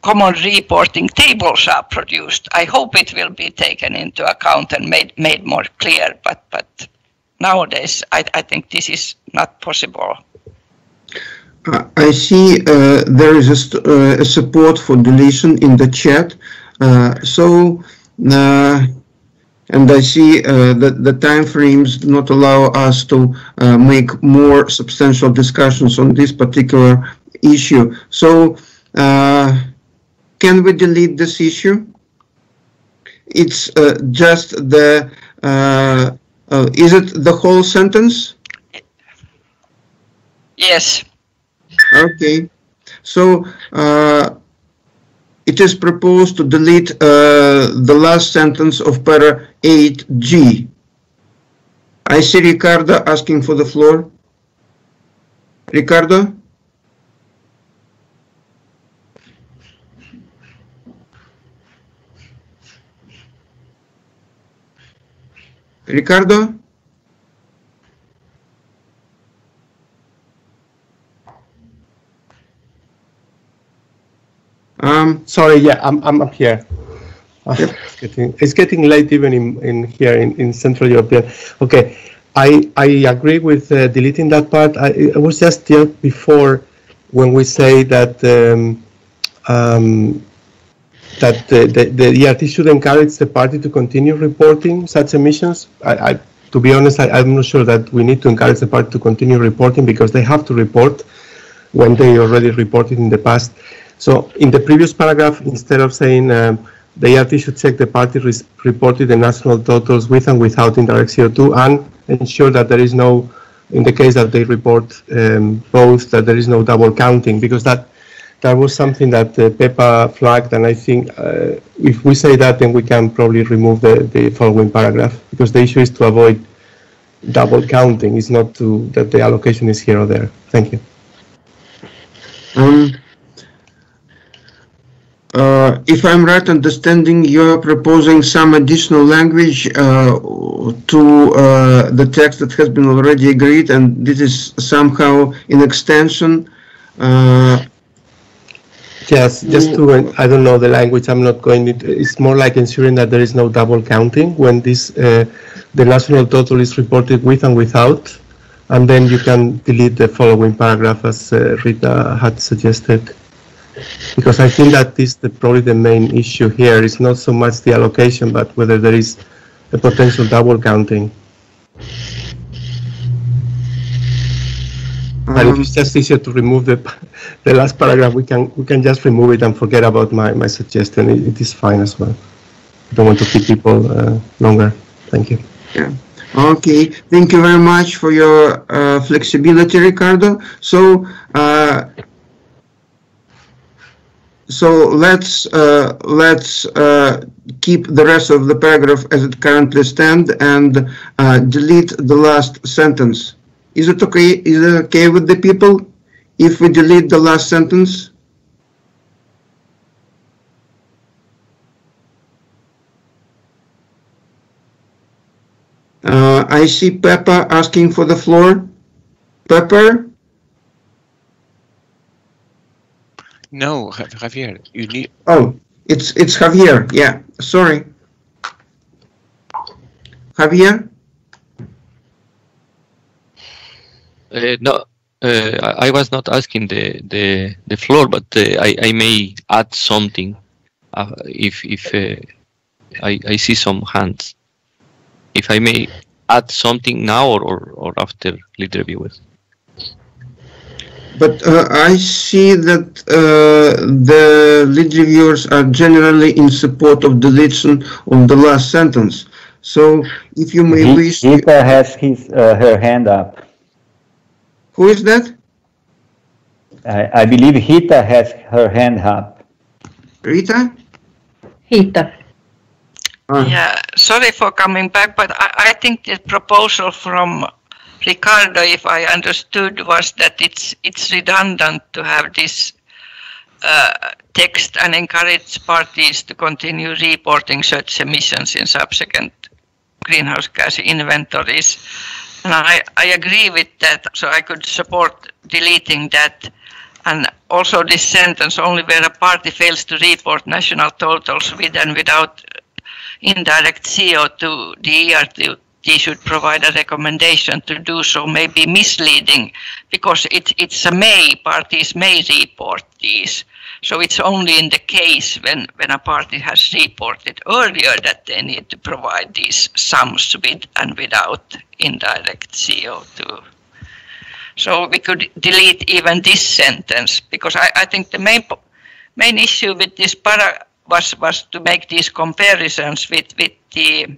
common reporting tables are produced. I hope it will be taken into account and made more clear, but nowadays I think this is not possible. I see there is a support for deletion in the chat. And I see that the time frames do not allow us to make more substantial discussions on this particular issue. So can we delete this issue? It's just the, is it the whole sentence? Yes. Okay. So it is proposed to delete the last sentence of para 8G. I see Ricardo asking for the floor. Ricardo? Ricardo? Sorry, yeah, I'm up here. It's getting late even in here in Central Europe. Okay, I agree with deleting that part. I was just there before when we say that that the ERT should encourage the party to continue reporting such emissions. To be honest, I'm not sure that we need to encourage the party to continue reporting, because they have to report when they already reported in the past. So in the previous paragraph, instead of saying the ERT should check the party reported the national totals with and without indirect CO2, and ensure that there is no, in the case that they report both, that there is no double counting, because that was something that PEPA flagged, and I think if we say that, then we can probably remove the following paragraph, because the issue is to avoid double counting. It's not that the allocation is here or there. Thank you. If I'm right understanding, you're proposing some additional language to the text that has been already agreed, and this is somehow in extension. Yes, just to, I don't know the language, I'm not going into, it's more like ensuring that there is no double counting when this, the national total is reported with and without, and then you can delete the following paragraph as Rita had suggested. Because I think that is probably the main issue here. It's not so much the allocation, but whether there is a potential double counting. And if it's just easier to remove the last paragraph, we can just remove it and forget about my suggestion. It is fine as well. I don't want to keep people longer. Thank you. Yeah. Okay. Thank you very much for your flexibility, Ricardo. So let's keep the rest of the paragraph as it currently stands and delete the last sentence. Is it okay? Is it okay with the people if we delete the last sentence? I see Peppa asking for the floor. Pepper? No, Javier, you need. Oh, it's Javier. Yeah, sorry. Javier? No, I was not asking the floor, but I may add something if I see some hands. If I may add something now or after lead reviewers. But I see that the lead reviewers are generally in support of deletion of the last sentence. So if you may wish... Rita has her hand up. Who is that? I believe Rita has her hand up. Rita? Rita. Yeah, sorry for coming back, but I think the proposal from Ricardo, if I understood, was that it's redundant to have this text and encourage parties to continue reporting such emissions in subsequent greenhouse gas inventories. And I agree with that, so I could support deleting that. And also this sentence, only where a party fails to report national totals with and without indirect CO2, the ERT should provide a recommendation to do so, may be misleading, because it's a may, parties may report these. So it's only in the case when a party has reported earlier that they need to provide these sums with and without indirect CO2. So we could delete even this sentence, because I think the main issue with this para was to make these comparisons with the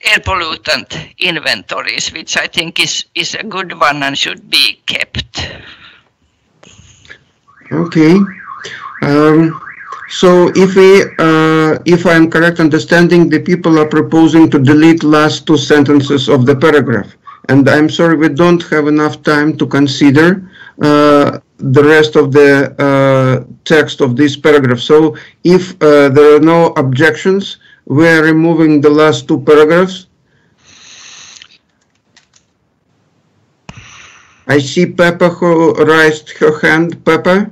air pollutant inventories, which I think is a good one and should be kept. Okay. So if I'm correct understanding, the people are proposing to delete last two sentences of the paragraph. And I'm sorry, we don't have enough time to consider the rest of the text of this paragraph. So if there are no objections, we are removing the last two paragraphs. I see Peppa who raised her hand. Peppa?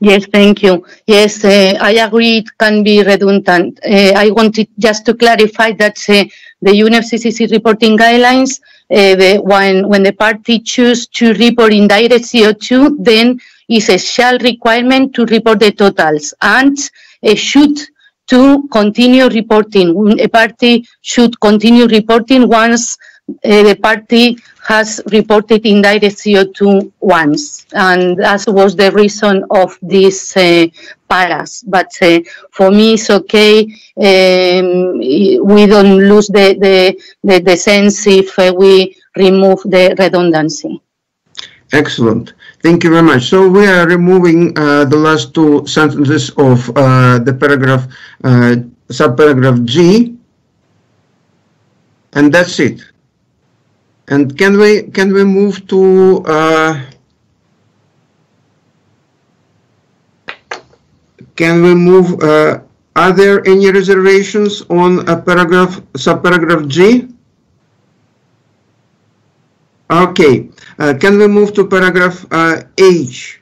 Yes, thank you. Yes, I agree it can be redundant. I wanted just to clarify that the UNFCCC reporting guidelines, when the party choose to report indirect CO2, then is a shall requirement to report the totals and should to continue reporting. A party should continue reporting once the party has reported indirect CO2 once, and that was the reason of these paras. But for me, it's okay. We don't lose the sense if we remove the redundancy. Excellent. Thank you very much. So we are removing the last two sentences of the paragraph, subparagraph G, and that's it. And can we move to are there any reservations on a subparagraph G? Okay. Can we move to paragraph H?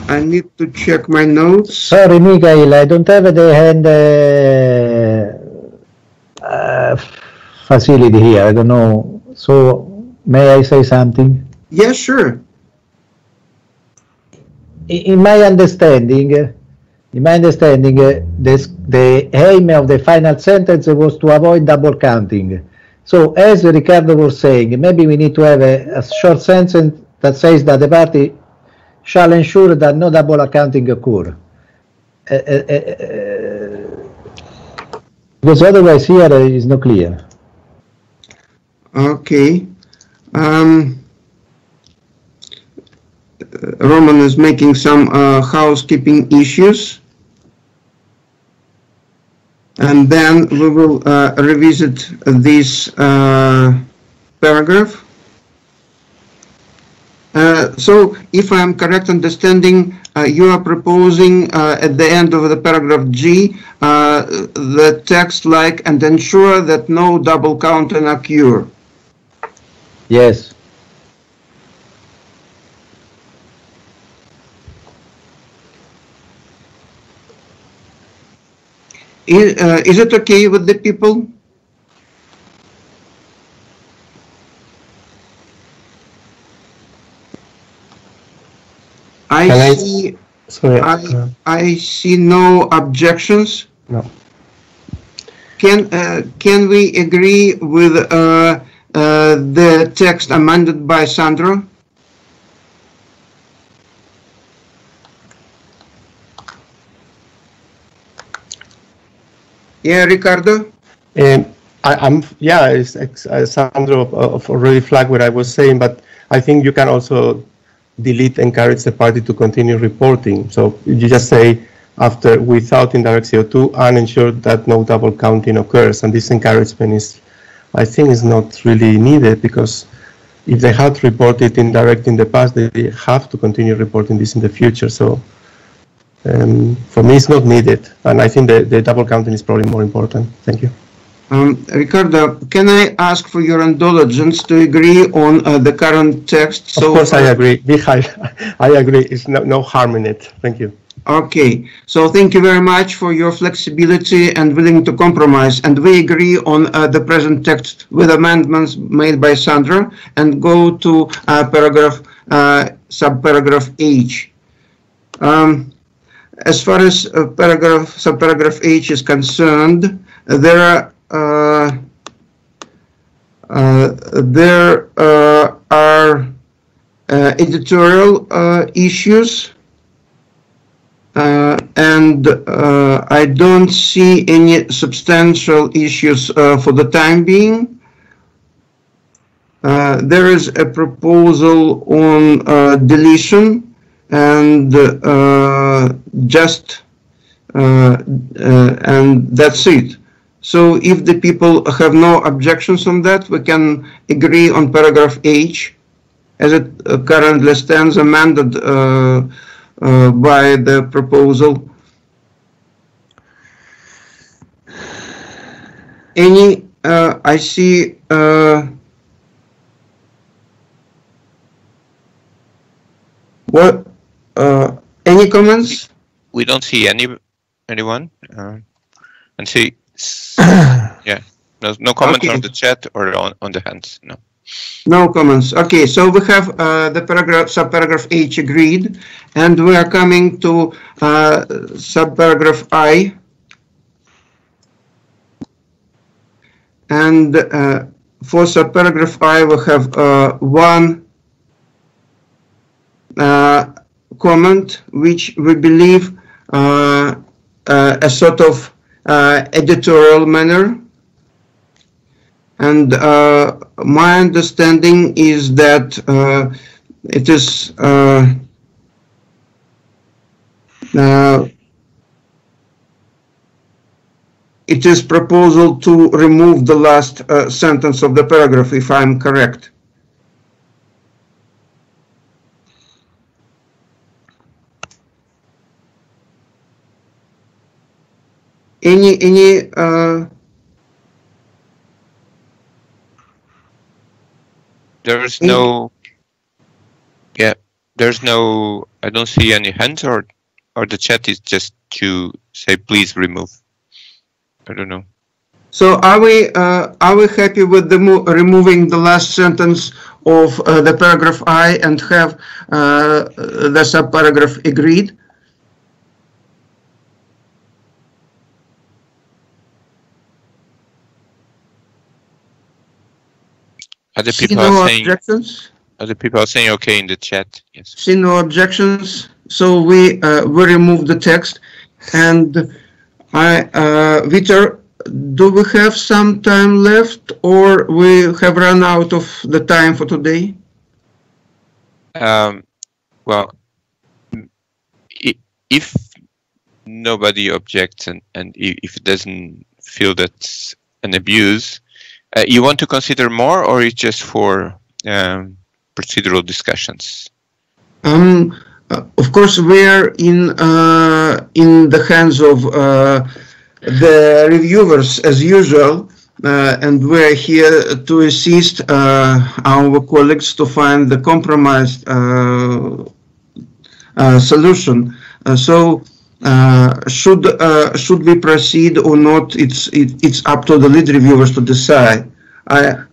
I need to check my notes. Sorry, Mihal, I don't have the hand facility here. I don't know. So may I say something? Yes, sure. In my understanding, the aim of the final sentence was to avoid double counting. So, as Ricardo was saying, maybe we need to have a short sentence that says that the party shall ensure that no double accounting occur. Because otherwise here is not clear. Okay. Roman is making some housekeeping issues. And then we will revisit this paragraph. So, if I am correct understanding, you are proposing at the end of the paragraph G, the text like, and ensure that no double counting occur. Yes. Is it okay with the people? I see no objections. No. Can we agree with the text amended by Sandra? Yeah, Ricardo? Sandro already flagged what I was saying, but I think you can also delete encourage the party to continue reporting. So you just say after without indirect CO2 and ensure that no double counting occurs. And this encouragement is, I think, is not really needed, because if they had reported indirect in the past, they have to continue reporting this in the future. So for me, it's not needed, and I think the double counting is probably more important. Thank you. Ricardo, can I ask for your indulgence to agree on the current text? Of course, I agree. Mihal, I agree. It's no harm in it. Thank you. Okay, so thank you very much for your flexibility and willing to compromise. And we agree on the present text with amendments made by Sandra, and go to subparagraph H. As far as subparagraph H is concerned, there are editorial issues, and I don't see any substantial issues for the time being. There is a proposal on deletion, and and that's it. So if the people have no objections on that, we can agree on paragraph H as it currently stands, amended by the proposal. Any, I see, Any comments? We don't see anyone. And see, yeah, no comments Okay. on the chat or on the hands. No. No comments. Okay, so we have the subparagraph H agreed, and we are coming to subparagraph I. And for subparagraph I, we have one comment, which we believe a sort of editorial manner. And my understanding is that it is proposal to remove the last sentence of the paragraph, if I'm correct. Any There's no, yeah, there's no, I don't see any hands, or the chat is just to say, please remove. I don't know. So are we happy with the removing the last sentence of the paragraph I and have the subparagraph agreed? Other people are saying okay in the chat. Yes. See no objections. So we remove the text. And Vitor, do we have some time left, or we have run out of the time for today? Well, if nobody objects and if it doesn't feel that's an abuse, you want to consider more, or it's just for procedural discussions? Of course, we are in the hands of the reviewers as usual, and we are here to assist our colleagues to find the compromised solution. So, should we proceed or not? It's up to the lead reviewers to decide. I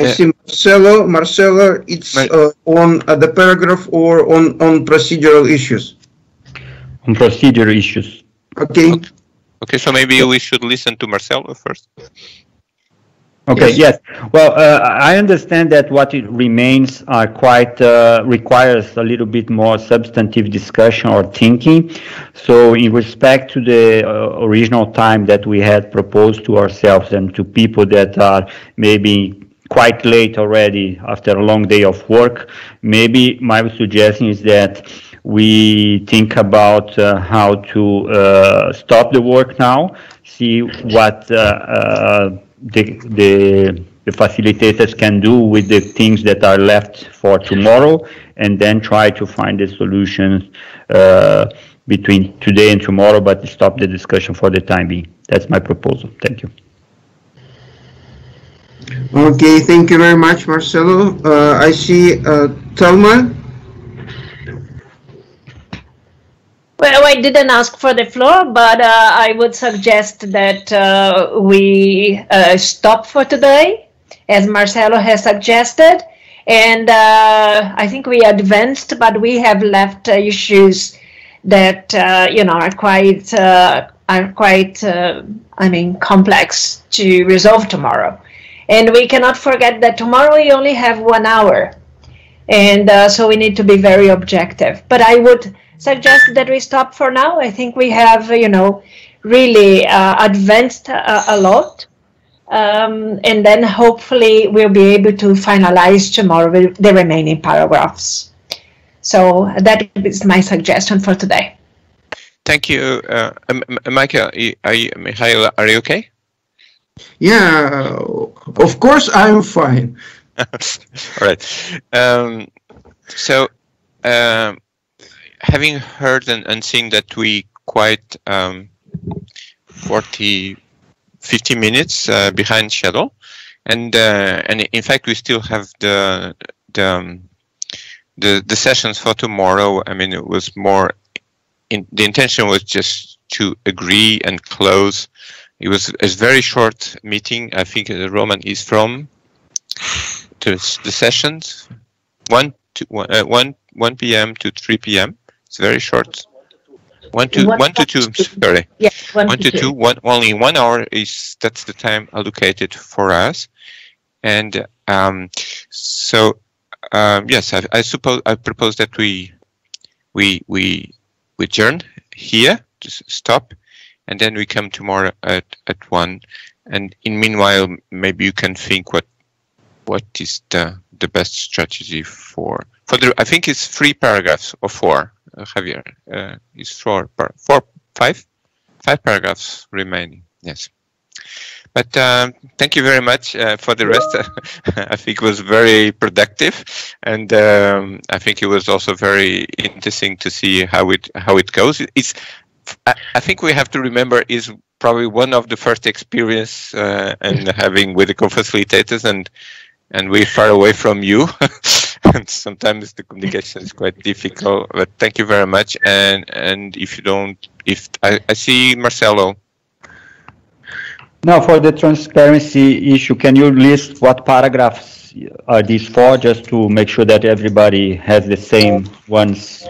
see Marcelo, it's on the paragraph or on procedural issues? On procedural issues. Okay. Okay, so maybe we should listen to Marcelo first. Okay, yes. Well, I understand that what it remains are quite requires a little bit more substantive discussion or thinking. So in respect to the original time that we had proposed to ourselves and to people that are maybe quite late already after a long day of work, maybe my suggestion is that we think about how to stop the work now, see what the facilitators can do with the things that are left for tomorrow, and then try to find the solutions between today and tomorrow, but stop the discussion for the time being. That's my proposal. Thank you. Okay, thank you very much, Marcelo. I see Thelma. Well, I didn't ask for the floor, but I would suggest that we stop for today, as Marcelo has suggested. And I think we advanced, but we have left issues that are quite complex to resolve tomorrow. And we cannot forget that tomorrow we only have 1 hour, and so we need to be very objective. But I would suggest that we stop for now. I think we have, really advanced a lot, and then hopefully we'll be able to finalize tomorrow the remaining paragraphs. So that is my suggestion for today. Thank you, Michael. Mihal, are you okay? Yeah, of course I'm fine. All right. So, having heard and seen that we quite 50 minutes behind schedule, and in fact we still have the the sessions for tomorrow, I mean, it was more, the intention was just to agree and close. It was a very short meeting. I think Roman is from the sessions 1 p.m. to 3 p.m. It's very short. 1 to 2. Sorry. Yeah, 1 to 2. Only 1 hour that's the time allocated for us. And yes, I propose that we adjourn here, just stop, and then we come tomorrow at 1. And in meanwhile, maybe you can think what is the best strategy for the. I think it's 3 paragraphs or 4. Javier, it's 5 paragraphs remaining. Yes. But thank you very much for the rest. I think it was very productive, and I think it was also very interesting to see how it goes. I think we have to remember is probably one of the first experience and having with the co-facilitators, and we're far away from you, and sometimes the communication is quite difficult. But thank you very much. And if I see Marcelo. Now, for the transparency issue, can you list what paragraphs are these for, just to make sure that everybody has the same ones?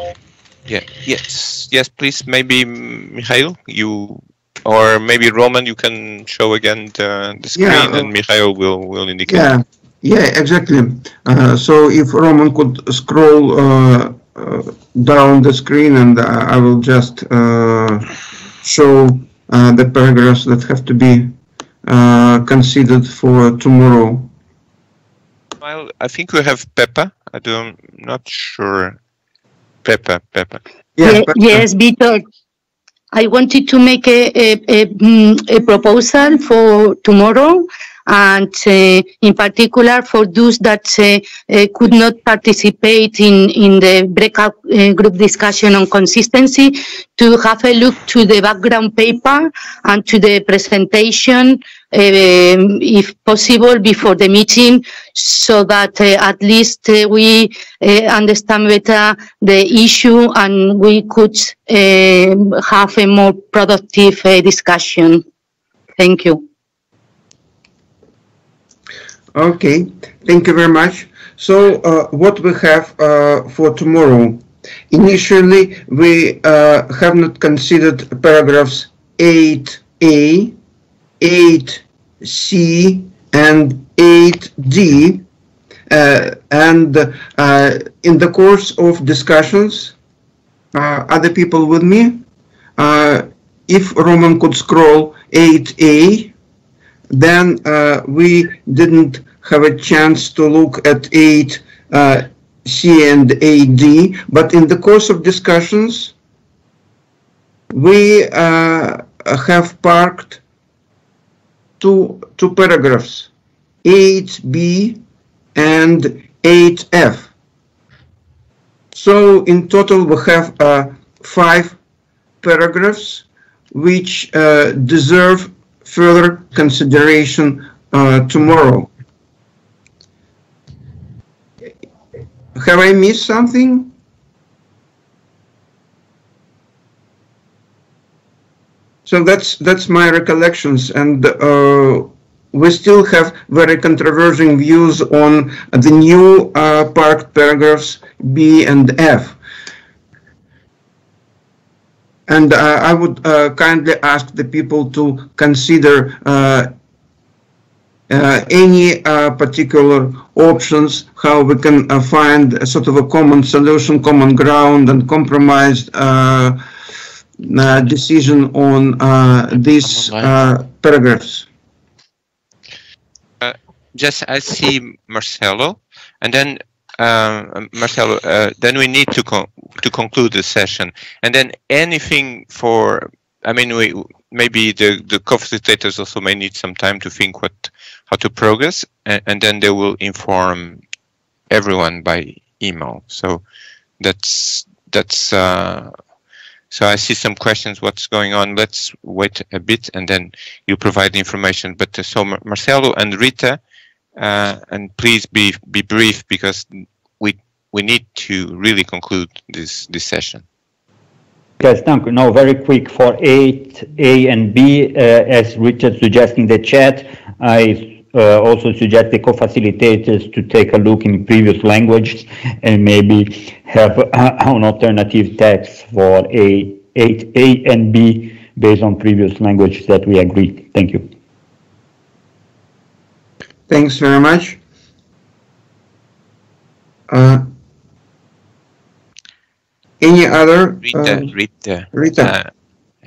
Yeah. Yes, please. Maybe Mihal, you, or maybe Roman, you can show again the screen, and Mihal will indicate. Yeah, exactly. So if Roman could scroll down the screen, and I will just show the paragraphs that have to be considered for tomorrow. Well, I think we have Peppa. Not sure. Peppa. Yeah, yes, Víctor. I wanted to make a proposal for tomorrow, and in particular for those that could not participate in the breakout group discussion on consistency, to have a look to the background paper and to the presentation, if possible, before the meeting, so that at least we understand better the issue and we could have a more productive discussion. Thank you. Okay, thank you very much. So what we have for tomorrow? Initially, we have not considered paragraphs 8a, 8c, and 8d. And in the course of discussions, other people with me, if Roman could scroll 8a, then we didn't have a chance to look at 8C and 8D, but in the course of discussions, we have parked two paragraphs, 8B and 8F. So in total, we have 5 paragraphs which deserve further consideration tomorrow. Have I missed something? So that's my recollections, and we still have very controversial views on the new parked paragraphs B and F. And I would kindly ask the people to consider any particular options, how we can find a sort of a common solution, common ground, and compromised decision on these paragraphs. Just I see Marcelo, and then Marcelo, then we need to conclude the session, and then anything for, I mean, maybe the co-facilitators also may need some time to think how to progress, and then they will inform everyone by email. So that's so I see some questions. What's going on? Let's wait a bit, and then you provide the information. But so Marcelo and Rita, and please be brief, because we need to really conclude this session. Yes, thank you. No, very quick for 8A and B, as Richard suggested in the chat, I also suggest the co-facilitators to take a look in previous languages and maybe have an alternative text for 8A and B based on previous languages that we agreed. Thank you. Thanks very much. Any other? Rita.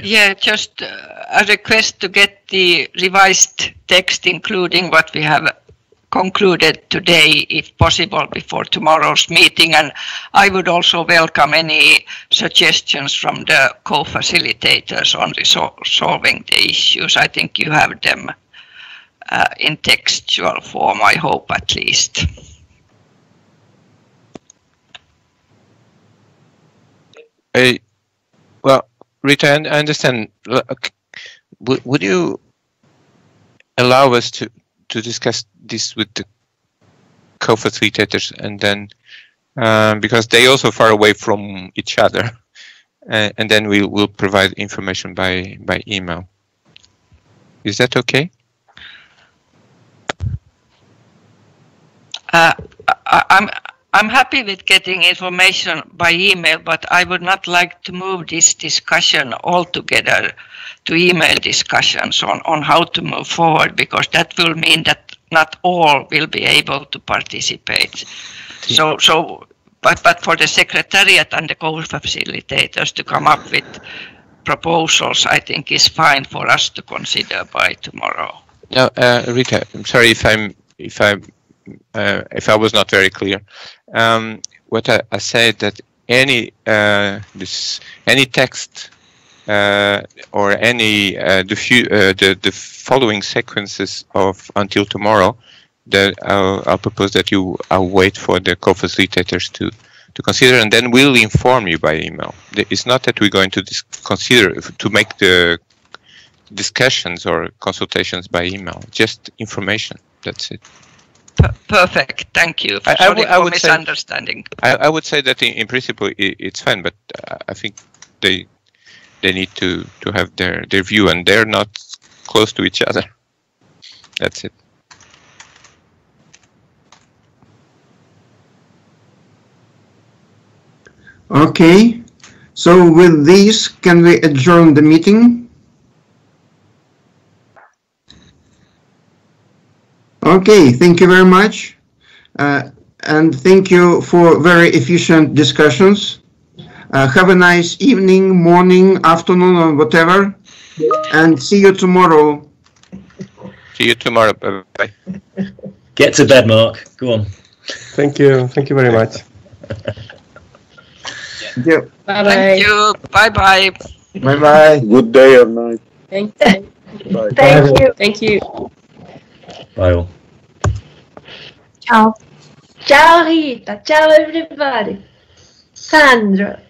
Yeah, just a request to get the revised text, including what we have concluded today, if possible, before tomorrow's meeting. And I would also welcome any suggestions from the co-facilitators on solving the issues. I think you have them in textual form, I hope at least. Well, Rita, I understand. Would you allow us to discuss this with the co-facilitators, and then because they also far away from each other, and then we will provide information by email. Is that okay? I'm happy with getting information by email, but I would not like to move this discussion altogether to email discussions on how to move forward, because that will mean that not all will be able to participate. But for the Secretariat and the co-facilitators to come up with proposals, I think is fine for us to consider by tomorrow. Now, Rita, I'm sorry if I was not very clear. What I said that any text or any the following sequences of until tomorrow, that I'll propose that I'll wait for the co-facilitators to consider, and then we'll inform you by email. It's not that we're going to consider to make the discussions or consultations by email, just information. That's it. Perfect. Thank you. Sorry for misunderstanding. I would say that in principle it's fine, but I think they need to have their view, and they're not close to each other. That's it. Okay. So with this, can we adjourn the meeting? Okay, thank you very much. And thank you for very efficient discussions. Have a nice evening, morning, afternoon, or whatever. And see you tomorrow. See you tomorrow. Bye-bye. Get to bed, Mark. Go on. Thank you. Thank you very much. Yeah. Bye-bye. Thank you. Bye-bye. Bye-bye. Good day or night. Thank you. Bye. Thank you. Thank you. Bye all. Ciao. Ciao Rita. Ciao everybody. Sandra.